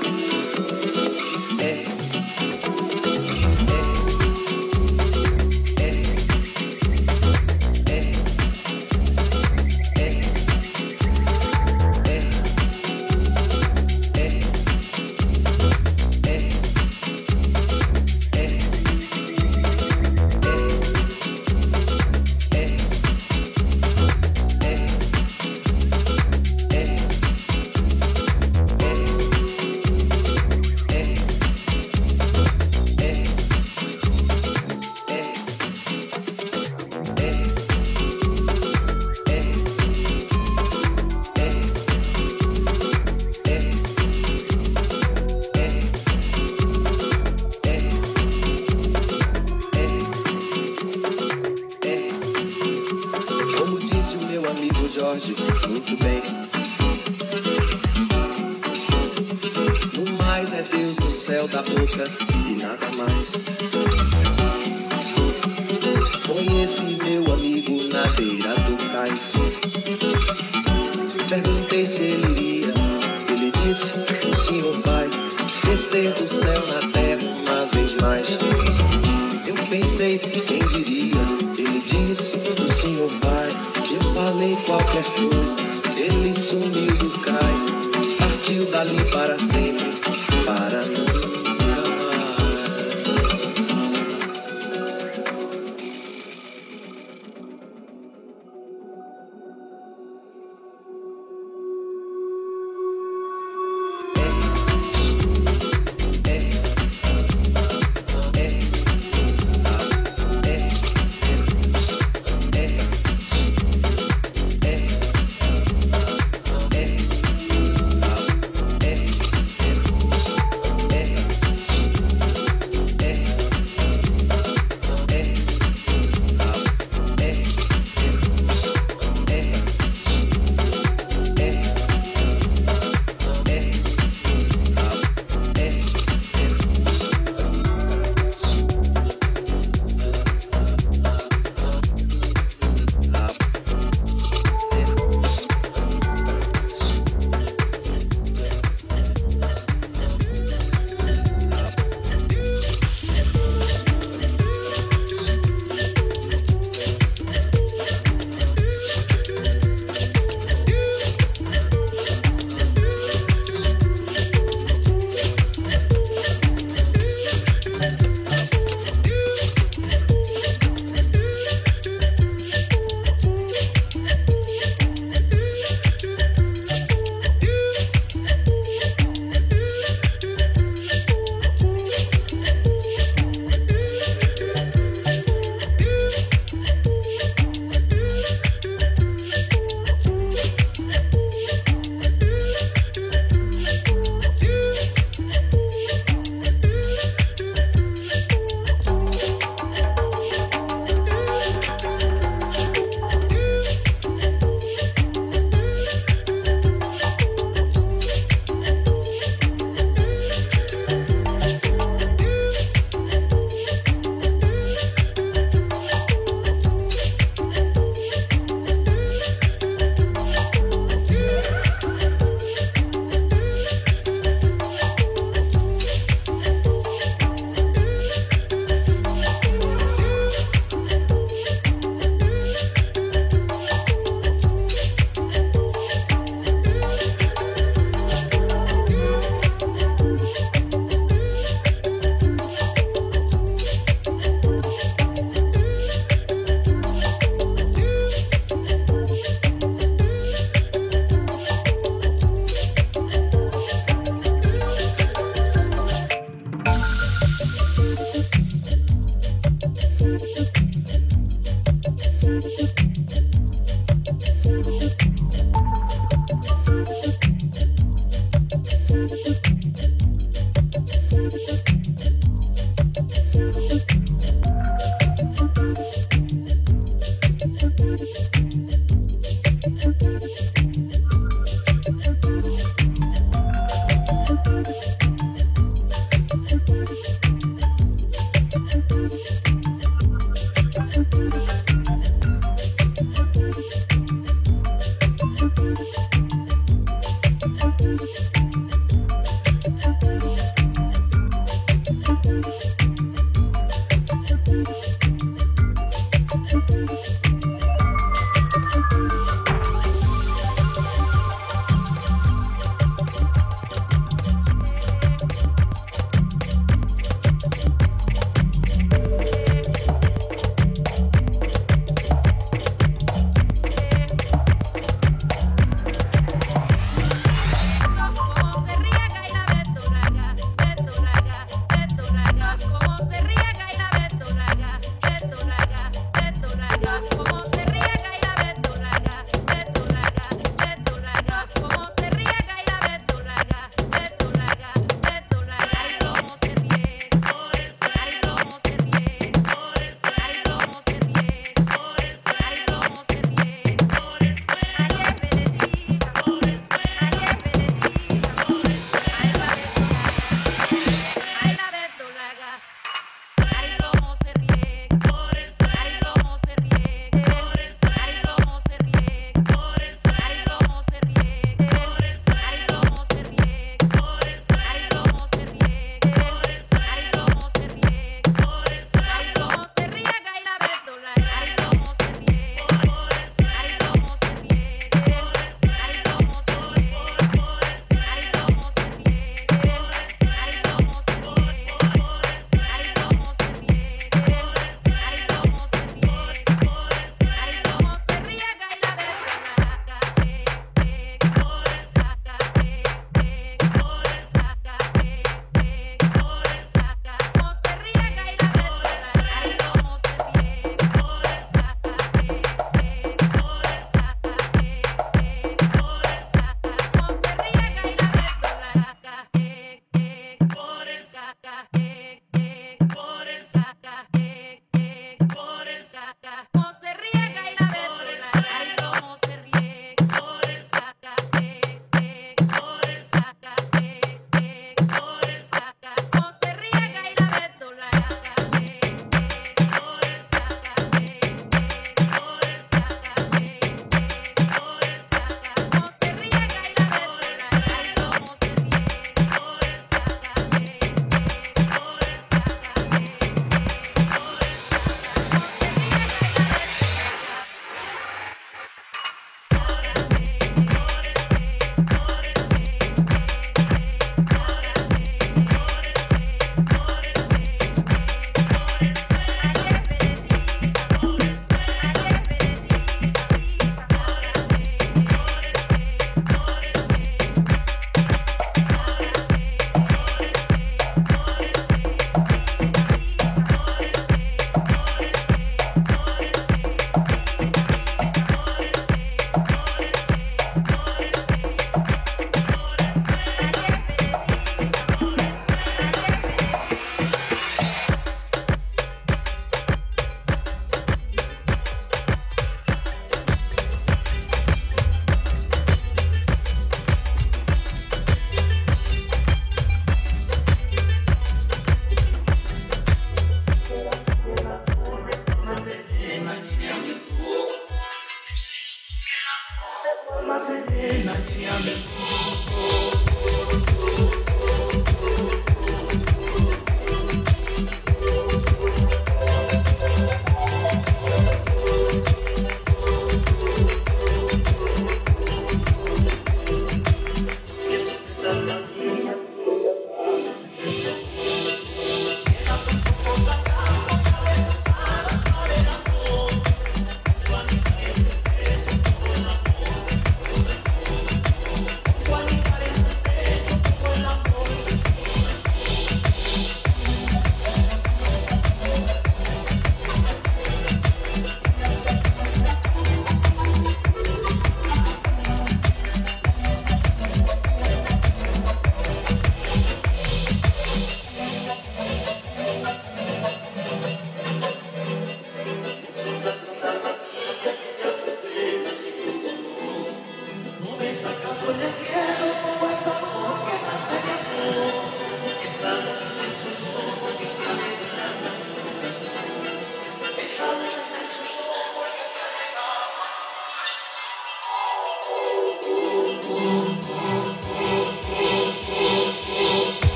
Jorge, muito bem. No mais é Deus no céu da boca e nada mais. Conheci meu amigo na beira do cais. Perguntei se ele iria. Ele disse, o senhor vai descer do céu na terra uma vez mais. Eu pensei, quem diria? Ele disse, o senhor vai. Eu falei qualquer coisa. Ele sumiu do cais. Partiu dali para sempre, para nunca mais.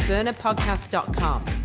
burnerpodcast.com.